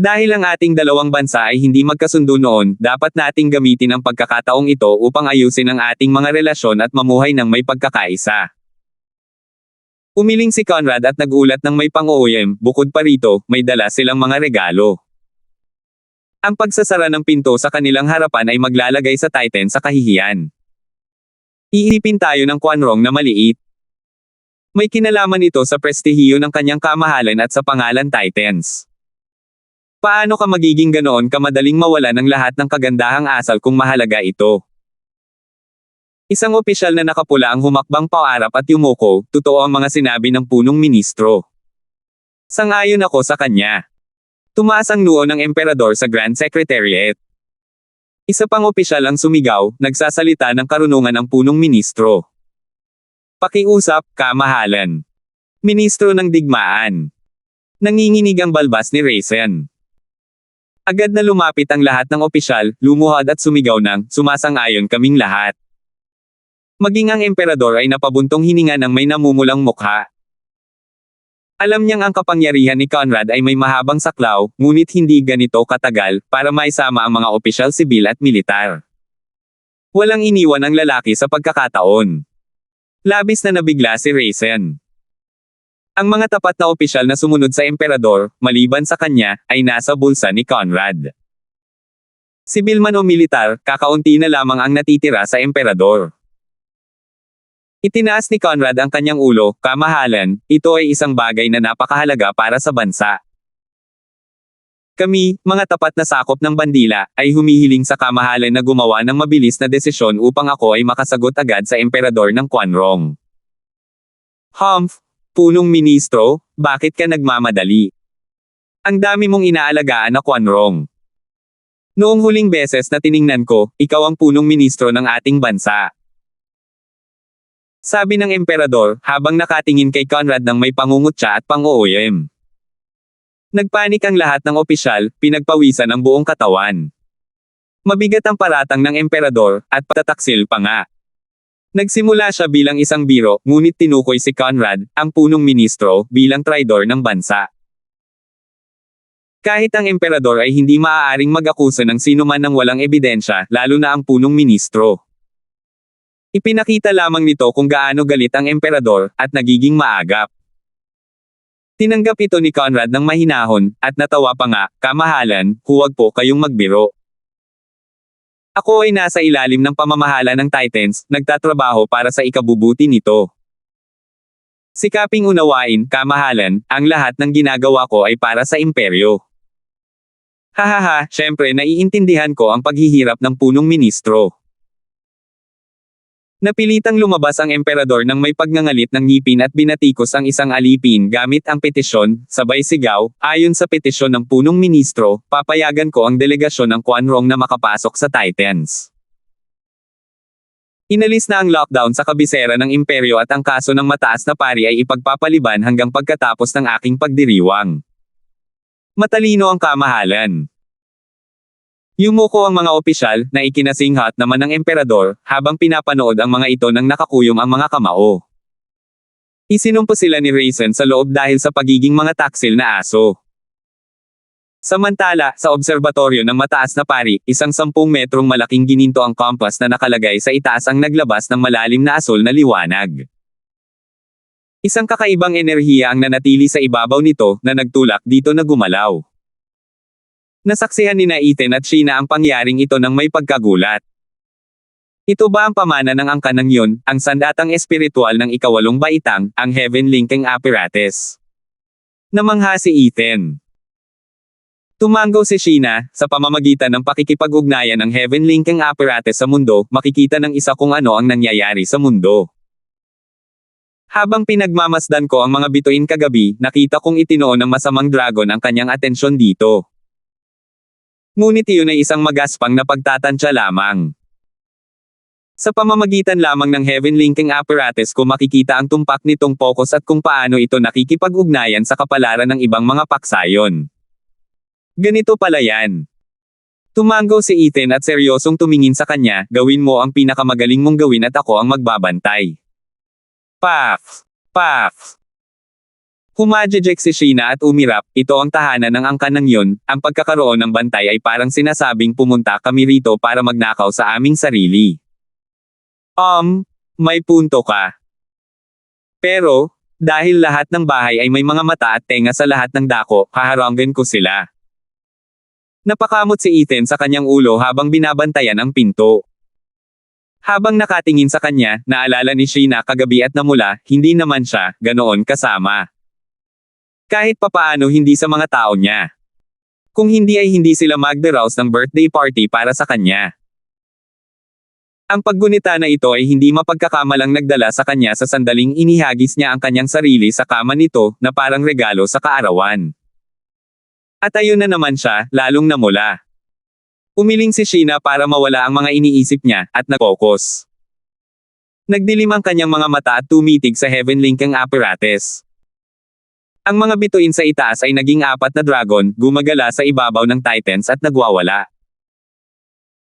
A: Dahil ang ating dalawang bansa ay hindi magkasundo noon, dapat nating gamitin ang pagkakataong ito upang ayusin ang ating mga relasyon at mamuhay ng may pagkakaisa. Umiling si Conrad at nagulat ng may pang-uuyam, bukod pa rito, may dala silang mga regalo. Ang pagsasara ng pinto sa kanilang harapan ay maglalagay sa Titan sa kahihiyan. Iipin tayo ng Quanrong na maliit. May kinalaman ito sa prestihiyo ng kanyang kamahalan at sa pangalan Titans. Paano ka magiging ganoon kamadaling mawala ng lahat ng kagandahang asal kung mahalaga ito? Isang opisyal na nakapula ang humakbang paarap at yumuko, totoo ang mga sinabi ng punong ministro. Sang-ayon ako sa kanya. Tumaas ang noo ng emperador sa Grand Secretariat. Isa pang opisyal ang sumigaw, nagsasalita ng karunungan ng punong ministro. Pakiusap, kamahalan. Ministro ng digmaan. Nanginginig ang balbas ni Raisin. Agad na lumapit ang lahat ng opisyal, lumuhod at sumigaw ng, sumasang-ayon kaming lahat. Maging ang emperador ay napabuntong hininga ng may namumulang mukha. Alam niyang ang kapangyarihan ni Conrad ay may mahabang saklaw, ngunit hindi ganito katagal, para maisama ang mga opisyal sibil at militar. Walang iniwan ang lalaki sa pagkakataon. Labis na nabigla si Raisin. Ang mga tapat na opisyal na sumunod sa emperador, maliban sa kanya, ay nasa bulsa ni Conrad. Sibil man o militar, kakaunti na lamang ang natitira sa emperador. Itinaas ni Conrad ang kanyang ulo, kamahalan, ito ay isang bagay na napakahalaga para sa bansa. Kami, mga tapat na sakop ng bandila, ay humihiling sa kamahalan na gumawa ng mabilis na desisyon upang ako ay makasagot agad sa emperador ng Quanrong. Humph, punong ministro, bakit ka nagmamadali? Ang dami mong inaalagaan na Quanrong. Noong huling beses na tiningnan ko, ikaw ang punong ministro ng ating bansa. Sabi ng emperador, habang nakatingin kay Conrad ng may pangungutya at pang-uuyam. Nagpanik ang lahat ng opisyal, pinagpawisan ang buong katawan. Mabigat ang paratang ng emperador, at patataksil pa nga. Nagsimula siya bilang isang biro, ngunit tinukoy si Conrad, ang punong ministro, bilang traidor ng bansa. Kahit ang emperador ay hindi maaaring mag-akusa ng sinuman ng walang ebidensya, lalo na ang punong ministro. Ipinakita lamang nito kung gaano galit ang emperador, at nagiging maagap. Tinanggap ito ni Conrad ng mahinahon, at natawa pa nga, kamahalan, huwag po kayong magbiro. Ako ay nasa ilalim ng pamamahala ng Titans, nagtatrabaho para sa ikabubuti nito. Sikaping unawain, kamahalan, ang lahat ng ginagawa ko ay para sa imperyo. Hahaha, syempre naiintindihan ko ang paghihirap ng punong ministro. Napilitang lumabas ang emperador ng may pagngangalit ng ngipin at binatikos ang isang alipin gamit ang petisyon, sabay sigaw, ayon sa petisyon ng punong ministro, papayagan ko ang delegasyon ng Quanrong na makapasok sa Titans. Inalis na ang lockdown sa kabisera ng imperyo at ang kaso ng mataas na pari ay ipagpapaliban hanggang pagkatapos ng aking pagdiriwang. Matalino ang kamahalan. Yumuko ang mga opisyal, na ikinasinghat naman ng emperador, habang pinapanood ang mga ito nang nakakuyom ang mga kamao. Isinumpo sila ni Raisin sa loob dahil sa pagiging mga taksil na aso. Samantala, sa obserbatoryo ng mataas na pari, isang 10 metrong malaking gininto ang compass na nakalagay sa itaas ang naglabas ng malalim na asul na liwanag. Isang kakaibang enerhiya ang nanatili sa ibabaw nito na nagtulak dito na gumalaw. Nasaksihan ni Ethan at Sheena ang pangyaring ito ng may pagkagulat. Ito ba ang pamana ng angkanang yun, ang sandatang espiritual ng ikawalong baitang, ang Heaven Linking Apparatus? Namangha si Ethan. Tumango si Sheena, sa pamamagitan ng pakikipag-ugnayan ng Heaven Linking Apparatus sa mundo, makikita ng isa kung ano ang nangyayari sa mundo. Habang pinagmamasdan ko ang mga bituin kagabi, nakita kong itinoon ng masamang dragon ang kanyang atensyon dito. Ngunit iyon ay isang magaspang na pagtatansya lamang. Sa pamamagitan lamang ng Heaven Linking Apparatus ko makikita ang tumpak nitong focus at kung paano ito nakikipag-ugnayan sa kapalaran ng ibang mga paksayon. Ganito pala yan. Tumango si Ethan at seryosong tumingin sa kanya, gawin mo ang pinakamagaling mong gawin at ako ang magbabantay. Paf! Paf! Humajejek si Sheena at umirap, ito ang tahanan ng angkanang yun, ang pagkakaroon ng bantay ay parang sinasabing pumunta kami rito para magnakaw sa aming sarili. May punto ka. Pero, dahil lahat ng bahay ay may mga mata at tenga sa lahat ng dako, haharanggan ko sila. Napakamot si Ethan sa kanyang ulo habang binabantayan ang pinto. Habang nakatingin sa kanya, naalala ni Sheena kagabi at namula, hindi naman siya, ganoon kasama. Kahit papaano hindi sa mga tao niya. Kung hindi ay hindi sila magdaraos ng birthday party para sa kanya. Ang paggunita na ito ay hindi mapagkakamalang nagdala sa kanya sa sandaling inihagis niya ang kanyang sarili sa kama nito, na parang regalo sa kaarawan. At ayun na naman siya, lalong namula. Umiling si Sheena para mawala ang mga iniisip niya, at nag-focus. Nagdilim ang kanyang mga mata at tumitig sa Heaven Linking Apparatus. Ang mga bituin sa itaas ay naging 4 na dragon, gumagala sa ibabaw ng Titans at nagwawala.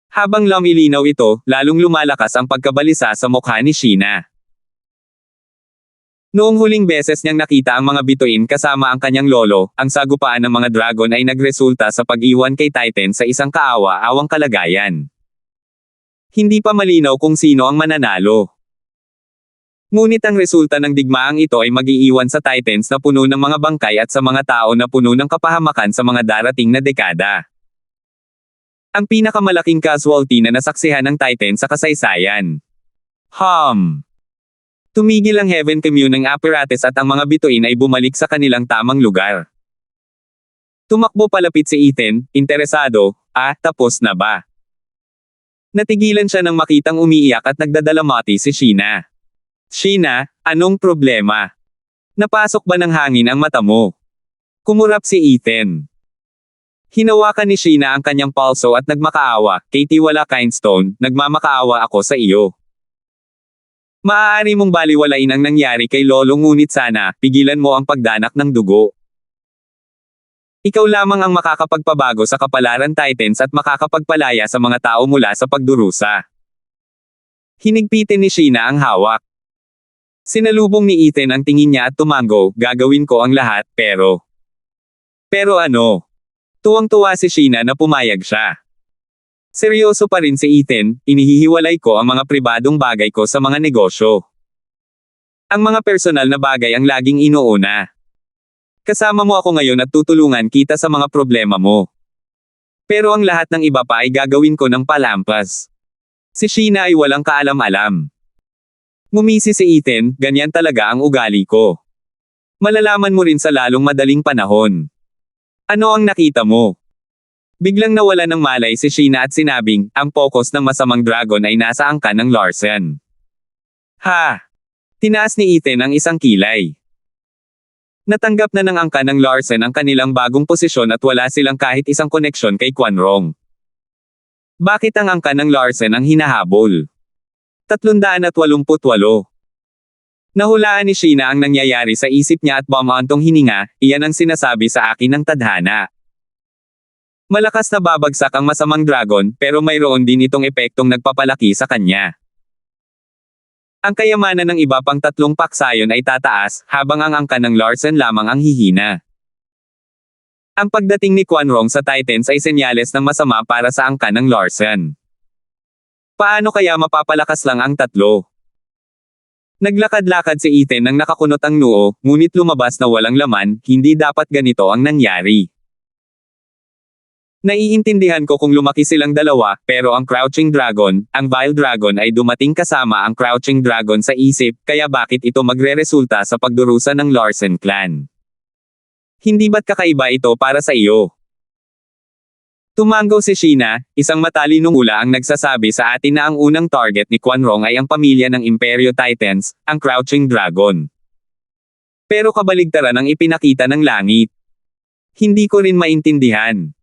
A: Habang lumilinaw ito, lalong lumalakas ang pagkabalisa sa mukha ni Sheena. Noong huling beses niyang nakita ang mga bituin kasama ang kanyang lolo, ang sagupaan ng mga dragon ay nagresulta sa pag-iwan kay Titan sa isang kaawa-awang kalagayan. Hindi pa malinaw kung sino ang mananalo. Ngunit ang resulta ng digmaang ito ay mag-iiwan sa Titans na puno ng mga bangkay at sa mga tao na puno ng kapahamakan sa mga darating na dekada. Ang pinakamalaking casualty na nasaksihan ng Titan sa kasaysayan. Tumigil ang Heaven Communing Apparatus at ang mga bituin ay bumalik sa kanilang tamang lugar. Tumakbo palapit si Ethan, interesado, tapos na ba? Natigilan siya nang makitang umiiyak at nagdadalamati si Sheena. Sheena, anong problema? Napasok ba ng hangin ang mata mo? Kumurap si Ethan. Hinawakan ni Sheena ang kanyang palso at nagmakaawa, Katie wala Kindstone, nagmamakaawa ako sa iyo. Maaari mong baliwalain ang nangyari kay Lolo ngunit sana, pigilan mo ang pagdanak ng dugo. Ikaw lamang ang makakapagpabago sa kapalaran Titans at makakapagpalaya sa mga tao mula sa pagdurusa. Hinigpitin ni Sheena ang hawak. Sinalubong ni Ethan ang tingin niya at tumango, gagawin ko ang lahat, pero... Pero ano? Tuwang-tuwa si Sheena na pumayag siya. Seryoso pa rin si Ethan, inihihiwalay ko ang mga pribadong bagay ko sa mga negosyo. Ang mga personal na bagay ang laging inuuna. Kasama mo ako ngayon at tutulungan kita sa mga problema mo. Pero ang lahat ng iba pa ay gagawin ko ng palampas. Si Sheena ay walang kaalam-alam. Ngumisi si Ethan, ganyan talaga ang ugali ko. Malalaman mo rin sa lalong madaling panahon. Ano ang nakita mo? Biglang nawala ng malay si Sheena at sinabing, ang focus ng masamang dragon ay nasa angkan ng Larsen. Tinaas ni Ethan ang isang kilay. Natanggap na ng angkan ng Larsen ang kanilang bagong posisyon at wala silang kahit isang koneksyon kay Quan Rong. Bakit ang angkan ng Larsen ang hinahabol? 388. Nahulaan ni Sheena ang nangyayari sa isip niya at bumantong hininga, iyan ang sinasabi sa akin ng tadhana. Malakas na babagsak ang masamang dragon, pero mayroon din itong epektong nagpapalaki sa kanya. Ang kayamanan ng iba pang tatlong paksayon ay tataas, habang ang angkan ng Larsen lamang ang hihina. Ang pagdating ni Quanrong sa Titans ay senyales ng masama para sa angkan ng Larsen. Paano kaya mapapalakas lang ang tatlo? Naglakad-lakad si Ethan nang nakakunot ang noo, ngunit lumabas na walang laman, hindi dapat ganito ang nangyari. Naiintindihan ko kung lumaki silang dalawa, pero ang Crouching Dragon, ang Vile Dragon ay dumating kasama ang Crouching Dragon sa isip, kaya bakit ito magreresulta sa pagdurusa ng Larsen clan? Hindi ba't kakaiba ito para sa iyo? Tumango si Sheena, isang matalinong ula ang nagsasabi sa atin na ang unang target ni Quanrong ay ang pamilya ng Imperyo Titans, ang Crouching Dragon. Pero kabaligtaran ang ipinakita ng langit. Hindi ko rin maintindihan.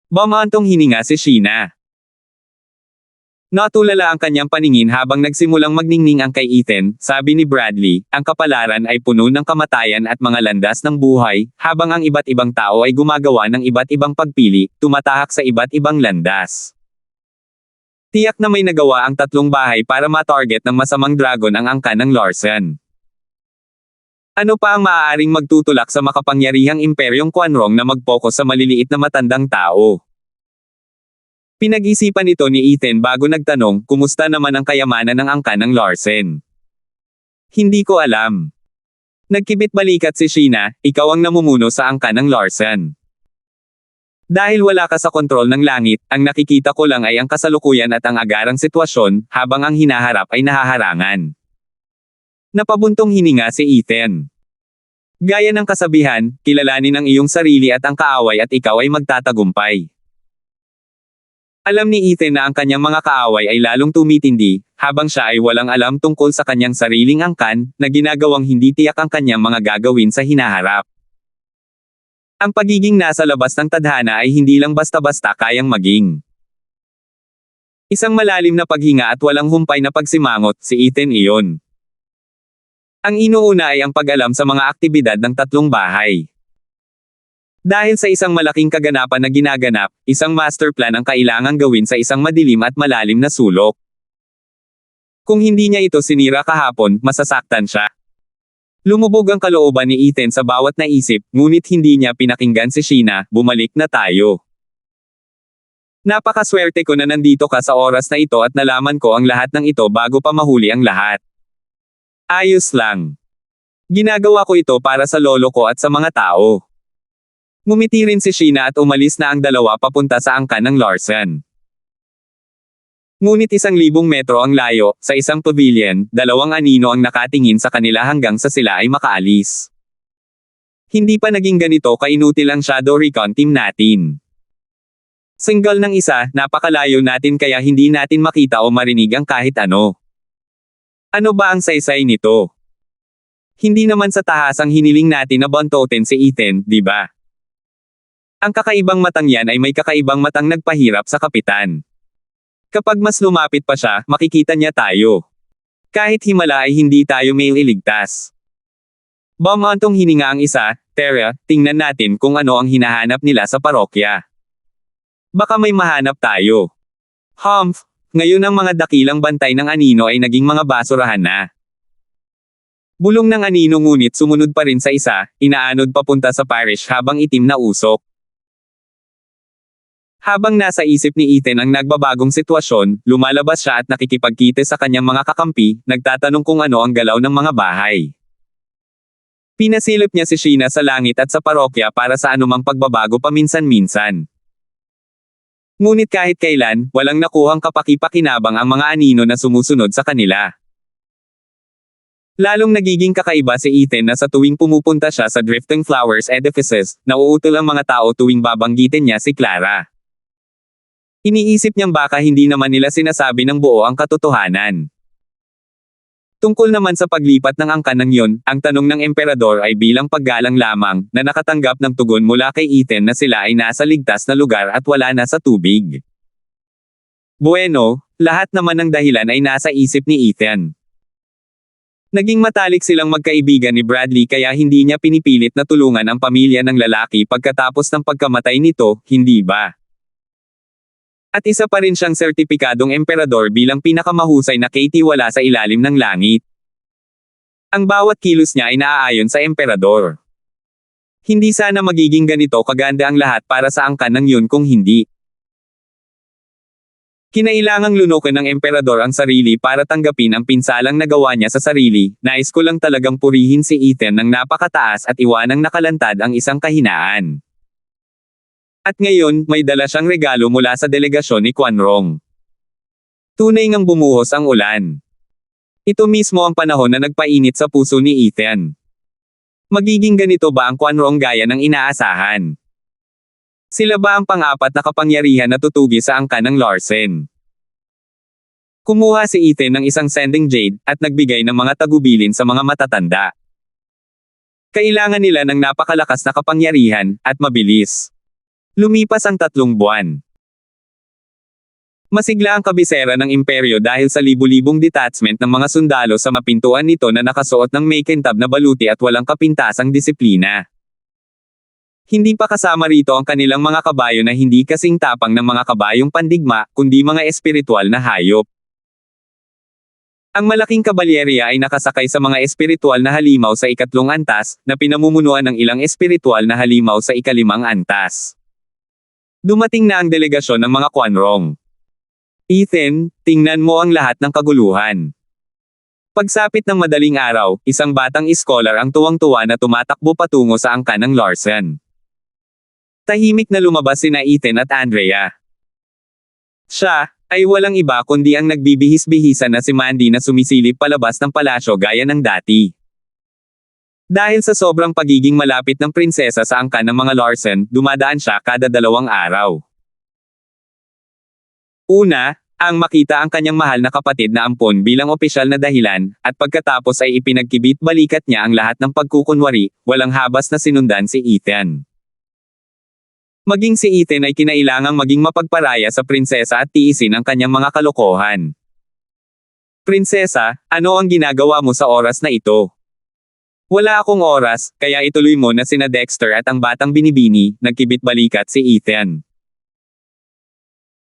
A: Bumantong hininga si Sheena. Natulala ang kanyang paningin habang nagsimulang magningning ang kay Ethan, sabi ni Bradley, ang kapalaran ay puno ng kamatayan at mga landas ng buhay, habang ang iba't ibang tao ay gumagawa ng iba't ibang pagpili, tumatahak sa iba't ibang landas. Tiyak na may nagawa ang tatlong bahay para ma-target ng masamang dragon ang angkan ng Larsen. Ano pa ang maaaring magtutulak sa makapangyarihang imperyong Quanrong na mag-focus sa maliliit na matandang tao? Pinag-isipan ito ni Ethan bago nagtanong, kumusta naman ang kayamanan ng angkan ng Larsen? Hindi ko alam. Nagkibit-balikat si Sheena, ikaw ang namumuno sa angkan ng Larsen. Dahil wala ka sa kontrol ng langit, ang nakikita ko lang ay ang kasalukuyan at ang agarang sitwasyon, habang ang hinaharap ay nahaharangan. Napabuntong hininga si Ethan. Gaya ng kasabihan, kilalanin ang iyong sarili at ang kaaway at ikaw ay magtatagumpay. Alam ni Ethan na ang kanyang mga kaaway ay lalong tumitindi, habang siya ay walang alam tungkol sa kanyang sariling angkan, na ginagawang hindi tiyak ang kanyang mga gagawin sa hinaharap. Ang pagiging nasa labas ng tadhana ay hindi lang basta-basta kayang maging. Isang malalim na paghinga at walang humpay na pagsimangot, si Ethan iyon. Ang inuuna ay ang pag-alam sa mga aktibidad ng tatlong bahay. Dahil sa isang malaking kaganapan na ginaganap, isang master plan ang kailangang gawin sa isang madilim at malalim na sulok. Kung hindi niya ito sinira kahapon, masasaktan siya. Lumubog ang kalooban ni Ethan sa bawat naisip, ngunit hindi niya pinakinggan si Sheena, bumalik na tayo. Napakaswerte ko na nandito ka sa oras na ito at nalaman ko ang lahat ng ito bago pa mahuli ang lahat. Ayos lang. Ginagawa ko ito para sa lolo ko at sa mga tao. Ngumiti rin si Sheena at umalis na ang dalawa papunta sa angkan ng Larsen. Ngunit 1,000 metro ang layo, sa isang pavilion, 2 anino ang nakatingin sa kanila hanggang sa sila ay makaalis. Hindi pa naging ganito kainutil ang Shadow Recon team natin. Single ng isa, napakalayo natin kaya hindi natin makita o marinig ang kahit ano. Ano ba ang saysay nito? Hindi naman sa tahasang hiniling natin na bontotin si Ethan, di ba? Ang kakaibang matang yan ay may kakaibang matang nagpahirap sa kapitan. Kapag mas lumapit pa siya, makikita niya tayo. Kahit himala ay hindi tayo may iligtas. Bumantong hininga ang isa, Tara, tingnan natin kung ano ang hinahanap nila sa parokya. Baka may mahanap tayo. Humph! Ngayon ang mga dakilang bantay ng anino ay naging mga basurahan na. Bulong ng anino ngunit sumunod pa rin sa isa, inaanod papunta sa parish habang itim na usok. Habang nasa isip ni Ethan ang nagbabagong sitwasyon, lumalabas siya at nakikipagkita sa kanyang mga kakampi, nagtatanong kung ano ang galaw ng mga bahay. Pinasilip niya si Sheena sa langit at sa parokya para sa anumang pagbabago paminsan-minsan. Ngunit kahit kailan, walang nakuhang kapaki-pakinabang ang mga anino na sumusunod sa kanila. Lalong nagiging kakaiba si Ethan na sa tuwing pumupunta siya sa Drifting Flowers edifices, nauutol ang mga tao tuwing babanggitin niya si Clara. Iniisip niyang baka hindi naman nila sinasabi ng buo ang katotohanan. Tungkol naman sa paglipat ng angkan ng yun, ang tanong ng emperador ay bilang paggalang lamang, na nakatanggap ng tugon mula kay Ethan na sila ay nasa ligtas na lugar at wala na sa tubig. Bueno, lahat naman ng dahilan ay nasa isip ni Ethan. Naging matalik silang magkaibigan ni Bradley kaya hindi niya pinipilit na tulungan ang pamilya ng lalaki pagkatapos ng pagkamatay nito, hindi ba? At isa pa rin siyang sertipikadong emperador bilang pinakamahusay na katiwala sa ilalim ng langit. Ang bawat kilos niya ay naaayon sa emperador. Hindi sana magiging ganito kaganda ang lahat para sa angkan ng yun kung hindi. Kinailangang lunukin ng emperador ang sarili para tanggapin ang pinsalang nagawa niya sa sarili. Nais ko lang talagang purihin si Ethan ng napakataas at iwanang nakalantad ang isang kahinaan. At ngayon, may dala siyang regalo mula sa delegasyon ni Quan Rong. Tunay ngang bumuhos ang ulan. Ito mismo ang panahon na nagpainit sa puso ni Ethan. Magiging ganito ba ang Quan Rong gaya ng inaasahan? Sila ba ang pang-apat na kapangyarihan na tutugi sa angkan ng Larsen? Kumuha si Ethan ng isang sending jade, at nagbigay ng mga tagubilin sa mga matatanda. Kailangan nila ng napakalakas na kapangyarihan, at mabilis. Lumipas ang 3 buwan. Masigla ang kabisera ng imperyo dahil sa libu-libong detachment ng mga sundalo sa mapintuan nito na nakasuot ng makintab na baluti at walang kapintasang disiplina. Hindi pa kasama rito ang kanilang mga kabayo na hindi kasing tapang ng mga kabayong pandigma, kundi mga espiritual na hayop. Ang malaking kabalyerya ay nakasakay sa mga espiritual na halimaw sa 3 antas, na pinamumunuan ng ilang espiritual na halimaw sa 5 antas. Dumating na ang delegasyon ng mga Quan Rong. Ethan, tingnan mo ang lahat ng kaguluhan. Pagsapit ng madaling araw, isang batang iskolar ang tuwang-tuwa na tumatakbo patungo sa angkan ng Larsen. Tahimik na lumabas sina Ethan at Andrea. Siya ay walang iba kundi ang nagbibihis-bihisan na si Mandy na sumisilip palabas ng palasyo gaya ng dati. Dahil sa sobrang pagiging malapit ng prinsesa sa angkan ng mga Larsen, dumadaan siya kada 2 araw. Una, ang makita ang kanyang mahal na kapatid na ampon bilang opisyal na dahilan, at pagkatapos ay ipinagkibit-balikat niya ang lahat ng pagkukunwari, walang habas na sinundan si Ethan. Maging si Ethan ay kinailangang maging mapagparaya sa prinsesa at tiisin ang kanyang mga kalokohan. Prinsesa, ano ang ginagawa mo sa oras na ito? Wala akong oras, kaya ituloy mo na sina Dexter at ang batang binibini, nagkibit-balikat si Ethan.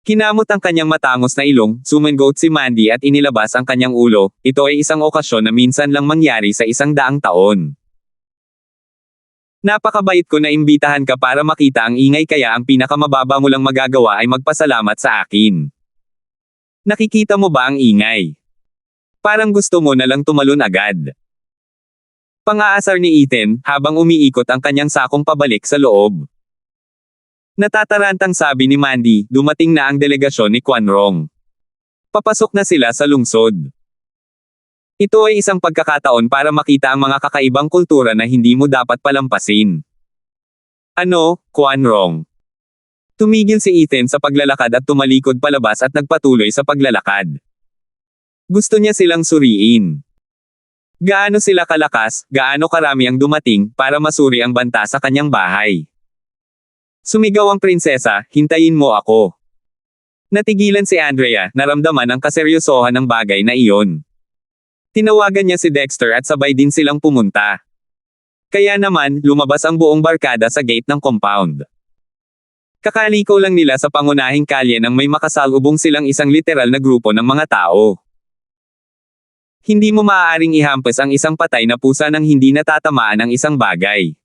A: Kinamot ang kanyang matangos na ilong, sumangot si Mandy at inilabas ang kanyang ulo. Ito ay isang okasyon na minsan lang mangyari sa 100 taon. Napakabait ko na imbitahan ka para makita ang ingay kaya ang pinakamababa mo lang magagawa ay magpasalamat sa akin. Nakikita mo ba ang ingay? Parang gusto mo na lang tumalon agad. Pang-aasar ni Ethan, habang umiikot ang kanyang sakong pabalik sa loob. Natatarantang sabi ni Mandy, dumating na ang delegasyon ni Quan Rong. Papasok na sila sa lungsod. Ito ay isang pagkakataon para makita ang mga kakaibang kultura na hindi mo dapat palampasin. Ano, Quan Rong? Tumigil si Ethan sa paglalakad at tumalikod palabas at nagpatuloy sa paglalakad. Gusto niya silang suriin. Gaano sila kalakas, gaano karami ang dumating, para masuri ang banta sa kanyang bahay. Sumigaw ang prinsesa, hintayin mo ako. Natigilan si Andrea, naramdaman ang kaseryosohan ng bagay na iyon. Tinawagan niya si Dexter at sabay din silang pumunta. Kaya naman, lumabas ang buong barkada sa gate ng compound. Kakaliko lang nila sa pangunahing kalye nang may makasalubong silang isang literal na grupo ng mga tao. Hindi mo maaaring ihampas ang isang patay na pusa nang hindi natatamaan ang isang bagay.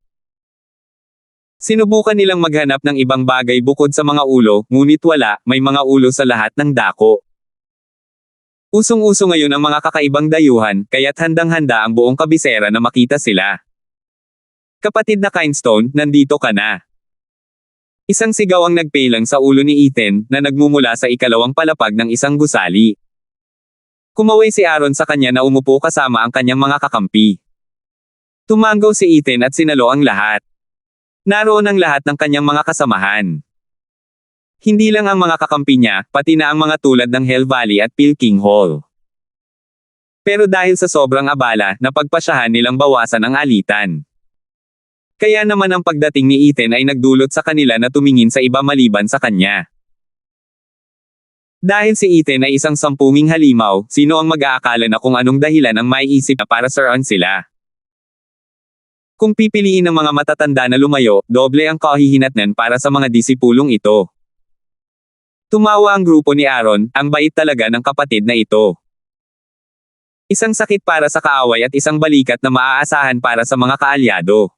A: Sinubukan nilang maghanap ng ibang bagay bukod sa mga ulo, ngunit wala, may mga ulo sa lahat ng dako. Usong-uso ngayon ang mga kakaibang dayuhan, kaya't handang-handa ang buong kabisera na makita sila. Kapatid na Kindstone, nandito ka na. Isang sigaw ang nagpelang sa ulo ni Ethan, na nagmumula sa 2 palapag ng isang gusali. Kumaway si Aaron sa kanya na umupo kasama ang kanyang mga kakampi. Tumanggaw si Ethan at sinalo ang lahat. Naroon ang lahat ng kanyang mga kasamahan. Hindi lang ang mga kakampi niya, pati na ang mga tulad ng Hell Valley at Pilking Hall. Pero dahil sa sobrang abala, napagpasyahan nilang bawasan ang alitan. Kaya naman ang pagdating ni Ethan ay nagdulot sa kanila na tumingin sa iba maliban sa kanya. Dahil si Ethan ay isang sampunging halimaw, sino ang mag-aakala na kung anong dahilan ang maiisip na para saruan sila? Kung pipiliin ng mga matatanda na lumayo, doble ang kahihinatnan para sa mga disipulong ito. Tumawa ang grupo ni Aaron, ang bait talaga ng kapatid na ito. Isang sakit para sa kaaway at isang balikat na maaasahan para sa mga kaalyado.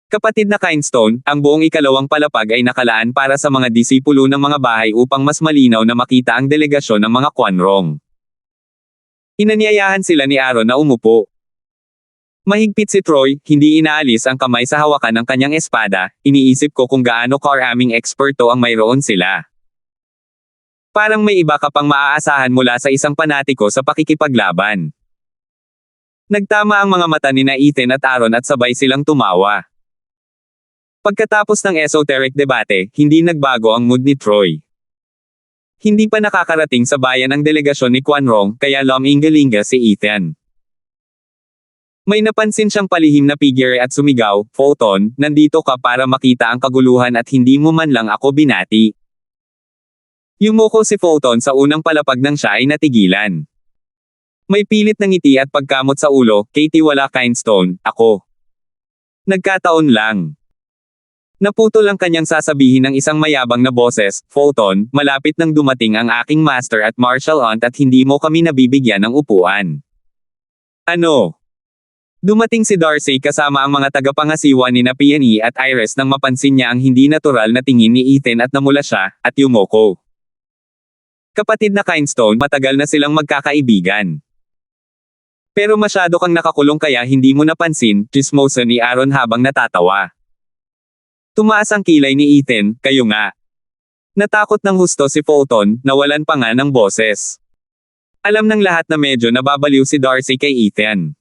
A: Kapatid na Kindstone, ang buong ikalawang palapag ay nakalaan para sa mga disipulo ng mga bahay upang mas malinaw na makita ang delegasyon ng mga Quanrong. Inanyayahan sila ni Aaron na umupo. Mahigpit si Troy, hindi inaalis ang kamay sa hawakan ng kanyang espada, iniisip ko kung gaano karaming eksperto ang mayroon sila. Parang may iba ka pang maaasahan mula sa isang panatiko sa pakikipaglaban. Nagtama ang mga mata ni Ethan at Aaron at sabay silang tumawa. Pagkatapos ng esoteric debate, hindi nagbago ang mood ni Troy. Hindi pa nakakarating sa bayan ang delegasyon ni Quanrong, kaya lumingalinga si Ethan. May napansin siyang palihim na figure at sumigaw, "Photon, nandito ka para makita ang kaguluhan at hindi mo man lang ako binati." Yumuko si Photon sa unang palapag nang siya ay natigilan. May pilit na ngiti at pagkamot sa ulo, "Katie wala Kindstone, ako." Nagkataon lang. Naputol ang kanyang sasabihin ng isang mayabang na boses, "Photon, malapit nang dumating ang aking master at martial aunt at hindi mo kami nabibigyan ng upuan." Ano? Dumating si Darcy kasama ang mga tagapangasiwa ni Peony at Iris nang mapansin niya ang hindi natural na tingin ni Ethan at namula siya, at yumoko. Kapatid na Kindstone, matagal na silang magkakaibigan. Pero masyado kang nakakulong kaya hindi mo napansin, chismosa ni Aaron habang natatawa. Tumaas ang kilay ni Ethan, "Kayo nga." Natakot ng husto si Photon, nawalan pa nga ng boses. Alam ng lahat na medyo nababaliw si Darcy kay Ethan.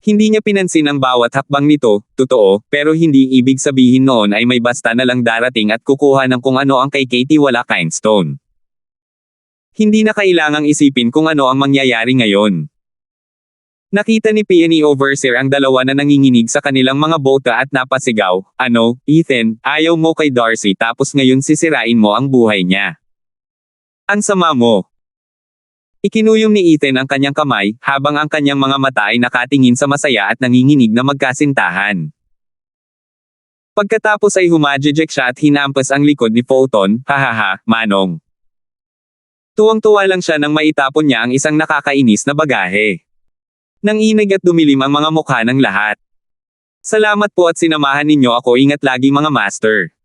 A: Hindi niya pinansin ang bawat hakbang nito, totoo, pero hindi ibig sabihin noon ay may basta na lang darating at kukuha ng kung ano ang kay Katie wala Kindstone. Hindi na kailangang isipin kung ano ang mangyayari ngayon. Nakita ni Peony Overseer ang dalawa na nanginginig sa kanilang mga bota at napasigaw, "Ano, Ethan, ayaw mo kay Darcy tapos ngayon sisirain mo ang buhay niya. Ang sama mo." Ikinuyom ni Ethan ang kanyang kamay, habang ang kanyang mga mata ay nakatingin sa masaya at nanginginig na magkasintahan. Pagkatapos ay humajejek siya at hinampas ang likod ni Photon, "Hahaha, Manong." Tuwang-tuwa lang siya nang maitapon niya ang isang nakakainis na bagahe. Nanginig at dumilim ang mga mukha ng lahat. "Salamat po at sinamahan ninyo ako, ingat lagi mga master."